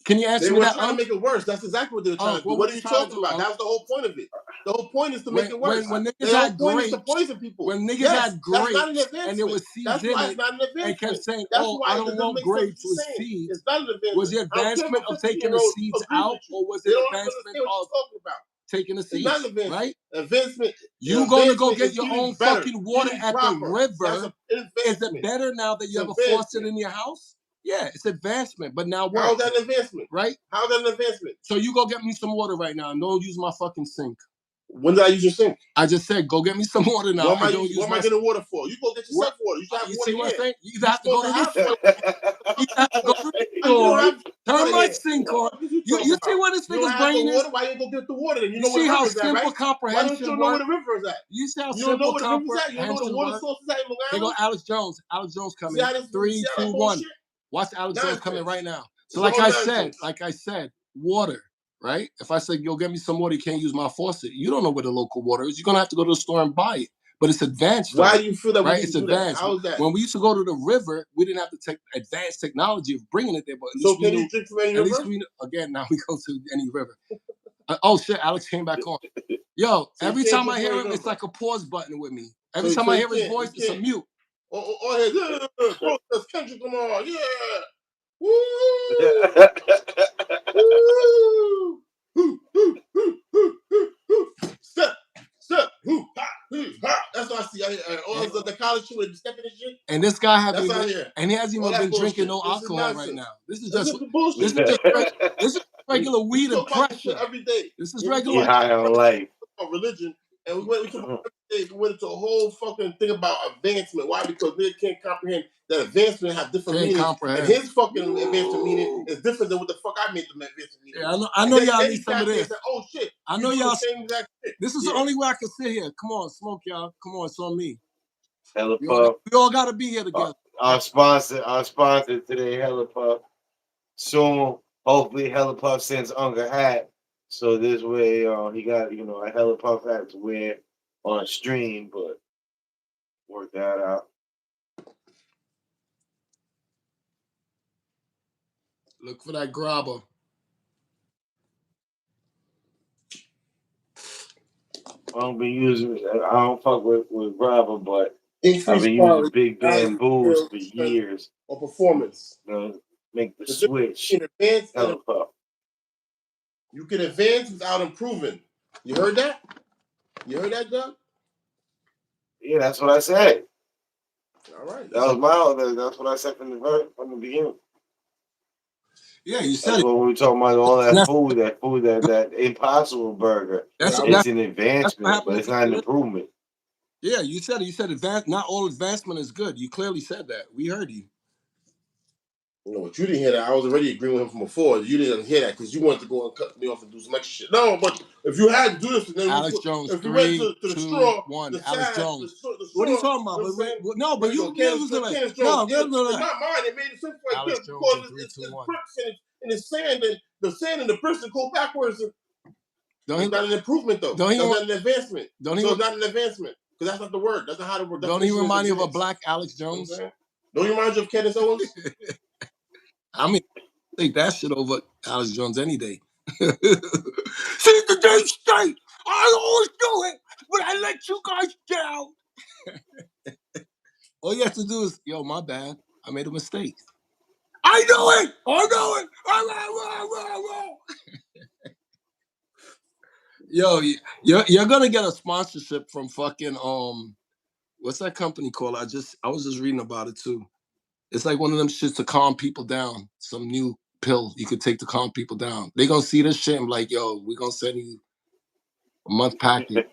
Speaker 3: Can you answer
Speaker 2: They
Speaker 3: me
Speaker 2: were
Speaker 3: that?
Speaker 2: trying to make it worse. That's exactly what they were trying to do. What are you talking about? That was the whole point of it. The whole point is to make it worse.
Speaker 3: When
Speaker 2: The
Speaker 3: niggas
Speaker 2: whole
Speaker 3: had
Speaker 2: point is
Speaker 3: grapes,
Speaker 2: to poison people.
Speaker 3: when niggas
Speaker 2: Yes,
Speaker 3: had
Speaker 2: that's not an
Speaker 3: grapes,
Speaker 2: advancement.
Speaker 3: and there was seeds
Speaker 2: That's
Speaker 3: in
Speaker 2: why
Speaker 3: it,
Speaker 2: it's not an advancement.
Speaker 3: and kept saying,
Speaker 2: That's
Speaker 3: "Oh,
Speaker 2: why
Speaker 3: I
Speaker 2: it
Speaker 3: don't
Speaker 2: doesn't
Speaker 3: want
Speaker 2: make sense what
Speaker 3: grapes
Speaker 2: you're
Speaker 3: with
Speaker 2: saying.
Speaker 3: seeds."
Speaker 2: It's not an advancement.
Speaker 3: Was the
Speaker 2: I don't care if
Speaker 3: advancement
Speaker 2: a
Speaker 3: of taking the
Speaker 2: 15-year-old
Speaker 3: seeds
Speaker 2: agrees
Speaker 3: out,
Speaker 2: with you.
Speaker 3: or was
Speaker 2: They
Speaker 3: it
Speaker 2: don't
Speaker 3: advancement
Speaker 2: understand what
Speaker 3: of
Speaker 2: you're talking about.
Speaker 3: taking the
Speaker 2: It's not
Speaker 3: seeds?
Speaker 2: an advancement.
Speaker 3: Right?
Speaker 2: Advancement.
Speaker 3: You going to go
Speaker 2: Advancement
Speaker 3: get
Speaker 2: is
Speaker 3: your
Speaker 2: eating
Speaker 3: own
Speaker 2: better,
Speaker 3: fucking water
Speaker 2: eating
Speaker 3: at the
Speaker 2: proper. That's
Speaker 3: river.
Speaker 2: an
Speaker 3: Is
Speaker 2: advancement.
Speaker 3: it better now that you have a faucet in your house? Yeah, it's advancement. But now what?
Speaker 2: How is that an advancement?
Speaker 3: Right?
Speaker 2: How is that an advancement?
Speaker 3: So you go get me some water right now and don't use my fucking sink.
Speaker 2: When did I use your sink?
Speaker 3: I just said, go get me some water now.
Speaker 2: What am I getting water for? You go get yourself water. You should have
Speaker 3: You
Speaker 2: water
Speaker 3: see what I'm
Speaker 2: here.
Speaker 3: saying? You either have to go to the store. You have to go to the
Speaker 2: You don't
Speaker 3: store.
Speaker 2: have
Speaker 3: Turn my
Speaker 2: water
Speaker 3: sink
Speaker 2: here.
Speaker 3: on.
Speaker 2: What you
Speaker 3: You see where this
Speaker 2: You don't
Speaker 3: nigga's
Speaker 2: have the
Speaker 3: brain is?
Speaker 2: water. Why you go get the water? Then you know
Speaker 3: see
Speaker 2: where the
Speaker 3: how
Speaker 2: river is at,
Speaker 3: simple
Speaker 2: right? Why don't
Speaker 3: comprehension
Speaker 2: you know where
Speaker 3: works?
Speaker 2: the river is at?
Speaker 3: You see how
Speaker 2: You don't know
Speaker 3: simple
Speaker 2: where the river is at? You don't know where the
Speaker 3: comprehension
Speaker 2: water
Speaker 3: works?
Speaker 2: source is at in Long
Speaker 3: They go
Speaker 2: Island?
Speaker 3: Alex Jones. Alex Jones coming.
Speaker 2: See how this-
Speaker 3: 3,
Speaker 2: see how
Speaker 3: 2,
Speaker 2: that
Speaker 3: 1.
Speaker 2: bullshit?
Speaker 3: Watch Alex Jones coming
Speaker 2: Nonsense.
Speaker 3: right now. So
Speaker 2: It's all
Speaker 3: like I said, water, right? If I say, yo, get me some water, you can't use my faucet. You don't know where the local water is. You're gonna have to go to the store and buy it. But it's advanced.
Speaker 2: Why do you feel that we
Speaker 3: right?
Speaker 2: need
Speaker 3: It's
Speaker 2: to do that?
Speaker 3: advanced.
Speaker 2: How is that?
Speaker 3: When we used to go to the river, we didn't have to take advanced technology of bringing it there. But at
Speaker 2: So
Speaker 3: least we
Speaker 2: can
Speaker 3: knew,
Speaker 2: you drink from any
Speaker 3: at
Speaker 2: river?
Speaker 3: least we knew, again, now we go to any river. Oh shit, Alex came back on. Yo,
Speaker 2: So
Speaker 3: every
Speaker 2: you can't
Speaker 3: time I
Speaker 2: drink
Speaker 3: hear
Speaker 2: from
Speaker 3: him,
Speaker 2: any
Speaker 3: it's
Speaker 2: river.
Speaker 3: like a pause button with me. Every
Speaker 2: So-
Speaker 3: time
Speaker 2: so
Speaker 3: I
Speaker 2: you
Speaker 3: hear his
Speaker 2: can't-
Speaker 3: voice,
Speaker 2: you
Speaker 3: it's a
Speaker 2: can't.
Speaker 3: mute.
Speaker 2: Protest Kendrick Lamar, yeah. Woo! Woo! Step, hoo, ha, hoo, ha. That's what I see. All the college students stepping and shit.
Speaker 3: And this guy hasn't
Speaker 2: That's out
Speaker 3: even,
Speaker 2: here.
Speaker 3: and he hasn't
Speaker 2: All
Speaker 3: even
Speaker 2: that
Speaker 3: been drinking no
Speaker 2: bullshit. This is
Speaker 3: alcohol right
Speaker 2: nonsense.
Speaker 3: now. This is
Speaker 2: This
Speaker 3: just
Speaker 2: is bullshit.
Speaker 3: this is regular weed
Speaker 2: We
Speaker 3: and
Speaker 2: talk about this shit
Speaker 3: pressure.
Speaker 2: every day.
Speaker 3: This is
Speaker 2: We
Speaker 3: regular.
Speaker 2: talk
Speaker 1: high on life.
Speaker 2: about religion, and we talk about every day. We went into a whole fucking thing about advancement. Why? Because they can't comprehend that advancement has different
Speaker 3: Can't
Speaker 2: meanings,
Speaker 3: comprehend.
Speaker 2: and his fucking advancement meaning is different than what the fuck I made the advancement meaning.
Speaker 3: Yeah, I know y'all
Speaker 2: then
Speaker 3: need
Speaker 2: he
Speaker 3: some of
Speaker 2: sat there
Speaker 3: this.
Speaker 2: and said, "Oh shit,
Speaker 3: I
Speaker 2: we
Speaker 3: know
Speaker 2: do
Speaker 3: y'all.
Speaker 2: the same exact shit."
Speaker 3: This is the only way I can sit here. Come on, smoke y'all. Come on, it's on me.
Speaker 1: Hella
Speaker 3: We
Speaker 1: Puff.
Speaker 3: all got to be here together.
Speaker 1: Our sponsor today, Hella Puff. Soon, hopefully, Hella Puff sends Uncle a hat. So this way, he got a Hella Puff hat to wear on stream, but work that out.
Speaker 3: Look for that grabber.
Speaker 1: I don't be using. I don't fuck with grabber, but I've
Speaker 2: Increase
Speaker 1: been using
Speaker 2: quality,
Speaker 1: big bamboos for years.
Speaker 2: or performance.
Speaker 1: Make the
Speaker 2: The
Speaker 1: switch.
Speaker 2: In advance,
Speaker 1: Hella Puff.
Speaker 2: you can advance without improving. You heard that? You heard that, Doug?
Speaker 1: Yeah, that's what I said.
Speaker 2: All right.
Speaker 1: That was that's what I said from the beginning.
Speaker 3: Yeah, you said
Speaker 1: That's
Speaker 3: it.
Speaker 1: what we were talking about. All that food, that Impossible Burger.
Speaker 3: That's
Speaker 1: It's an advancement,
Speaker 3: happened
Speaker 1: but it's not an improvement.
Speaker 3: Yeah, you said it. You said not all advancement is good. You clearly said that. We heard you.
Speaker 2: You know what? You didn't hear that. I was already agreeing with him from before. You didn't hear that because you wanted to go and cut me off and do some extra shit. No, but if you had to do this, then
Speaker 3: Alex Jones,
Speaker 2: if you went
Speaker 3: 3,
Speaker 2: to the
Speaker 3: 2,
Speaker 2: straw,
Speaker 3: 1.
Speaker 2: the
Speaker 3: Alex
Speaker 2: side,
Speaker 3: Jones.
Speaker 2: the straw,
Speaker 3: What are you talking about? But you was like, no,
Speaker 2: in my mind, it made sense like
Speaker 3: Alex
Speaker 2: this
Speaker 3: Jones
Speaker 2: because
Speaker 3: in 3,
Speaker 2: it's
Speaker 3: 2, 1.
Speaker 2: bricks and it's sand, and the sand and the bricks go backwards. It's not an improvement though. That's not an advancement. So it's not an advancement because that's not the word. That's not how the word.
Speaker 3: Don't he remind you of a black Alex Jones?
Speaker 2: Don't you remind you of Candace Owens?
Speaker 3: I mean, take that shit over Alex Jones any day. See the day straight. I always do it, but I let you guys down. All you have to do is, yo, my bad. I made a mistake. I know it. Yo, you're gonna get a sponsorship from fucking what's that company called? I was just reading about it too. It's like one of them shits to calm people down. Some new pill you could take to calm people down. They gonna see this shit and be like, yo, we gonna send you a month package.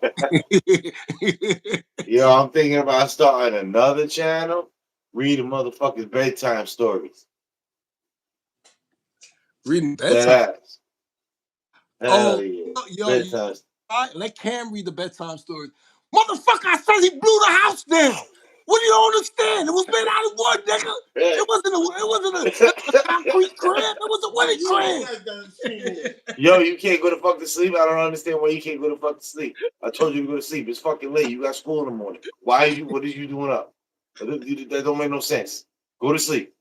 Speaker 1: Yo, I'm thinking about starting another channel, reading motherfuckers' bedtime stories.
Speaker 3: Reading bedtime.
Speaker 1: Hell yeah.
Speaker 3: Bedtime. Let Cam read the bedtime stories. Motherfucker, I said he blew the house down. What do you don't understand? It was made out of wood, nigga. It wasn't a concrete crib. It was a wooden crib.
Speaker 1: Yo, you can't go to fuck to sleep. I don't understand why you can't go to fuck to sleep. I told you to go to sleep. It's fucking late. You got school in the morning. What are you doing up? That don't make no sense. Go to sleep.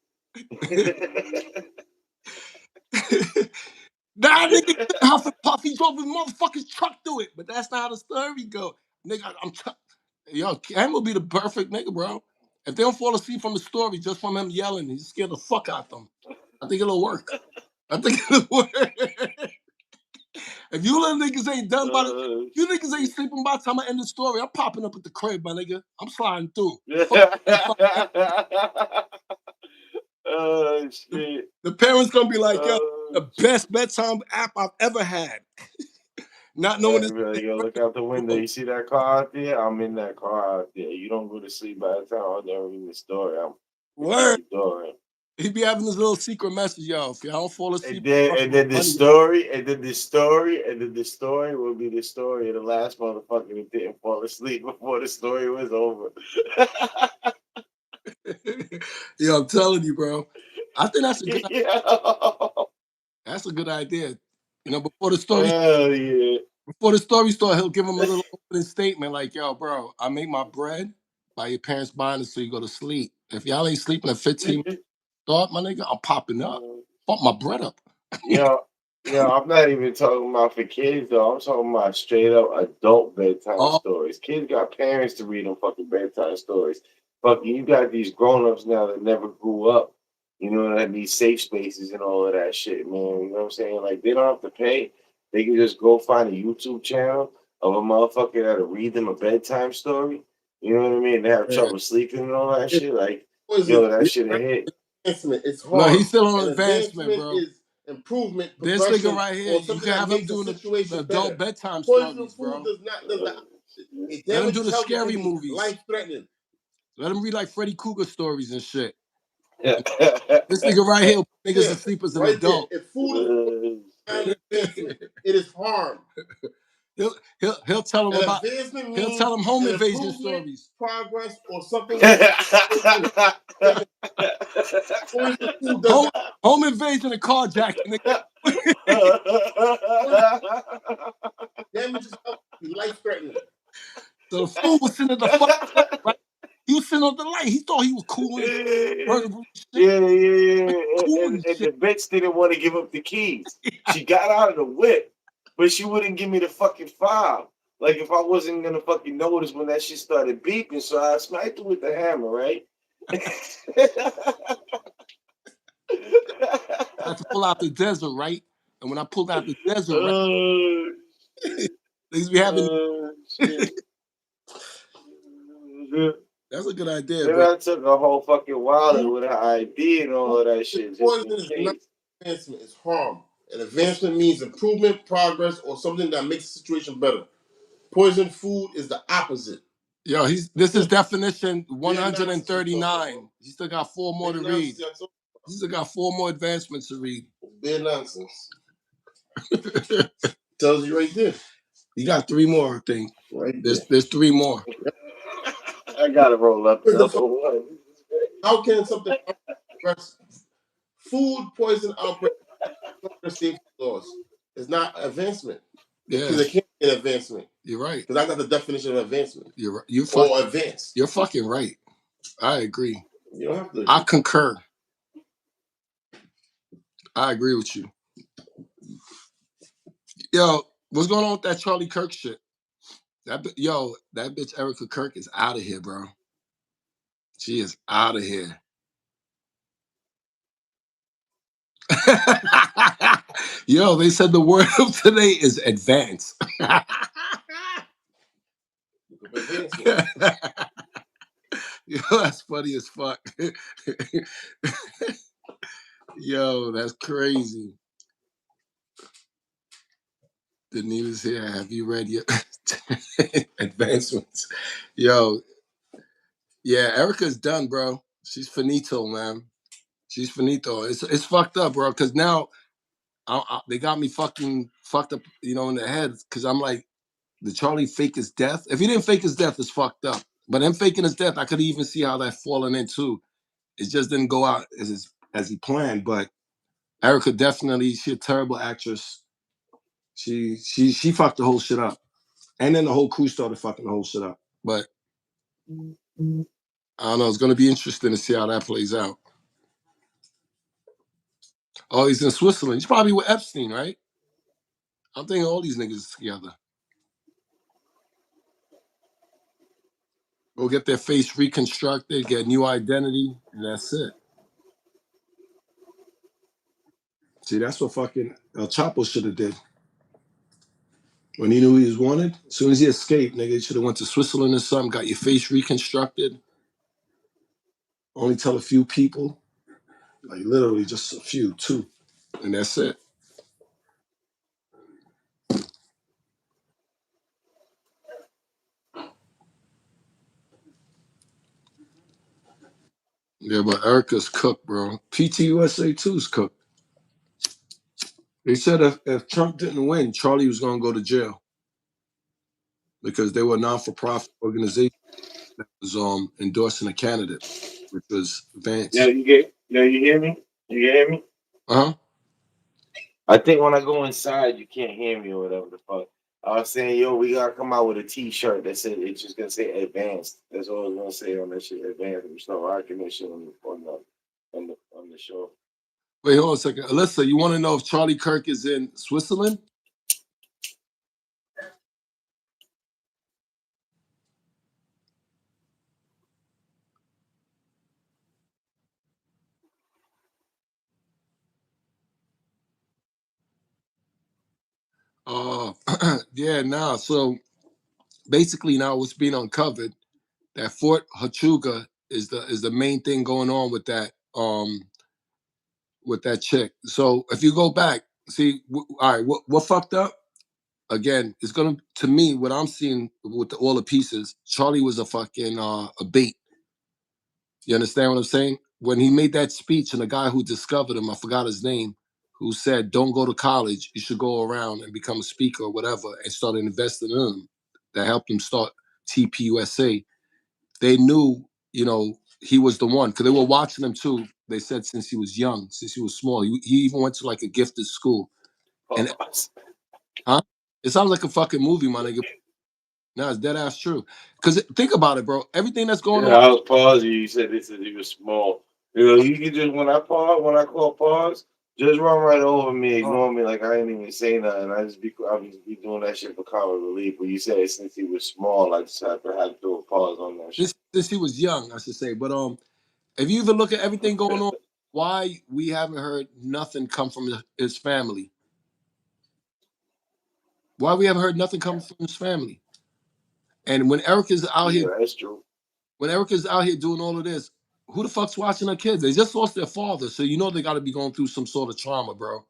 Speaker 3: That nigga huff and puff. He drove his motherfucking truck through it, but that's not how the story go. Nigga, yo, Cam will be the perfect nigga, bro. If they don't fall asleep from the story just from him yelling, he scared the fuck out them. I think it'll work. I think it'll work. If you little niggas ain't done by the, you niggas ain't sleeping by the time I end the story, I'm popping up at the crib, my nigga. I'm sliding through.
Speaker 1: Oh shit.
Speaker 3: The parents gonna be like, yo, the best bedtime app I've ever had. Not knowing this.
Speaker 1: Really, yo, look out the window. You see that car out there? I'm in that car out there. You don't go to sleep by the time I'm done reading the story. I'm
Speaker 3: Word.
Speaker 1: the door.
Speaker 3: He be having this little secret message, yo. If y'all don't fall asleep,
Speaker 1: And then the story, and then the story, and then the story will be the story of the last motherfucker that didn't fall asleep before the story was over.
Speaker 3: Yo, I'm telling you, bro. I think that's a good.
Speaker 1: Yeah.
Speaker 3: That's a good idea. You know, before the story,
Speaker 1: Hell yeah.
Speaker 3: before the story start, he'll give him a little opening statement like, "Yo, bro, I make my bread by your parents buying it so you go to sleep. If y'all ain't sleeping at 15 minutes start, my nigga, I'm popping up. Bump my bread up."
Speaker 1: I'm not even talking about for kids though. I'm talking about straight up adult bedtime
Speaker 3: Oh,
Speaker 1: stories. Kids got parents to read them fucking bedtime stories. Fucking, you got these grown ups now that never grew up. You know, that need safe spaces and all of that shit, man. You know what I'm saying? Like they don't have to pay. They can just go find a YouTube channel of a motherfucker that'll read them a bedtime story. You know what I mean? They have
Speaker 3: yeah.
Speaker 1: trouble sleeping and all that shit. Like,
Speaker 2: Poison
Speaker 1: yo, that shit a hit.
Speaker 2: advancement. It's
Speaker 3: No,
Speaker 2: harm.
Speaker 3: he's still on
Speaker 2: And
Speaker 3: advancement,
Speaker 2: advancement
Speaker 3: bro.
Speaker 2: is improvement,
Speaker 3: This nigga
Speaker 2: progression,
Speaker 3: right here,
Speaker 2: or
Speaker 3: you
Speaker 2: something
Speaker 3: can
Speaker 2: that
Speaker 3: have him
Speaker 2: makes a
Speaker 3: doing the
Speaker 2: situation
Speaker 3: adult
Speaker 2: better.
Speaker 3: bedtime
Speaker 2: Poison
Speaker 3: stories,
Speaker 2: food
Speaker 3: bro.
Speaker 2: does the opposite. It
Speaker 3: Let him do
Speaker 2: damages
Speaker 3: the
Speaker 2: health. It can
Speaker 3: scary
Speaker 2: be
Speaker 3: movies.
Speaker 2: life threatening.
Speaker 3: Let him read like Freddy Krueger stories and shit.
Speaker 1: Yeah.
Speaker 3: This nigga right here, niggas
Speaker 2: There,
Speaker 3: asleep as an
Speaker 2: right there.
Speaker 3: adult.
Speaker 2: If food is an advancement, it is harm.
Speaker 3: He'll tell him
Speaker 2: An
Speaker 3: about.
Speaker 2: advancement
Speaker 3: He'll tell
Speaker 2: means
Speaker 3: him home
Speaker 2: an
Speaker 3: invasion
Speaker 2: improvement,
Speaker 3: stories.
Speaker 2: progress, or something that makes poison food does
Speaker 3: Home
Speaker 2: not.
Speaker 3: home invasion and carjacking.
Speaker 2: Damages health, be life threatening.
Speaker 3: So the fool was sitting at the fucking light, right? He was sitting on the light. He thought he was cool and shit. Cool and
Speaker 1: And
Speaker 3: shit.
Speaker 1: the bitch didn't want to give up the keys. She got out of the whip, but she wouldn't give me the fucking fob. Like if I wasn't gonna fucking notice when that shit started beeping, so I smacked her with the hammer, right?
Speaker 3: I had to pull out the desert, right? And when I pulled out the desert, right,
Speaker 1: Oh,
Speaker 3: things be having.
Speaker 1: shit.
Speaker 3: That's a good idea,
Speaker 1: Then
Speaker 3: bro.
Speaker 1: I took a whole fucking wallet
Speaker 2: Food,
Speaker 1: with her ID and all of that
Speaker 2: food
Speaker 1: shit just
Speaker 2: poison
Speaker 1: in
Speaker 2: is not
Speaker 1: case.
Speaker 2: advancement, it's harm. An advancement means improvement, progress, or something that makes the situation better. Poison food is the opposite.
Speaker 3: Yo, this is definition
Speaker 2: Bare nonsense you talking
Speaker 3: 139.
Speaker 2: about.
Speaker 3: He still got 4 more
Speaker 2: Bare
Speaker 3: to read.
Speaker 2: nonsense you talking
Speaker 3: He still got 4 more advancements to read.
Speaker 2: about. Bare nonsense. Tells you right there.
Speaker 3: You got 3 more, I think.
Speaker 2: Right there.
Speaker 3: There's 3 more.
Speaker 1: I gotta roll up another one.
Speaker 2: How can something progress? Food poison outbreak safety laws. It's not advancement.
Speaker 3: Yeah,
Speaker 2: Because it can't be an advancement.
Speaker 3: you're right.
Speaker 2: Because that's not the definition of advancement.
Speaker 3: You're
Speaker 2: Or advance.
Speaker 3: You're fucking right. I agree.
Speaker 2: You don't have to.
Speaker 3: I concur. I agree with you. Yo, what's going on with that Charlie Kirk shit? That bitch Erica Kirk is out of here, bro. She is out of here. Yo, they said the word of today is advance. Yo, that's funny as fuck. Yo, that's crazy. Danita's here. Have you read your advancements? Yo, yeah, Erica's done, bro. She's finito, man. She's finito. It's fucked up, bro. Because now they got me fucking fucked up, in the head. Because I'm like, did Charlie fake his death? If he didn't fake his death, it's fucked up. But him faking his death, I could even see how that falling into. It just didn't go out as he planned. But Erica definitely, she a terrible actress. She fucked the whole shit up. And then the whole crew started fucking the whole shit up. But I don't know. It's gonna be interesting to see how that plays out. Oh, he's in Switzerland. He's probably with Epstein, right? I'm thinking all these niggas together. Go get their face reconstructed, get a new identity, and that's it. See, that's what fucking El Chapo should have did. When he knew he was wanted, as soon as he escaped, nigga, he should have went to Switzerland or something, got your face reconstructed, only tell a few people, like literally just a few, two, and that's it. Yeah, but Erica's cooked, bro. PTUSA 2's cooked. They said if Trump didn't win, Charlie was going to go to jail because they were a non-for-profit organization that was endorsing a candidate, which was
Speaker 1: Now
Speaker 3: Vance.
Speaker 1: you get. Now you hear me? You hear me?
Speaker 3: Uh huh.
Speaker 1: I think when I go inside, you can't hear me or whatever the fuck. I was saying, yo, we gotta come out with a T-shirt that said it's just gonna say advanced. That's all I was gonna say on that shit. Advanced. We start rocking that shit on the show.
Speaker 3: Wait, hold on a second. Alyssa, you want to know if Charlie Kirk is in Switzerland? Yeah, now. So basically, now what's being uncovered that Fort Huachuca is the main thing going on with that chick. So if you go back, see, all right, what fucked up? Again, it's gonna to me what I'm seeing with all the pieces. Charlie was a fucking a bait. You understand what I'm saying? When he made that speech, and the guy who discovered him, I forgot his name, who said, "Don't go to college. You should go around and become a speaker or whatever," and started investing in him. That helped him start TPUSA. They knew, he was the one because they were watching him too. They said since he was young, since he was small, he even went to like a gifted school. And
Speaker 1: Pause.
Speaker 3: huh? It sounds like a fucking movie, my nigga. No, it's dead ass true. Because think about it, bro. Everything that's going
Speaker 1: Yeah,
Speaker 3: on.
Speaker 1: I was pausing. You said this is even small. You know, you can just when I call pause, just run right over me,
Speaker 3: uh,
Speaker 1: ignore me like I ain't even say nothing. I just be doing that shit for comic relief. But you said since he was small, I just had to do a pause on that shit.
Speaker 3: Since he was young, I should say. But if you even look at everything going on, why we haven't heard nothing come from his family? Why we haven't heard nothing come from his family? And
Speaker 1: Yeah, that's true.
Speaker 3: when Erica's out here doing all of this, who the fuck's watching her kids? They just lost their father, so you know they got to be going through some sort of trauma, bro.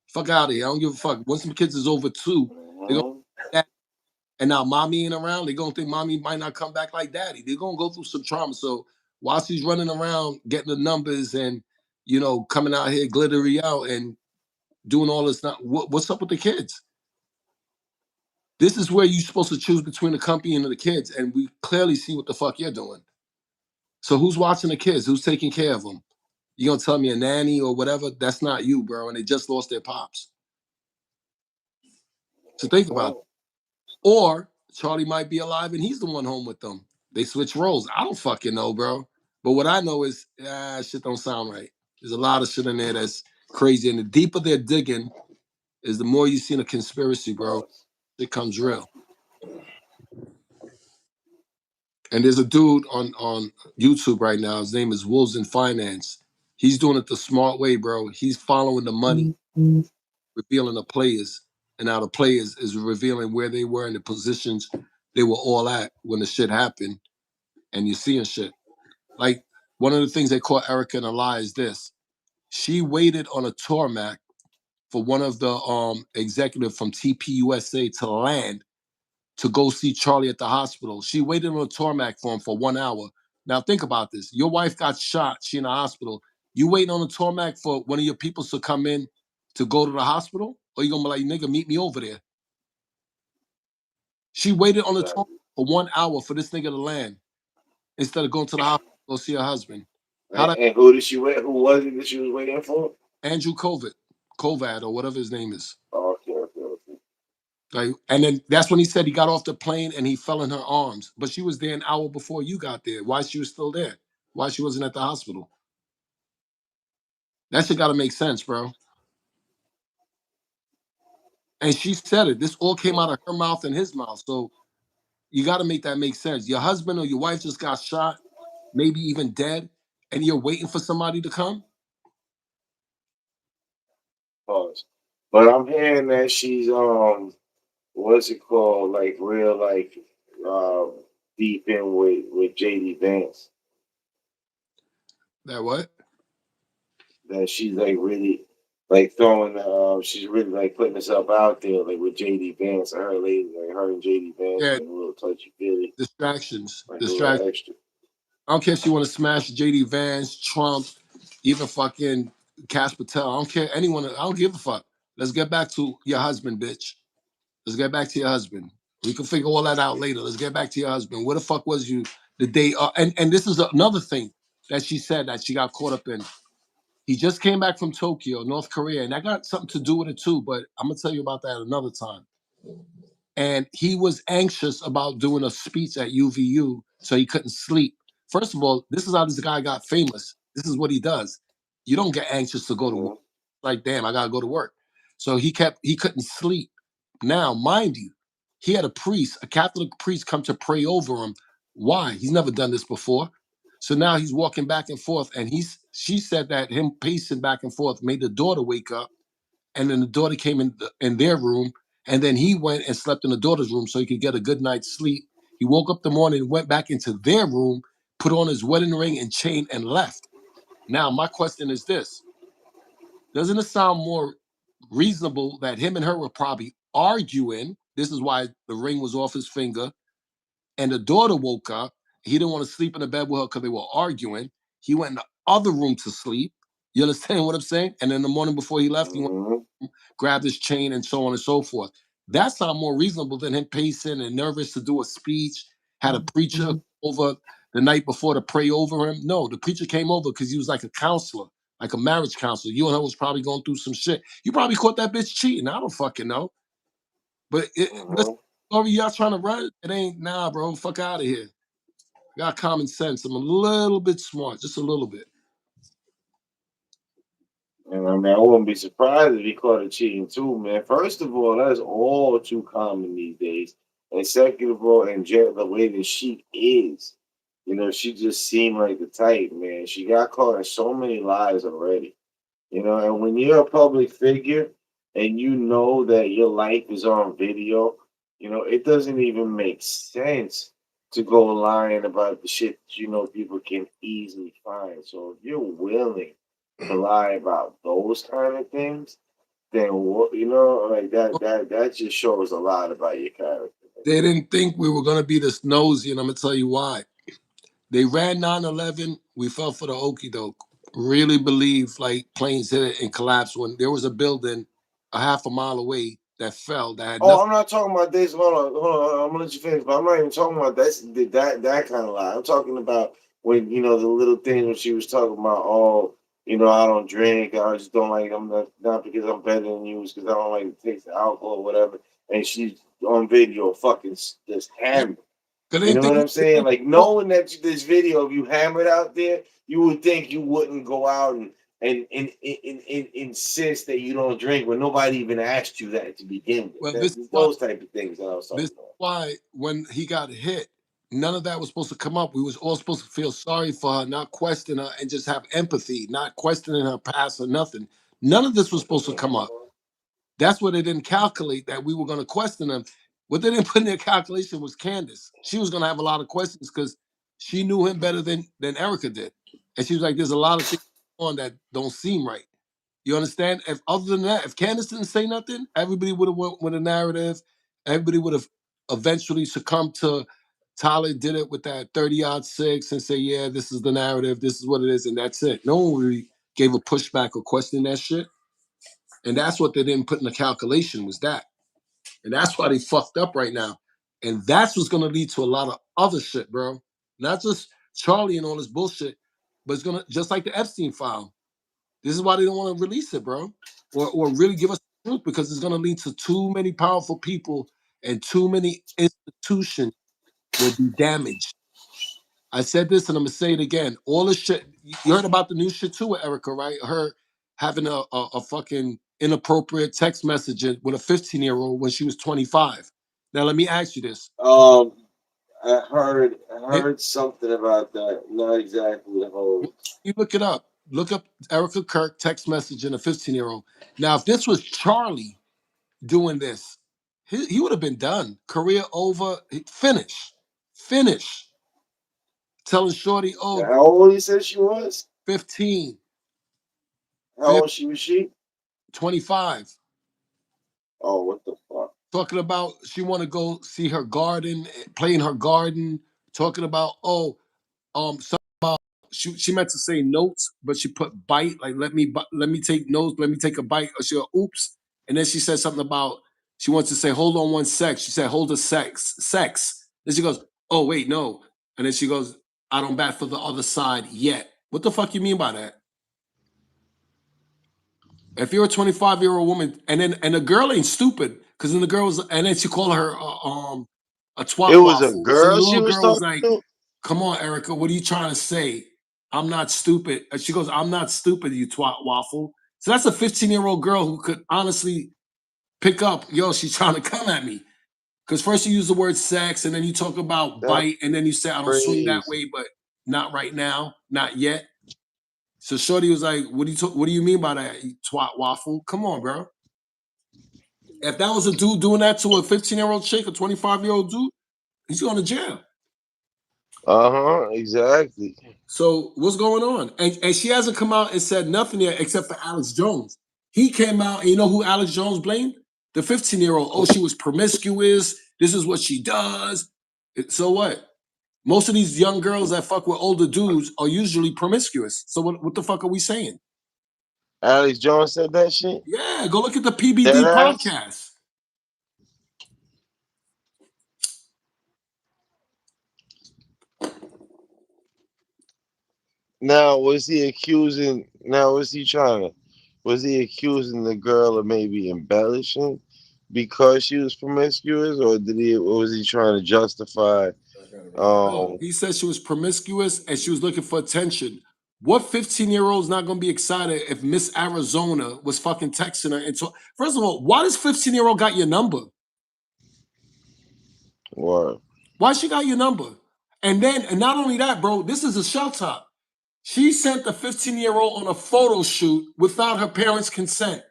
Speaker 3: Fuck out of here. I don't give a fuck. Once some kids is over two, they gonna
Speaker 1: Mhm.
Speaker 3: that and now mommy ain't around. They gonna think mommy might not come back like daddy. They're gonna go through some trauma. So while she's running around getting the numbers and coming out here glittery out and doing all this, not what's up with the kids? This is where you're supposed to choose between the company and the kids, and we clearly see what the fuck you're doing. So who's watching the kids? Who's taking care of them? You gonna tell me a nanny or whatever? That's not you, bro. And they just lost their pops. So think about it.
Speaker 1: Mhm.
Speaker 3: Or Charlie might be alive and he's the one home with them. They switch roles. I don't fucking know, bro. But what I know is, shit don't sound right. There's a lot of shit in there that's crazy. And the deeper they're digging, is the more you see in a conspiracy, bro.
Speaker 1: Pause.
Speaker 3: It comes real. And there's a dude on YouTube right now. His name is Wolves in Finance. He's doing it the smart way, bro. He's following the money, revealing the players, and now the players is revealing where they were in the positions they were all at when the shit happened. And you're seeing shit. Like one of the things they caught Erica in a lie is this. She waited on a tarmac for one of the executive from TPUSA to land to go see Charlie at the hospital. She waited on a tarmac for him for 1 hour. Now think about this. Your wife got shot. She in the hospital. You waiting on a tarmac for one of your people to come in to go to the hospital? Or you gonna be like, nigga, meet me over there? She waited on the tarmac
Speaker 1: Exactly.
Speaker 3: for 1 hour for this nigga to land instead of going to the hospital to go see her husband. How that
Speaker 1: And who did she wait? Who was it that she was waiting for?
Speaker 3: Andrew Kovad or whatever his name is.
Speaker 1: Oh, okay, okay, okay.
Speaker 3: Like, and then that's when he said he got off the plane and he fell in her arms. But she was there an hour before you got there. Why she was still there? Why she wasn't at the hospital? That shit got to make sense, bro. And she said it. This all came out of her mouth and his mouth. So you got to make that make sense. Your husband or your wife just got shot, maybe even dead, and you're waiting for somebody to come.
Speaker 1: Pause. But I'm hearing that she's what's it called? Like real uh deep in with JD Vance.
Speaker 3: That what?
Speaker 1: That she's like really like throwing she's really like putting herself out there like with JD Vance and her lady, like her and JD Vance
Speaker 3: Yeah,
Speaker 1: being a little touchy feely,
Speaker 3: distractions.
Speaker 1: like a little
Speaker 3: Distract.
Speaker 1: extra.
Speaker 3: I don't care if you want to smash JD Vance, Trump, even fucking Cash Patel. I don't care anyone. I don't give a fuck. Let's get back to your husband, bitch. Let's get back to your husband. We can figure all that out later. Let's get back to your husband. Where the fuck was you the day? And this is another thing that she said that she got caught up in. He just came back from Tokyo, North Korea, and that got something to do with it too. But I'm gonna tell you about that another time. And he was anxious about doing a speech at UVU, so he couldn't sleep. First of all, this is how this guy got famous. This is what he does. You don't get anxious to go to work.
Speaker 1: Mm-hmm.
Speaker 3: Like, damn, I gotta go to work. So he couldn't sleep. Now, mind you, he had a Catholic priest, come to pray over him. Why? He's never done this before. So now he's walking back and forth, and she said that him pacing back and forth made the daughter wake up, and then the daughter came in their room, and then he went and slept in the daughter's room so he could get a good night's sleep. He woke up the morning, went back into their room, put on his wedding ring and chain, and left. Now, my question is this: doesn't it sound more reasonable that him and her were probably arguing? This is why the ring was off his finger, and the daughter woke up. He didn't want to sleep in the bed with her because they were arguing. He went in the other room to sleep. You understand what I'm saying? And in the morning before he left, he went,
Speaker 1: Mm-hmm.
Speaker 3: grabbed his chain, and so on and so forth. That sounds more reasonable than him pacing and nervous to do a speech, had a preacher over the night before to pray over him. No, the preacher came over because he was like a counselor, like a marriage counselor. You and her was probably going through some shit. You probably caught that bitch cheating. I don't fucking know. But listen,
Speaker 1: Mm-hmm.
Speaker 3: story y'all trying to run, it ain't, nah, bro. Fuck out of here. I got common sense. I'm a little bit smart, just a little bit.
Speaker 1: And I mean, I wouldn't be surprised if he caught her cheating too, man. First of all, that's all too common these days. And second of all, and the way that she is, she just seemed like the type, man. She got caught in so many lies already. And when you're a public figure and you know that your life is on video, it doesn't even make sense to go lying about the shit that people can easily find. So if you're willing to lie about those kind of things, then what like that just shows a lot about your character.
Speaker 3: They didn't think we were gonna be this nosy, and I'm gonna tell you why. They ran 9/11. We fell for the okey doke. Really believe like planes hit it and collapsed when there was a building a half a mile away that fell that had
Speaker 1: Oh,
Speaker 3: nothing.
Speaker 1: I'm not talking about this. Hold on. I'm gonna let you finish, but I'm not even talking about that kind of lie. I'm talking about when the little thing when she was talking about, oh, I don't drink. I just don't like. I'm not because I'm better than you. It's because I don't like the taste of alcohol or whatever. And she's on video, fucking just
Speaker 3: Yeah,
Speaker 1: hammered.
Speaker 3: because they
Speaker 1: You
Speaker 3: didn't
Speaker 1: know what
Speaker 3: think.
Speaker 1: I'm saying? Like knowing that this video of you hammered out there, you would think you wouldn't go out and insist that you don't drink when nobody even asked you that to begin with.
Speaker 3: Well, this is why.
Speaker 1: Those type of things that I was
Speaker 3: This
Speaker 1: talking
Speaker 3: is
Speaker 1: about.
Speaker 3: why when he got hit, none of that was supposed to come up. We was all supposed to feel sorry for her, not question her, and just have empathy, not questioning her past or nothing. None of this was supposed to come up. That's what they didn't calculate that we were going to question them. What they didn't put in their calculation was Candace. She was going to have a lot of questions because she knew him better than Erica did, and she was like, "There's a lot of things on that don't seem right." You understand? If other than that, if Candace didn't say nothing, everybody would have went with a narrative. Everybody would have eventually succumbed to Tyler did it with that 30 six and say, "Yeah, this is the narrative. This is what it is," and that's it. No one really gave a pushback or questioned that shit. And that's what they didn't put in the calculation was that. And that's why they fucked up right now. And that's what's gonna lead to a lot of other shit, bro. Not just Charlie and all this bullshit, but it's gonna just like the Epstein file. This is why they don't want to release it, bro. Or really give us truth because it's going to lead to too many powerful people and too many institutions will be damaged. I said this and I'm gonna say it again. All the shit you heard about the new shit too with Erica, right? Her having a fucking inappropriate text message with a 15-year-old when she was 25. Now let me ask you this.
Speaker 1: Um, I
Speaker 3: It,
Speaker 1: heard something about that. Not exactly the whole.
Speaker 3: you look it up. Look up Erica Kirk text messaging a 15-year-old. Now, if this was Charlie doing this, he would have been done. Career over. Finish. Finish. Telling Shorty,
Speaker 1: Now,
Speaker 3: oh,
Speaker 1: how old he said she was?
Speaker 3: 15,
Speaker 1: How old she was she?
Speaker 3: 25.
Speaker 1: Oh, what the fuck?
Speaker 3: Talking about she want to go see her garden, play in her garden. Talking about something about she meant to say notes, but she put bite like let me take notes, let me take a bite. Or she go, oops, and then she said something about she wants to say hold on one sec. She said hold a sex. Then she goes, oh wait no, and then she goes, I don't bat for the other side yet. What the fuck you mean by that? If you're a 25-year-old woman, and the girl ain't stupid, because then the girl was, and then she called her a
Speaker 4: It
Speaker 3: twat
Speaker 4: was a
Speaker 3: waffle. So the
Speaker 4: girl she
Speaker 3: little
Speaker 4: was
Speaker 3: girl was
Speaker 4: talking
Speaker 3: like,
Speaker 4: to.
Speaker 3: "Come on, Erica, what are you trying to say? I'm not stupid." And she goes, "I'm not stupid, you twat waffle." So that's a 15-year-old girl who could honestly pick up, yo, she's trying to come at me. Because first you use the word sex, and then you talk about
Speaker 4: That's
Speaker 3: bite, and then you say, I don't swing that
Speaker 4: crazy.
Speaker 3: way, but not right now, not yet. So Shorty was like, what do you mean by that, you twat waffle? Come on, bro. If that was a dude doing that to a 15-year-old chick, a 25-year-old dude, he's going to jail.
Speaker 4: Exactly.
Speaker 3: So what's going on? And she hasn't come out and said nothing yet except for Alex Jones. He came out, and you know who Alex Jones blamed? The 15-year-old. Oh, she was promiscuous. This is what she does. So what? Most of these young girls that fuck with older dudes are usually promiscuous. So what the fuck are we saying?
Speaker 4: Alex Jones said that shit.
Speaker 3: Yeah, go look at the
Speaker 4: Dead
Speaker 3: PBD
Speaker 4: ass.
Speaker 3: podcast.
Speaker 4: Now was he accusing? Now was he trying to? Was he accusing the girl of maybe embellishing because she was promiscuous, or did he? Or was he trying to justify?
Speaker 3: No,
Speaker 4: Um,
Speaker 3: he said she was promiscuous and she was looking for attention. What 15-year-old is not going to be excited if Miss Arizona was fucking texting her? First of all, why does 15-year-old got your number?
Speaker 4: what?
Speaker 3: Why she got your number? And not only that, bro, this is a shell top. She sent the 15-year-old on a photo shoot without her parents' consent.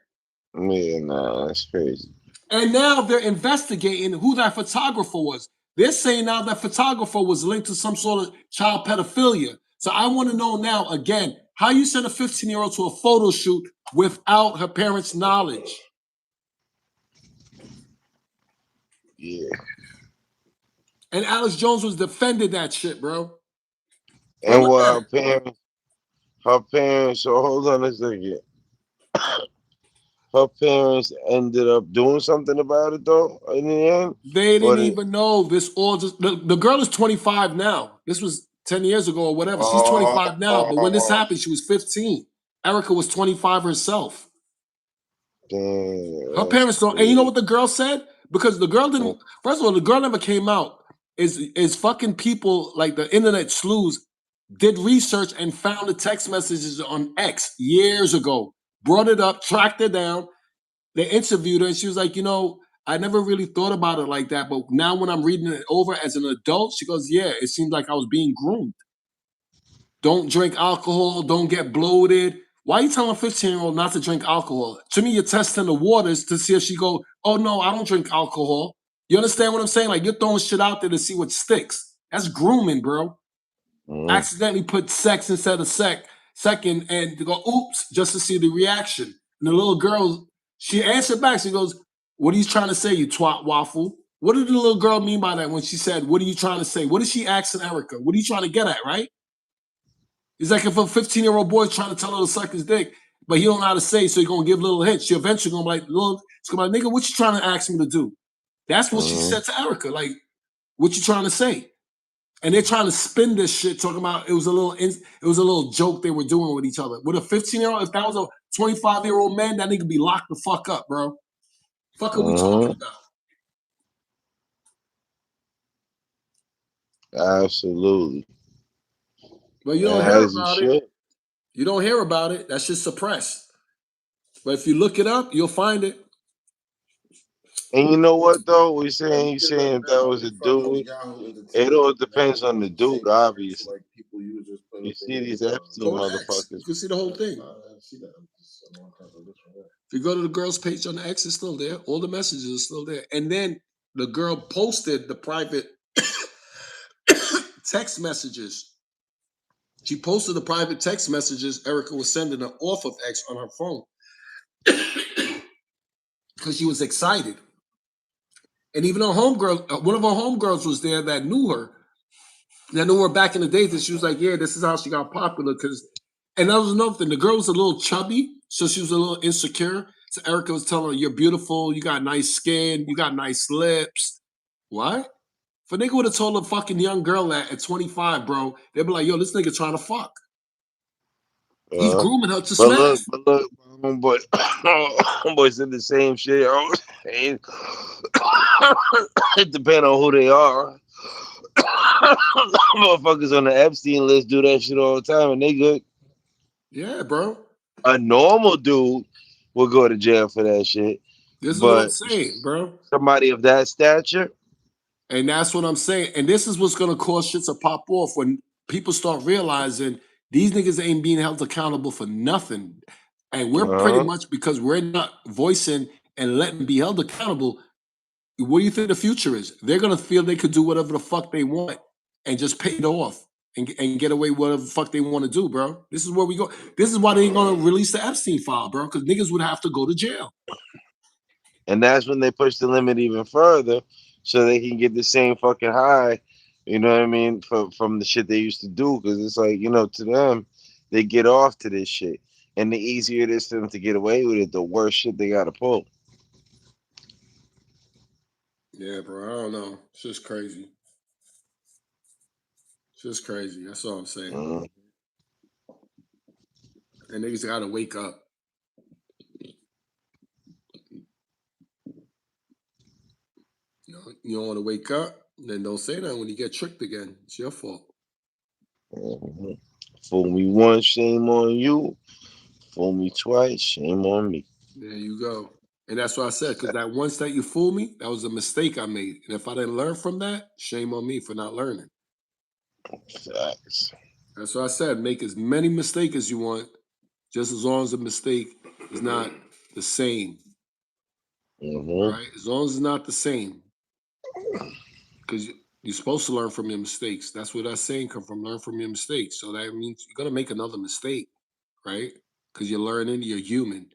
Speaker 4: Yeah, nah, that's crazy.
Speaker 3: And now they're investigating who that photographer was. They're saying now that photographer was linked to some sort of child pedophilia. So I want to know now again how you send a 15-year-old to a photo shoot without her parents' knowledge.
Speaker 4: Yeah.
Speaker 3: And Alex Jones was defending that shit, bro. Bro,
Speaker 4: And
Speaker 3: look at
Speaker 4: what
Speaker 3: it.
Speaker 4: her parents. So hold on a second. Her parents ended up doing something about it though in the end.
Speaker 3: They
Speaker 4: Or
Speaker 3: didn't even know this all just the girl is 25 now. This was 10 years ago or whatever. She's 25 now, but when this happened, she was 15. Erica was 25 herself. Her
Speaker 4: damn, that's
Speaker 3: parents don't, and you know
Speaker 4: crazy.
Speaker 3: what the girl said? Because the girl didn't. First of all, the girl never came out. Is fucking people like the internet sleuths did research and found the text messages on X years ago. Brought it up, tracked it down. They interviewed her, and she was like, I never really thought about it like that, but now when I'm reading it over as an adult, she goes, yeah, it seems like I was being groomed. Don't drink alcohol. Don't get bloated. Why are you telling a 15-year-old not to drink alcohol? To me, you're testing the waters to see if she go, oh, no, I don't drink alcohol. You understand what I'm saying? Like, you're throwing shit out there to see what sticks. That's grooming, bro.
Speaker 4: Mm.
Speaker 3: Accidentally put sex instead of second and to go, oops, just to see the reaction. And the little girl, she answered back. She goes, what are you trying to say, you twat waffle? What did the little girl mean by that when she said, what are you trying to say? What is she asking Erica? What are you trying to get at, right? It's like if a 15-year-old boy's trying to tell her to suck his dick, but he don't know how to say, so he's gonna give little hints. She eventually gonna be like, little, it's gonna be like, nigga, what you trying to ask me to do? That's what she
Speaker 4: Mm.
Speaker 3: said to Erica. Like, what you trying to say? And they're trying to spin this shit, talking about it was a little joke they were doing with each other. With a 15-year-old, if that was a 25-year-old man, that nigga be locked the fuck up, bro. Fuck are we talking
Speaker 4: Mm-hmm.
Speaker 3: about?
Speaker 4: Absolutely.
Speaker 3: Well, you don't hear
Speaker 4: As you
Speaker 3: about it.
Speaker 4: should.
Speaker 3: You don't hear about it. That shit's suppressed. But if you look it up, you'll find it.
Speaker 4: And you know what though? We
Speaker 2: And
Speaker 4: saying you
Speaker 2: niggas that
Speaker 4: saying if that
Speaker 2: now
Speaker 4: was
Speaker 2: they
Speaker 4: a
Speaker 2: from those
Speaker 4: dude,
Speaker 2: Yahoo
Speaker 4: it
Speaker 2: Entertainment
Speaker 4: all depends on the
Speaker 2: networks, the
Speaker 4: dude,
Speaker 2: same shit
Speaker 4: obviously.
Speaker 2: like people use just put
Speaker 4: You
Speaker 2: up
Speaker 4: see
Speaker 2: in
Speaker 4: these
Speaker 2: his
Speaker 4: Epstein
Speaker 3: Go to X. You
Speaker 4: motherfuckers.
Speaker 3: can see the whole thing.
Speaker 2: I see that. I'm just on one type of different way.
Speaker 3: If you go to the girl's page on the X, it's still there. All the messages are still there. And then the girl posted the private text messages. She posted the private text messages Erica was sending her off of X on her phone because she was excited. And even her homegirl, one of her homegirls was there that knew her. That knew her back in the days. And she was like, yeah, this is how she got popular. And that was another thing. The girl was a little chubby, so she was a little insecure. So Erica was telling her, you're beautiful, you got nice skin, you got nice lips. What? If a nigga would have told a fucking young girl that at 25, bro, they'd be like, yo, this nigga trying to fuck. He's
Speaker 4: Uh,
Speaker 3: grooming her to
Speaker 4: but
Speaker 3: smash.
Speaker 4: look, homeboy, homeboy said the same shit. I was saying, it depends on who they are. Motherfuckers on the Epstein list do that shit all the time, and they good.
Speaker 3: Yeah, bro.
Speaker 4: A normal dude will go to jail for that shit,
Speaker 3: This is what I'm
Speaker 4: but
Speaker 3: saying, bro.
Speaker 4: somebody of that stature,
Speaker 3: And that's what I'm saying. And this is what's gonna cause shit to pop off when people start realizing these niggas ain't being held accountable for nothing. And we're pretty
Speaker 4: uh-huh.
Speaker 3: much because we're not voicing and letting be held accountable. What do you think the future is? They're gonna feel they could do whatever the fuck they want and just pay it off and get away with whatever the fuck they want to do, bro. This is where we go. This is why they ain't gonna release the Epstein file, bro, because niggas would have to go to jail.
Speaker 4: And that's when they push the limit even further, so they can get the same fucking high. You know what I mean? From the shit they used to do, because it's like to them, they get off to this shit, and the easier it is for them to get away with it, the worse shit they gotta pull.
Speaker 3: Yeah, bro. I don't know. It's just crazy. It's just crazy. That's all I'm saying.
Speaker 4: Mhm.
Speaker 3: And niggas gotta wake up. You don't want to wake up, then don't say that when you get tricked again. It's your fault.
Speaker 4: Mhm. Fool me once, shame on you. Fool me twice, shame on me.
Speaker 3: There you go. And that's what I said, because that once that you fool me, that was a mistake I made. And if I didn't learn from that, shame on me for not learning.
Speaker 4: Facts.
Speaker 3: That's what I said. Make as many mistakes as you want, just as long as the mistake is not the same.
Speaker 4: Hmm.
Speaker 3: Right? As long as it's not the same. Because you're supposed to learn from your mistakes. That's where that saying come from. Learn from your mistakes. So that means you're gonna make another mistake, right? Because you're learning, you're human.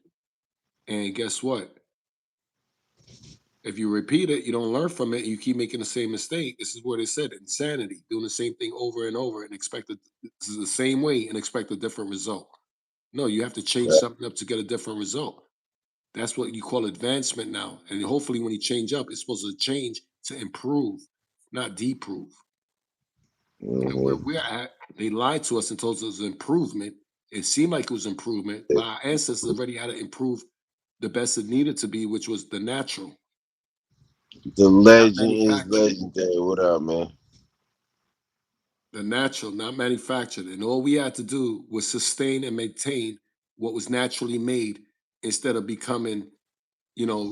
Speaker 3: And guess what? If you repeat it, you don't learn from it, you keep making the same mistake. This is what it said: insanity, doing the same thing over and over and expect it this is the same way and expect a different result. No, you have to change something up to get a different result. That's what you call advancement now. And hopefully when you change up, it's supposed to change to improve, not deprove. And where
Speaker 4: Hmm.
Speaker 3: we're at, they lied to us and told us it was improvement. It seemed like it was improvement, but our ancestors already had to improve the best it needed to be, which was the natural,
Speaker 4: The
Speaker 3: not
Speaker 4: legend is
Speaker 3: manufactured.
Speaker 4: legendary. What up, man?
Speaker 3: The natural, not manufactured. And all we had to do was sustain and maintain what was naturally made instead of becoming,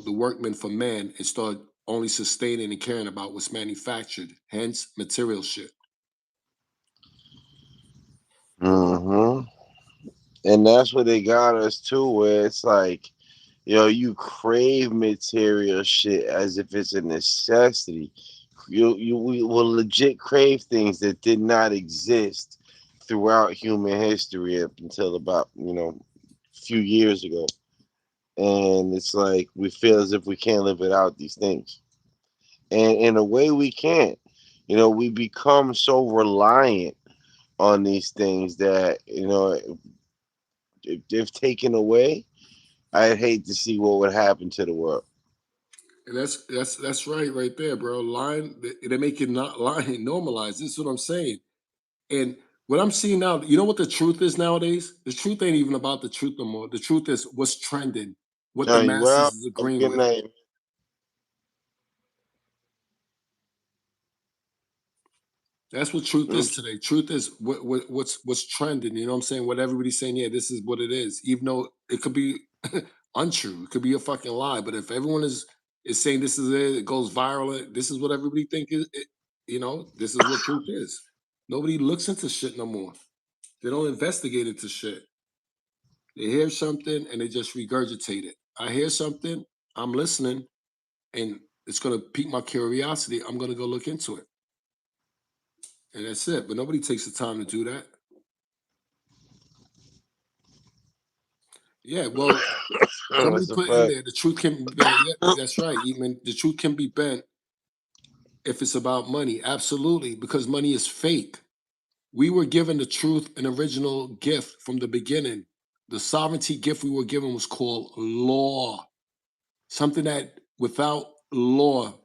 Speaker 3: the workman for man and start only sustaining and caring about what's manufactured, hence material shit.
Speaker 4: Hmm. And that's what they got us too, where it's like, you crave material shit as if it's a necessity. We will legit crave things that did not exist throughout human history up until about few years ago, and it's like we feel as if we can't live without these things, and in a way we can't. We become so reliant on these things that if taken away, I'd hate to see what would happen to the world.
Speaker 3: And that's right there, bro. Lying, they make it not lying normalized. This is what I'm saying. And what I'm seeing now, you know what the truth is nowadays? The truth ain't even about the truth no more. The truth is what's trending, what the
Speaker 4: Johnny,
Speaker 3: masses
Speaker 4: well,
Speaker 3: is agreeing
Speaker 4: good
Speaker 3: with.
Speaker 4: night.
Speaker 3: That's what truth
Speaker 1: Mm.
Speaker 3: is today. Truth is what's trending. You know what I'm saying? What everybody's saying, yeah, this is what it is. Even though it could be untrue, it could be a fucking lie. But if everyone is saying this is it, it goes viral. This is what everybody think is. You know, this is what truth is. Nobody looks into shit no more. They don't investigate into shit. They hear something and they just regurgitate it. I hear something, I'm listening, and it's gonna pique my curiosity. I'm gonna go look into it, and that's it. But nobody takes the time to do that. Yeah, well, somebody
Speaker 4: That's a
Speaker 3: put in
Speaker 4: fact.
Speaker 3: there the truth can be bent. Yeah, that's right. Even the truth can be bent if it's about money. Absolutely, because money is fake. We were given the truth, an original gift from the beginning. The sovereignty gift we were given was called law. Something that without law,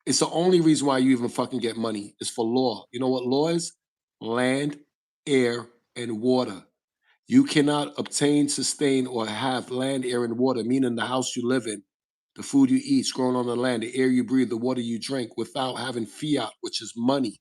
Speaker 3: it's the only reason why you even fucking get money is for law. You know what law is? Land, air, and water. You cannot obtain, sustain, or have land, air, and water, meaning the house you live in, the food you eat, grown on the land, the air you breathe, the water you drink, without having fiat, which is money.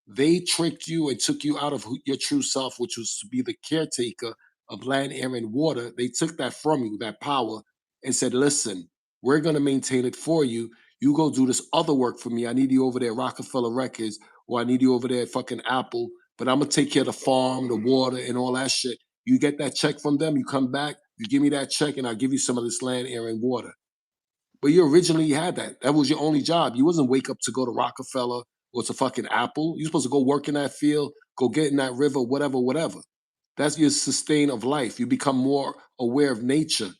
Speaker 3: They tricked you and took you out of your true self, which was to be the caretaker of land, air, and water. They took that from you, that power, and said, listen, we're going to maintain it for you. You go do this other work for me. I need you over there at Rockefeller Records, or I need you over there at fucking Apple, but I'm going to take care of the farm, the water, and all that shit. You get that check from them, you come back, you give me that check, and I'll give you some of this land, air, and water. But you originally had that. That was your only job. You wasn't wake up to go to Rockefeller or to fucking Apple. You're supposed to go work in that field, go get in that river, whatever, whatever. That's your sustain of life. You become more aware of nature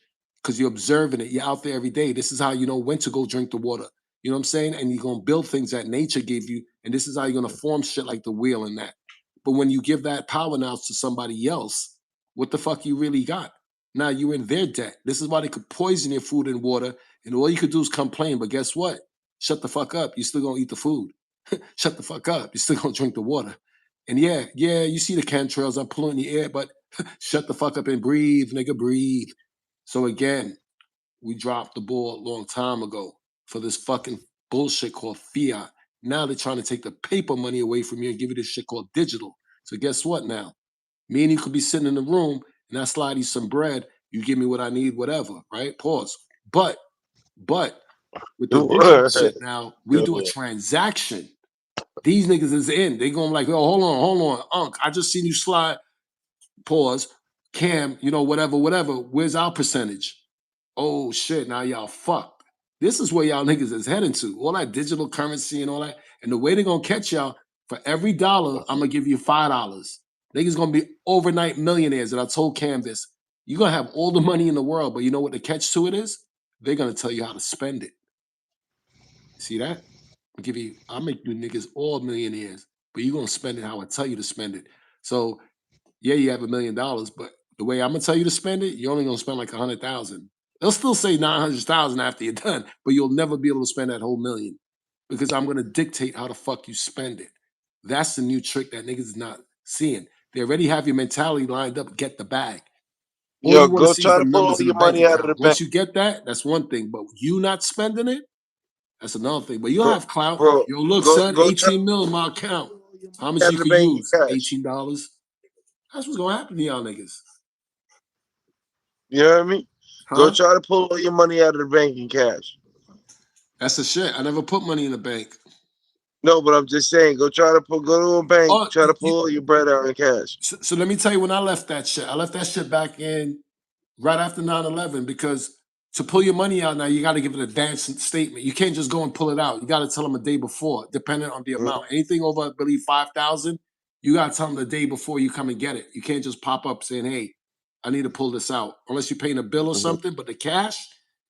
Speaker 3: because you're observing it. You're out there every day. This is how you know when to go drink the water. You know what I'm saying? And you're gonna build things that nature gave you, and this is how you're gonna form shit like the wheel and that. But when you give that power now to somebody else, what the fuck you really got? Now you're in their debt. This is why they could poison your food and water, and all you could do is complain. But guess what? Shut the fuck up. You're still gonna eat the food. Shut the fuck up. You're still gonna drink the water. And yeah, you see the chemtrails are polluting the air, but shut the fuck up and breathe, nigga, breathe. So again, we dropped the ball a long time ago for this fucking bullshit called fiat. Now they're trying to take the paper money away from you and give you this shit called digital. So guess what now? Me and you could be sitting in the room and I slide you some bread, you give me what I need, whatever, right? Pause. But with the digital shit now, we do a transaction. These niggas is in. They going like, oh, hold on, Unc. I just seen you slide, pause, Cam, whatever, whatever. Where's our percentage? Oh shit, now y'all fucked. This is where y'all niggas is heading to. All that digital currency and all that. And the way they're gonna catch y'all, for every dollar, I'm gonna give you $5. Niggas gonna be overnight millionaires. And I told Cam this. You're gonna have all the money in the world, but you know what the catch to it is? They're gonna tell you how to spend it. See that? I'll make you niggas all millionaires, but you're gonna spend it how I tell you to spend it. So yeah, you have $1 million, but the way I'm gonna tell you to spend it, you're only gonna spend like 100,000. They'll still say 900,000 after you're done, but you'll never be able to spend that whole million because I'm gonna dictate how the fuck you spend it. That's the new trick that niggas is not seeing. They already have your mentality lined up. Get the bag. All
Speaker 4: Yo,
Speaker 3: you want to
Speaker 4: go
Speaker 3: see is
Speaker 4: try
Speaker 3: the
Speaker 4: to pull
Speaker 3: numbers
Speaker 4: all
Speaker 3: in the
Speaker 4: your
Speaker 3: bank
Speaker 4: money out of
Speaker 3: account.
Speaker 4: the bank,
Speaker 3: Once you get that, that's one thing. But you not spending it, that's another thing. But you'll
Speaker 4: bro.
Speaker 3: have clout.
Speaker 4: Bro,
Speaker 3: Yo, look,
Speaker 4: go
Speaker 3: son,
Speaker 4: go try
Speaker 3: 18
Speaker 4: to
Speaker 3: mil in my
Speaker 4: pull
Speaker 3: account.
Speaker 4: all your
Speaker 3: How
Speaker 4: money
Speaker 3: much
Speaker 4: out
Speaker 3: you
Speaker 4: of the
Speaker 3: could
Speaker 4: bank in
Speaker 3: use?
Speaker 4: cash.
Speaker 3: $18. That's what's gonna happen to y'all niggas.
Speaker 4: You know what I mean? Go
Speaker 3: Huh?
Speaker 4: try to pull all your money out of the bank in cash.
Speaker 3: That's a shit. I never put money in the bank.
Speaker 4: No, but I'm just saying, go to a bank,
Speaker 3: Oh,
Speaker 4: try to pull all your bread out in cash.
Speaker 3: so let me tell you when I left that shit. I left that shit back in right after 9/11 because to pull your money out now, you got to give an advance statement. You can't just go and pull it out. You got to tell them a day before, depending on the amount.
Speaker 4: Mhm.
Speaker 3: Anything over, I believe, 5,000, you got to tell them the day before you come and get it. You can't just pop up saying, "Hey, I need to pull this out," unless you're paying a bill or
Speaker 4: Mhm.
Speaker 3: something. But the cash,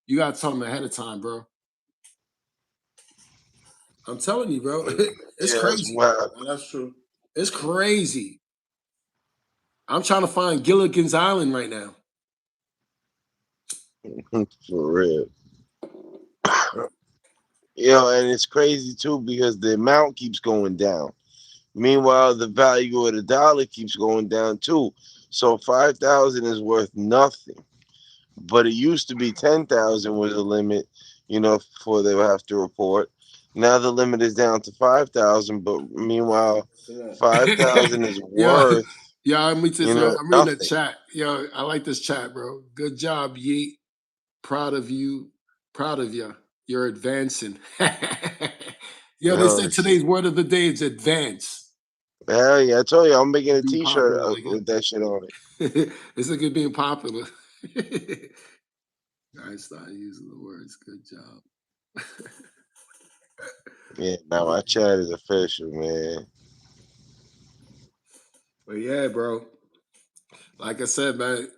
Speaker 3: you got to tell them ahead of time, bro. I'm telling you, bro. It's
Speaker 4: Yeah, that's
Speaker 3: crazy.
Speaker 4: wild.
Speaker 2: Now, that's true.
Speaker 3: It's crazy. I'm trying to find Gilligan's Island right now.
Speaker 4: For real. And it's crazy too because the amount keeps going down. Meanwhile, the value of the dollar keeps going down too. So 5,000 is worth nothing. But it used to be 10,000 was the limit, before they would have to report. Now the limit is down to 5,000, but meanwhile,
Speaker 2: See that?
Speaker 4: 5,000 is
Speaker 3: Yeah,
Speaker 4: worth,
Speaker 3: yeah. I'm I'm reading the
Speaker 4: nothing.
Speaker 3: chat. Yo, I like this chat, bro. Good job, Yeet. Proud of you. Proud of you. You're advancing. Yo, they
Speaker 4: Oh
Speaker 3: said
Speaker 4: shit!
Speaker 3: today's word of the day is advance.
Speaker 4: Hell yeah! I told you I'm making a
Speaker 3: Being
Speaker 4: T-shirt
Speaker 3: popular, like
Speaker 4: with that shit on it.
Speaker 3: it. It's like it being popular. I started using the words. Good job.
Speaker 4: Yeah, now my chat is official, man.
Speaker 3: But yeah, bro. Like I said, man,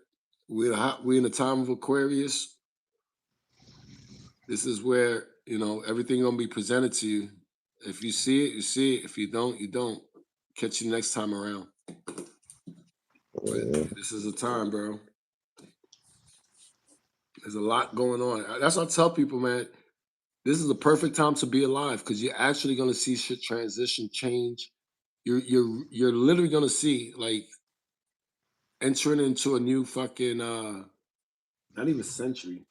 Speaker 3: we in the time of Aquarius. This is where everything gonna be presented to you. If you see it, you see it. If you don't, you don't. Catch you next time around. But
Speaker 4: Yeah.
Speaker 3: this is a time, bro. There's a lot going on. That's what I tell people, man. This is the perfect time to be alive because you're actually gonna see shit transition, change. You're literally gonna see like entering into a new fucking not even century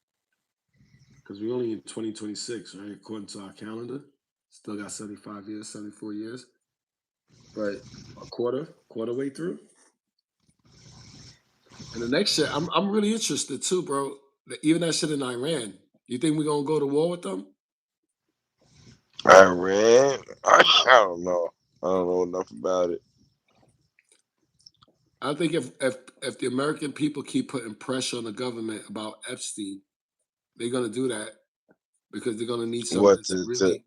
Speaker 3: because we're only in 2026, right? According to our calendar, still got 75 years, 74 years, but a quarter way through. And the next shit, I'm really interested too, bro. Even that shit in Iran. You think we're gonna go to war with them?
Speaker 4: I read. I don't know. I don't know enough about it.
Speaker 3: I think if the American people keep putting pressure on the government about Epstein, they're gonna do that because they're gonna need something
Speaker 4: What
Speaker 3: to
Speaker 4: to
Speaker 3: really,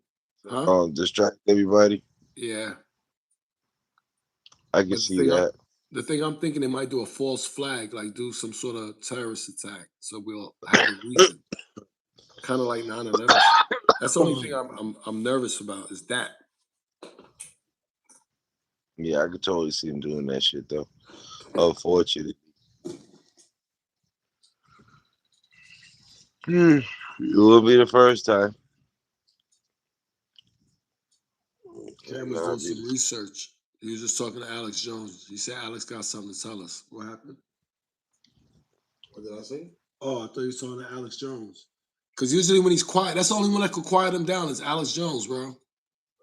Speaker 3: huh?
Speaker 4: distract everybody?
Speaker 3: Yeah.
Speaker 4: I can
Speaker 3: But
Speaker 4: see that.
Speaker 3: the thing I'm thinking they might do a false flag, like do some sort of terrorist attack, so we'll have a reason, kind of like 9/11. That's the only thing I'm nervous about is that.
Speaker 4: Yeah, I could totally see them doing that shit though. Unfortunately. It will be the first time.
Speaker 3: Cam was
Speaker 4: Nah,
Speaker 3: doing some research. He was just talking to Alex Jones. He said Alex got something to tell us. What happened?
Speaker 2: What did I say?
Speaker 3: Oh, I thought he was talking to Alex Jones. Because usually when he's quiet, that's the only one that could quiet him down is Alex Jones, bro.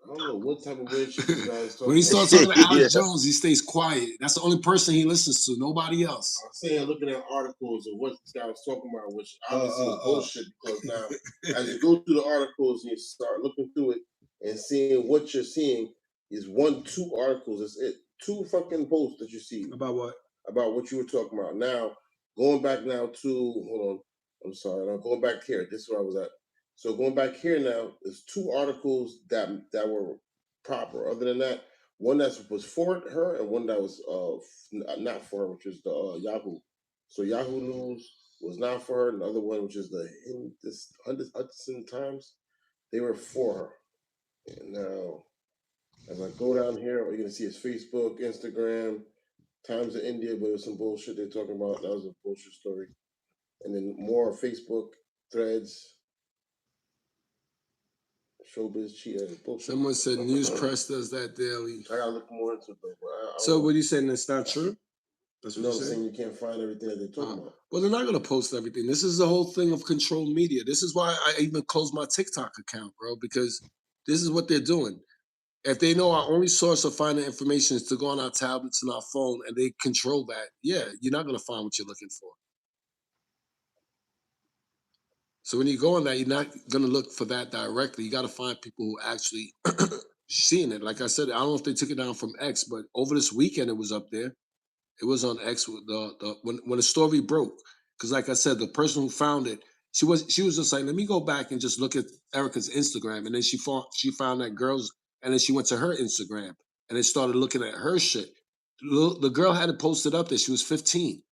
Speaker 2: I don't know what type of weird shit you guys
Speaker 3: When he
Speaker 2: talking about.
Speaker 3: starts talking to
Speaker 4: yeah.
Speaker 3: Alex Jones, he stays quiet. That's the only person he listens to. Nobody else.
Speaker 2: I'm saying looking at articles of what this guy was talking about, which obviously was
Speaker 3: uh.
Speaker 2: bullshit because now as you go through the articles and you start looking through it and seeing what you're seeing is two articles. That's it. Two fucking posts that you see
Speaker 3: About what?
Speaker 2: about what you were talking about. Now, going back now to hold on. I'm sorry. Now going back here. This is where I was at. So going back here now, there's two articles that were proper. Other than that, one that was for her and one that was not for her, which is the Yahoo. So Yahoo News was not for her, and the other one, which is the Hudson Times, they were for her. And now, as I go down here, what you're gonna see is Facebook, Instagram, Times of India, but it was some bullshit they're talking about. That was a bullshit story. And then more Facebook threads, showbiz cheat bullshit.
Speaker 3: Someone said News Press does that daily.
Speaker 2: I gotta look more into it though. But
Speaker 3: So what are you saying? It's not true? That's what
Speaker 2: no,
Speaker 3: you're
Speaker 2: I'm
Speaker 3: saying?
Speaker 2: saying you can't find everything that they're talking about.
Speaker 3: Well, they're not going to post everything. This is the whole thing of controlled media. This is why I even closed my TikTok account, bro, because this is what they're doing. If they know our only source of finding information is to go on our tablets and our phone and they control that, yeah, you're not going to find what you're looking for. So when you go on that, you're not going to look for that directly. You got to find people who actually seeing it. Like I said, I don't know if they took it down from X, but over this weekend it was up there. It was on X with when the story broke. Because like I said, the person who found it, she was just like, let me go back and just look at Erica's Instagram, and then she found that girl's, and then she went to her Instagram and then started looking at her shit. The girl had it posted up there. She was 15.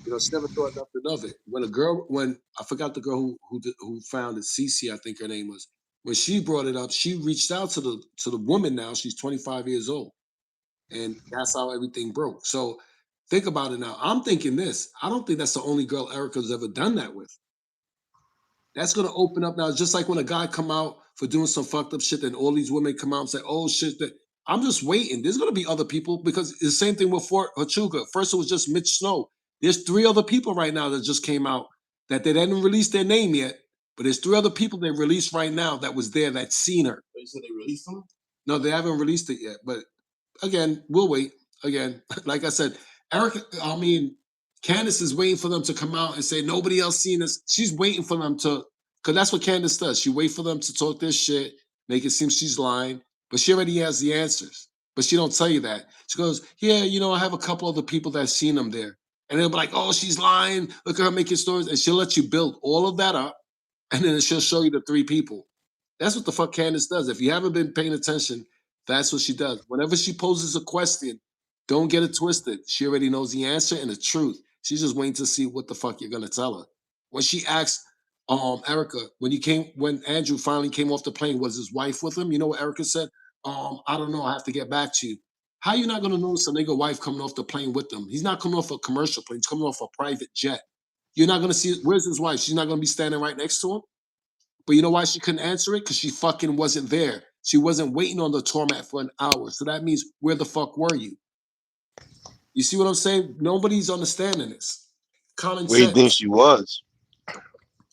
Speaker 3: She never thought nothing of it. When I forgot the girl who found it, Cece, I think her name was. When she brought it up, she reached out to the woman. Now she's 25 years old, and that's how everything broke. So think about it now. I'm thinking this. I don't think that's the only girl Erica's ever done that with. That's gonna open up now. It's just like when a guy come out for doing some fucked up shit, then all these women come out and say, "Oh shit!" That I'm just waiting. There's gonna be other people because it's the same thing with Fort Huachuca. First, it was just Mitch Snow. There's three other people right now that just came out that they didn't release their name yet. But there's 3 other people they released right now that was there that seen her.
Speaker 2: They said they released them.
Speaker 3: No, they haven't released it yet. But again, we'll wait. Again, like I said, Erica, I mean, Candace is waiting for them to come out and say nobody else seen this. She's waiting for them to, because that's what Candace does. She wait for them to talk this shit, make it seem she's lying, but she already has the answers. But she don't tell you that. She goes, yeah, I have a couple other people that seen them there. And they'll be like, oh, she's lying. Look at her making stories. And she'll let you build all of that up. And then she'll show you the 3 people. That's what the fuck Candace does. If you haven't been paying attention, that's what she does. Whenever she poses a question, don't get it twisted. She already knows the answer and the truth. She's just waiting to see what the fuck you're gonna tell her. When she asked Erica, when Andrew finally came off the plane, was his wife with him? You know what Erica said? I don't know, I have to get back to you. How you not gonna notice a nigga wife coming off the plane with him? He's not coming off a commercial plane, he's coming off a private jet. You're not gonna see where's his wife? She's not gonna be standing right next to him. But you know why she couldn't answer it? Because she fucking wasn't there. She wasn't waiting on the torment for an hour. So that means where the fuck were you? You see what I'm saying? Nobody's understanding this. Common
Speaker 4: Where do you think
Speaker 3: sense.
Speaker 4: she was?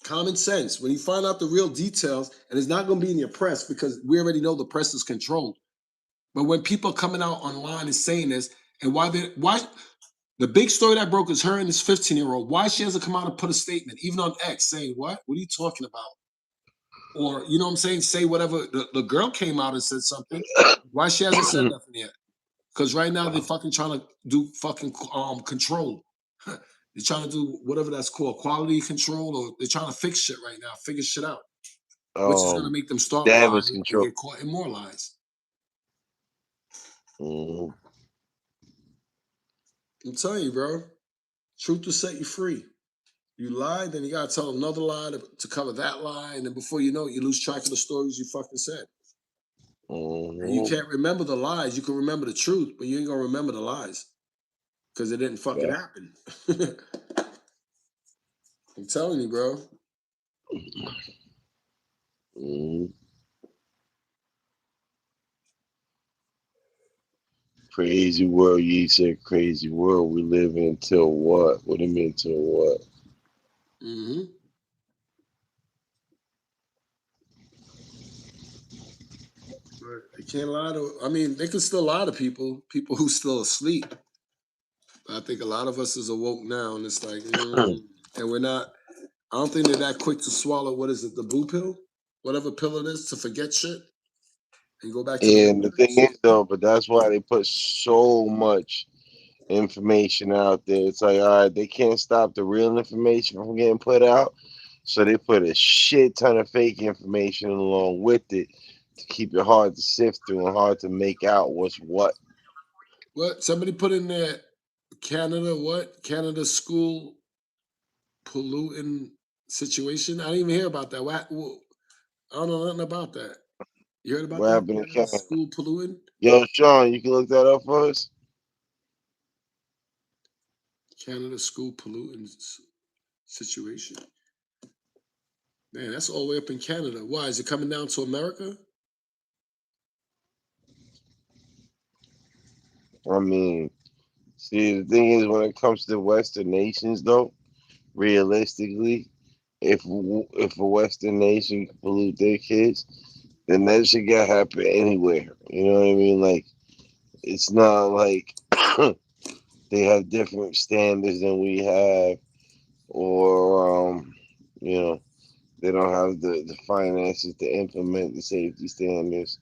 Speaker 3: Common sense. When you find out the real details, and it's not going to be in your press because we already know the press is controlled. But when people are coming out online and saying this, and why the big story that broke is her and this 15-year-old. Why she hasn't come out and put a statement, even on X, saying what? What are you talking about? Or you know what I'm saying, say whatever. The girl came out and said something. Why she hasn't said nothing yet? Because right now they're fucking trying to do fucking control. They're trying to do whatever that's called, quality control, or they're trying to fix shit right now, figure shit out, which is gonna
Speaker 4: um,
Speaker 3: make them start
Speaker 4: damage
Speaker 3: lying and
Speaker 4: control.
Speaker 3: get caught in more lies.
Speaker 4: Mhm.
Speaker 3: I'm telling you, bro. Truth will set you free. You lie, then you gotta tell another lie to cover that lie, and then before you know it, you lose track of the stories you fucking said. And you
Speaker 4: Mhm.
Speaker 3: can't remember the lies. You can remember the truth, but you ain't gonna remember the lies because it didn't fucking
Speaker 4: Yeah.
Speaker 3: happen. I'm telling you, bro.
Speaker 4: Mhm. Crazy world, you said crazy world we live in till what? What do you mean till what?
Speaker 3: Hmm. But they can't lie to. I mean, they can still lie to people who still asleep. But I think a lot of us is awoke now, and it's like, and we're not. I don't think they're that quick to swallow. What is it? The blue pill, whatever pill it is, to forget shit and go back to the
Speaker 4: And the thing
Speaker 3: matrix.
Speaker 4: is though, but that's why they put so much information out there. It's like, all right, they can't stop the real information from getting put out. So they put a shit ton of fake information along with it to keep it hard to sift through and hard to make out what's what.
Speaker 3: What somebody put in there? Canada, what? Canada school polluting situation. I didn't even hear about that. I don't know nothing about that. You heard about
Speaker 4: What
Speaker 3: that?
Speaker 4: happened in
Speaker 3: Canada
Speaker 4: Canada?
Speaker 3: school polluting.
Speaker 4: Yo, Sean, you can look that up for us?
Speaker 3: Canada school polluting situation. Man, that's all the way up in Canada. Why is it coming down to America?
Speaker 4: I mean, see, the thing is, when it comes to Western nations, though, realistically, if a Western nation can pollute their kids, then that shit can happen anywhere. You know what I mean? Like, it's not like they have different standards than we have, or you know, they don't have the finances to implement the safety standards.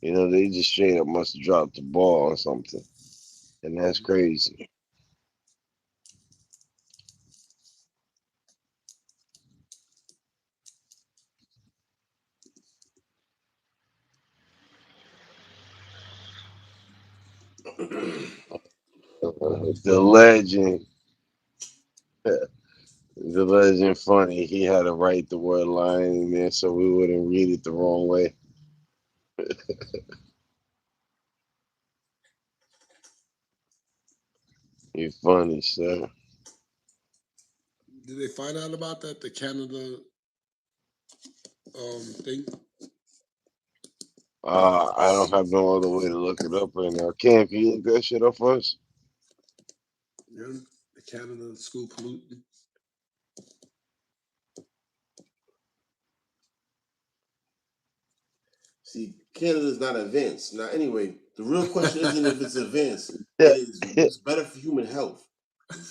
Speaker 4: You know, they just straight up must have dropped the ball or something, and that's crazy. The legend, the legend, funny. He had to write the word "line" in there so we wouldn't read it the wrong way. You funny, sir.
Speaker 3: Did they find out about that? The Canada thing?
Speaker 4: I don't have no other way to look it up right now. Cam, can you look that shit up for us?
Speaker 3: Yeah, the Canada school polluting.
Speaker 2: See, Canada is not advanced. Now, anyway, the real question isn't if it's advanced.
Speaker 4: Yeah.
Speaker 2: It is what's better for human health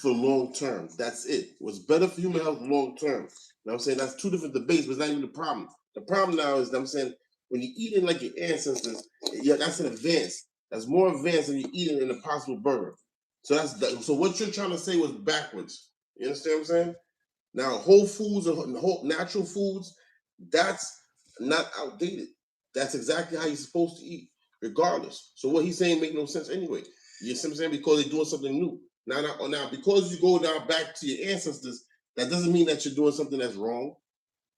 Speaker 2: for long term. That's it. What's better for human health long term. You know what I'm saying? That's two different debates, but it's not even the problem. The problem now is that I'm saying when you're eating like your ancestors, yeah, that's an advance. That's more advanced than you're eating in a possible burger. So so what you're trying to say was backwards. You understand what I'm saying? Now, whole foods and whole natural foods, that's not outdated. That's exactly how you're supposed to eat, regardless. So what he's saying make no sense anyway. You see what I'm saying? Because they're doing something new. Now, because you go down back to your ancestors, that doesn't mean that you're doing something that's wrong.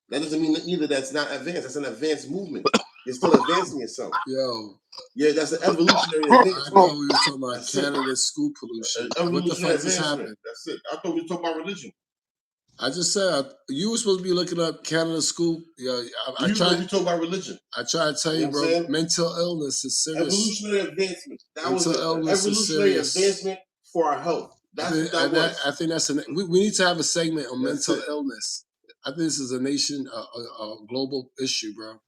Speaker 2: That doesn't mean that either that's not advanced. That's an advanced movement. You're still advancing yourself.
Speaker 3: Yo,
Speaker 2: Yeah, that's an evolutionary
Speaker 3: I
Speaker 2: advancement.
Speaker 3: thought we were talking about
Speaker 2: That's it.
Speaker 3: Canada school pollution. What the
Speaker 2: Evolutionary
Speaker 3: fuck just
Speaker 2: advancement.
Speaker 3: happened?
Speaker 2: That's it. I thought we were talking about religion.
Speaker 3: I just said you were supposed to be looking up Canada school. Yeah, I
Speaker 2: You
Speaker 3: tried.
Speaker 2: we talk about religion.
Speaker 3: I tried to tell
Speaker 2: You
Speaker 3: you,
Speaker 2: know what
Speaker 3: bro.
Speaker 2: I'm saying?
Speaker 3: Mental illness is serious.
Speaker 2: Evolutionary advancement. That was
Speaker 3: Mental
Speaker 2: an
Speaker 3: illness is
Speaker 2: evolutionary
Speaker 3: serious.
Speaker 2: advancement for our health. That's what that was.
Speaker 3: I think that's we need to have a segment on
Speaker 2: That's
Speaker 3: mental
Speaker 2: it.
Speaker 3: illness. I think this is a global issue, bro.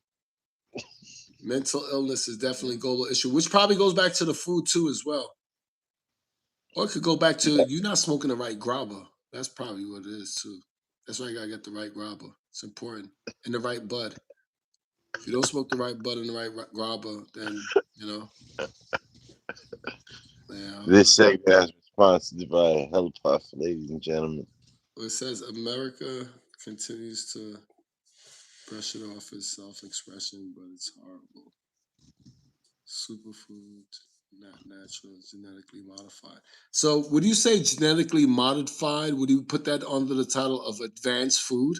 Speaker 3: Mental illness is definitely a global issue, which probably goes back to the food too as well. Or it could go back to you not smoking the right grabba. That's probably what it is too. That's why you gotta get the right grabba. It's important. And the right bud. If you don't smoke the right bud and the right grabba, then you know. Yeah.
Speaker 4: This segment is sponsored by Hell Puff, ladies and gentlemen.
Speaker 3: Well, it says America continues to brush it off as self-expression, but it's horrible. Superfood, not natural, genetically modified. So, would you say genetically modified? Would you put that under the title of advanced food?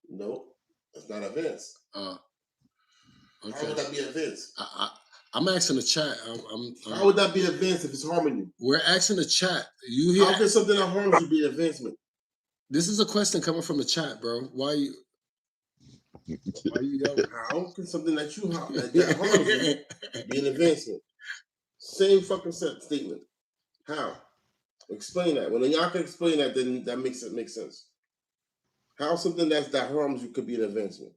Speaker 2: No, it's not advanced.
Speaker 3: Okay.
Speaker 2: How would that be advanced?
Speaker 3: I'm asking the chat.
Speaker 2: How would that be advanced if it's harming you?
Speaker 3: We're asking the chat. You hear?
Speaker 2: How can something that harms you be advancement?
Speaker 3: This is a question coming from the chat, bro. Why you yelling?
Speaker 2: How can something that harms you be an advancement? Same fucking statement. How? Explain that. When y'all can explain that, then that makes sense. How something that harms you could be an advancement?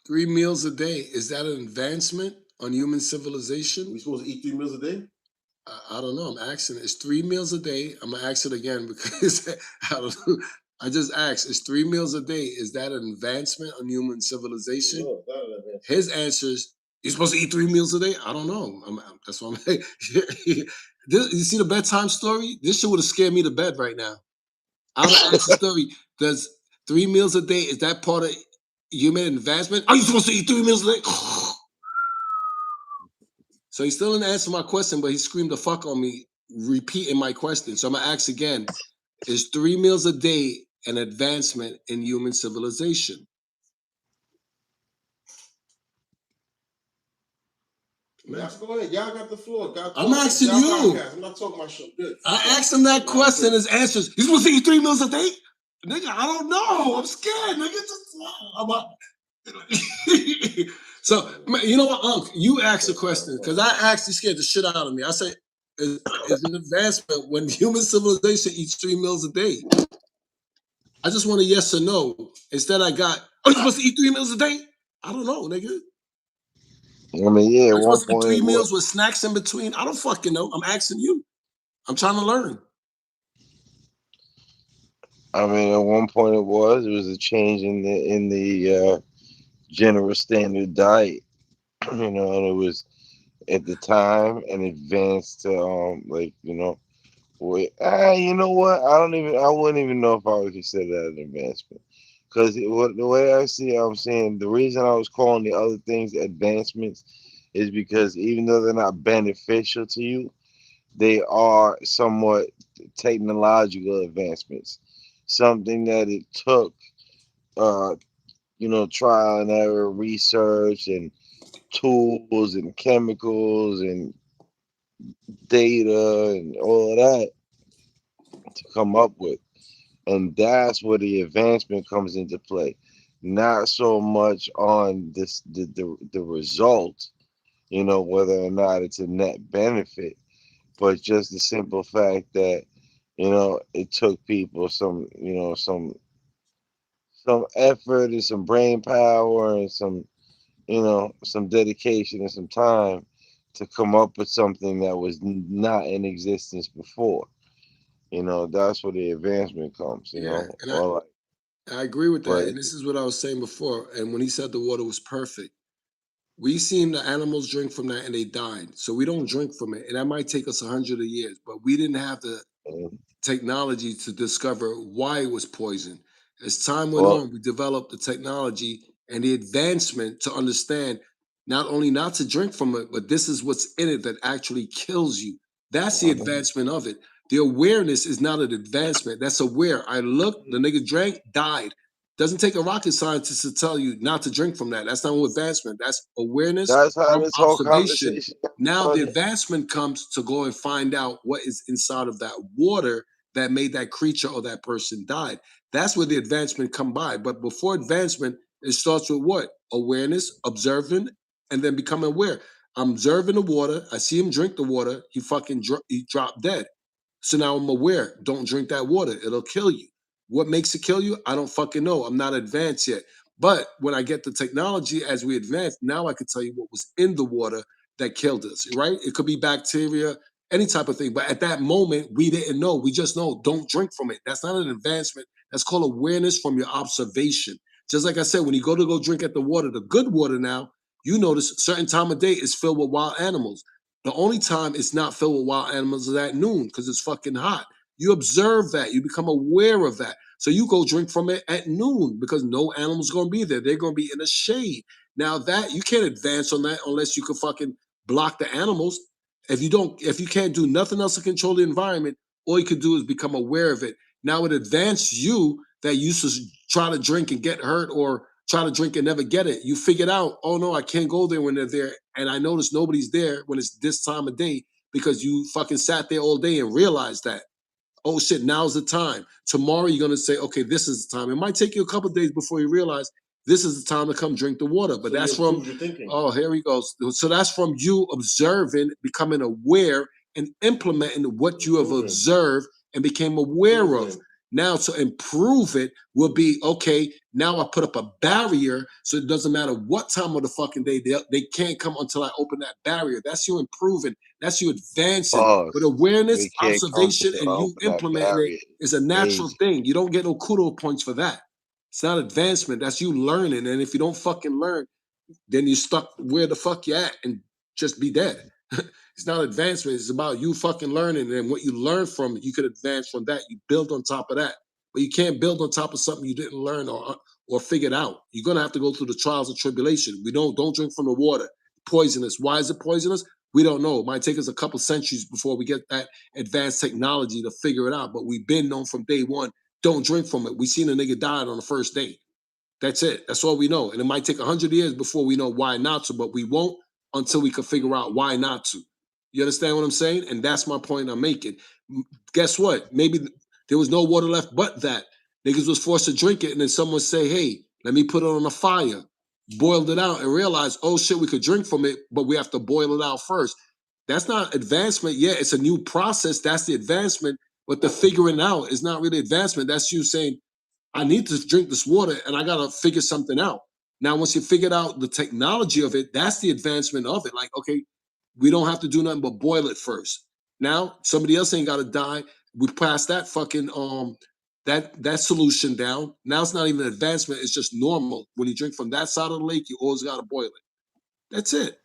Speaker 3: Three meals a day, is that an advancement on human civilization?
Speaker 2: We supposed to eat 3 meals a day?
Speaker 3: I don't know. I'm asking. It's 3 meals a day. I'm gonna ask it again because I don't know. I just asked. It's 3 meals a day. Is that an advancement on human civilization?
Speaker 2: No, not an advancement.
Speaker 3: His answer is, you're supposed to eat 3 meals a day. I don't know. That's what I'm. You see the bedtime story? This shit would have scared me to bed right now. I would ask the story. Does 3 meals a day, is that part of human advancement? Are you supposed to eat 3 meals a day? So he still didn't answer my question, but he screamed the fuck on me, repeating my question. So I'm gonna ask again: is 3 meals a day an advancement in human civilization?
Speaker 2: Y'all go ahead. Y'all got the floor.
Speaker 3: I'm asking you.
Speaker 2: I'm not talking about shit. Good.
Speaker 3: I asked him that question. His answers. You supposed to eat 3 meals a day? Nigga, I don't know. I'm scared. Nigga, so you know what, Unc? You asked a question because I actually scared the shit out of me. I said, is an advancement when human civilization eats 3 meals a day? I just want a yes or no. Instead, I got, you supposed to eat 3 meals a day? I don't know, nigga.
Speaker 4: I mean, yeah,
Speaker 3: Are
Speaker 4: at
Speaker 3: you
Speaker 4: one
Speaker 3: supposed to eat
Speaker 4: point
Speaker 3: 3 meals with snacks in between? I don't fucking know. I'm asking you. I'm trying to learn.
Speaker 4: I mean, at one point it was a change in the general standard diet. You know, and it was at the time an advance to like, you know, you know what? I wouldn't even know if I would consider that an advancement. Because the way I see it, I'm saying the reason I was calling the other things advancements is because even though they're not beneficial to you, they are somewhat technological advancements. Something that it took, uh, you know, trial and error, research, and tools and chemicals and data and all of that to come up with. And that's where the advancement comes into play. Not so much on the result, you know, whether or not it's a net benefit, but just the simple fact that it took people some effort and some brain power and some dedication and some time to come up with something that was not in existence before. That's where the advancement comes.
Speaker 3: Yeah, and
Speaker 4: Or like,
Speaker 3: I agree with that.
Speaker 4: but
Speaker 3: And this is what I was saying before. And when he said the water was perfect, we seen the animals drink from that and they died. So we don't drink from it. And that might take us 100 years, but we didn't have the
Speaker 4: uh,
Speaker 3: technology to discover why it was poison. As time went
Speaker 4: well,
Speaker 3: on, we developed the technology and the advancement to understand not only not to drink from it, but this is what's in it that actually kills you. That's the advancement of it. The awareness is not an advancement. That's aware. I looked, the nigga drank, died. Doesn't take a rocket scientist to tell you not to drink from that. That's not an advancement. That's awareness
Speaker 4: that's how
Speaker 3: from
Speaker 4: this whole
Speaker 3: observation.
Speaker 4: conversation got
Speaker 3: Now the
Speaker 4: started.
Speaker 3: advancement comes to go and find out what is inside of that water that made that creature or that person died. That's where the advancement come by. But before advancement, it starts with what? Awareness, observing, and then becoming aware. I'm observing the water. I see him drink the water. He dropped dead. So now I'm aware. Don't drink that water. It'll kill you. What makes it kill you? I don't fucking know. I'm not advanced yet. But when I get the technology as we advance, now I can tell you what was in the water that killed us, right? It could be bacteria, any type of thing. But at that moment, we didn't know. We just know don't drink from it. That's not an advancement. That's called awareness from your observation. Just like I said, when you go drink at the water, the good water now, you notice a certain time of day is filled with wild animals. The only time it's not filled with wild animals is at noon because it's fucking hot. You observe that. You become aware of that. So you go drink from it at noon because no animal's going to be there. They're going to be in the shade. Now that you can't advance on that unless you can fucking block the animals. If you can't do nothing else to control the environment, all you can do is become aware of it. Now it advanced you that used to try to drink and get hurt or try to drink and never get it. You figured out, oh no, I can't go there when they're there. And I notice nobody's there when it's this time of day because you fucking sat there all day and realized that. Oh shit, now's the time. Tomorrow you're gonna say, okay, this is the time. It might take you a couple of days before you realize this is the time to come drink the water. But
Speaker 2: So you
Speaker 3: that's from
Speaker 2: improved your thinking.
Speaker 3: oh, here we go. So that's from you observing, becoming aware, and implementing what you have
Speaker 2: Improving.
Speaker 3: observed and became aware of.
Speaker 2: Improving.
Speaker 3: Now to improve it will be okay. Now I put up a barrier so it doesn't matter what time of the fucking day they can't come until I open that barrier. That's you improving. That's you advancing. But
Speaker 4: Pause.
Speaker 3: awareness,
Speaker 4: They can't come
Speaker 3: observation,
Speaker 4: until
Speaker 3: and
Speaker 4: I
Speaker 3: you
Speaker 4: open that
Speaker 3: implementing it
Speaker 4: barrier.
Speaker 3: is a natural
Speaker 4: Crazy.
Speaker 3: thing. You don't get no kudo points for that. It's not advancement. That's you learning. And if you don't fucking learn, then you stuck where the fuck you at and just be dead. It's not advancement. It's about you fucking learning. And what you learn from it, you could advance from that. You build on top of that. But you can't build on top of something you didn't learn or figured out. You're gonna have to go through the trials and tribulation. We don't drink from the water. Poisonous. Why is it poisonous? We don't know. It might take us a couple centuries before we get that advanced technology to figure it out. But we've been known from day one. Don't drink from it. We seen a nigga died on the first day. That's it. That's all we know. And it might take 100 years before we know why not to, but we won't until we can figure out why not to. You understand what I'm saying? And that's my point I'm making. Guess what? Maybe there was no water left but that. Niggas was forced to drink it, and then someone say, hey, let me put it on a fire. Boiled it out and realized, oh shit, we could drink from it, but we have to boil it out first. That's not advancement. Yeah, it's a new process. That's the advancement. But the figuring out is not really advancement. That's you saying, I need to drink this water and I gotta figure something out. Now, once you figured out the technology of it, that's the advancement of it. Like, okay, we don't have to do nothing but boil it first. Now, somebody else ain't gotta die. We passed that fucking that solution down. Now it's not even advancement, it's just normal. When you drink from that side of the lake, you always gotta boil it. That's it.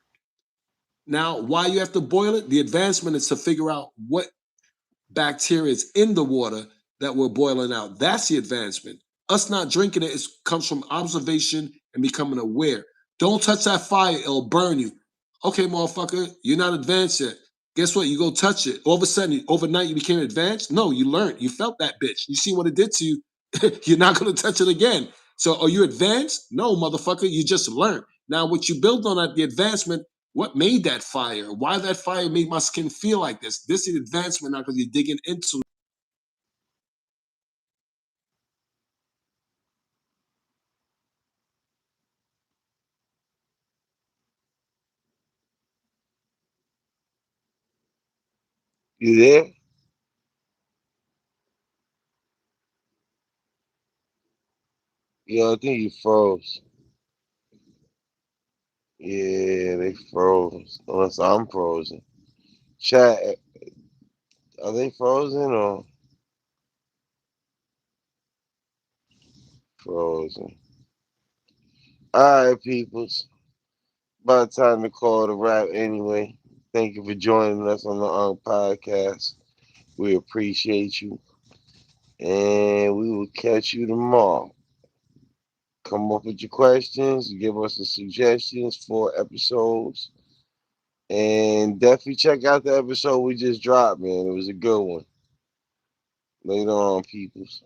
Speaker 3: Now, why you have to boil it? The advancement is to figure out what bacteria is in the water that we're boiling out. That's the advancement. Us not drinking it comes from observation and becoming aware. Don't touch that fire, it'll burn you. Okay, motherfucker, you're not advanced yet. Guess what? You go touch it. All of a sudden, overnight, you became advanced? No, you learned. You felt that bitch. You see what it did to you. You're not going to touch it again. So, are you advanced? No, motherfucker, you just learned. Now, what you build on at the advancement, what made that fire? Why that fire made my skin feel like this? This is advancement now because you're digging into
Speaker 4: You there? Yeah, I think you froze. Yeah, they froze. Unless I'm frozen. Chat, are they frozen or frozen? All right, peoples. About time to call it a wrap anyway. Thank you for joining us on the podcast. We appreciate you. And we will catch you tomorrow. Come up with your questions, give us the suggestions for episodes. And definitely check out the episode we just dropped, man. It was a good one. Later on, peoples.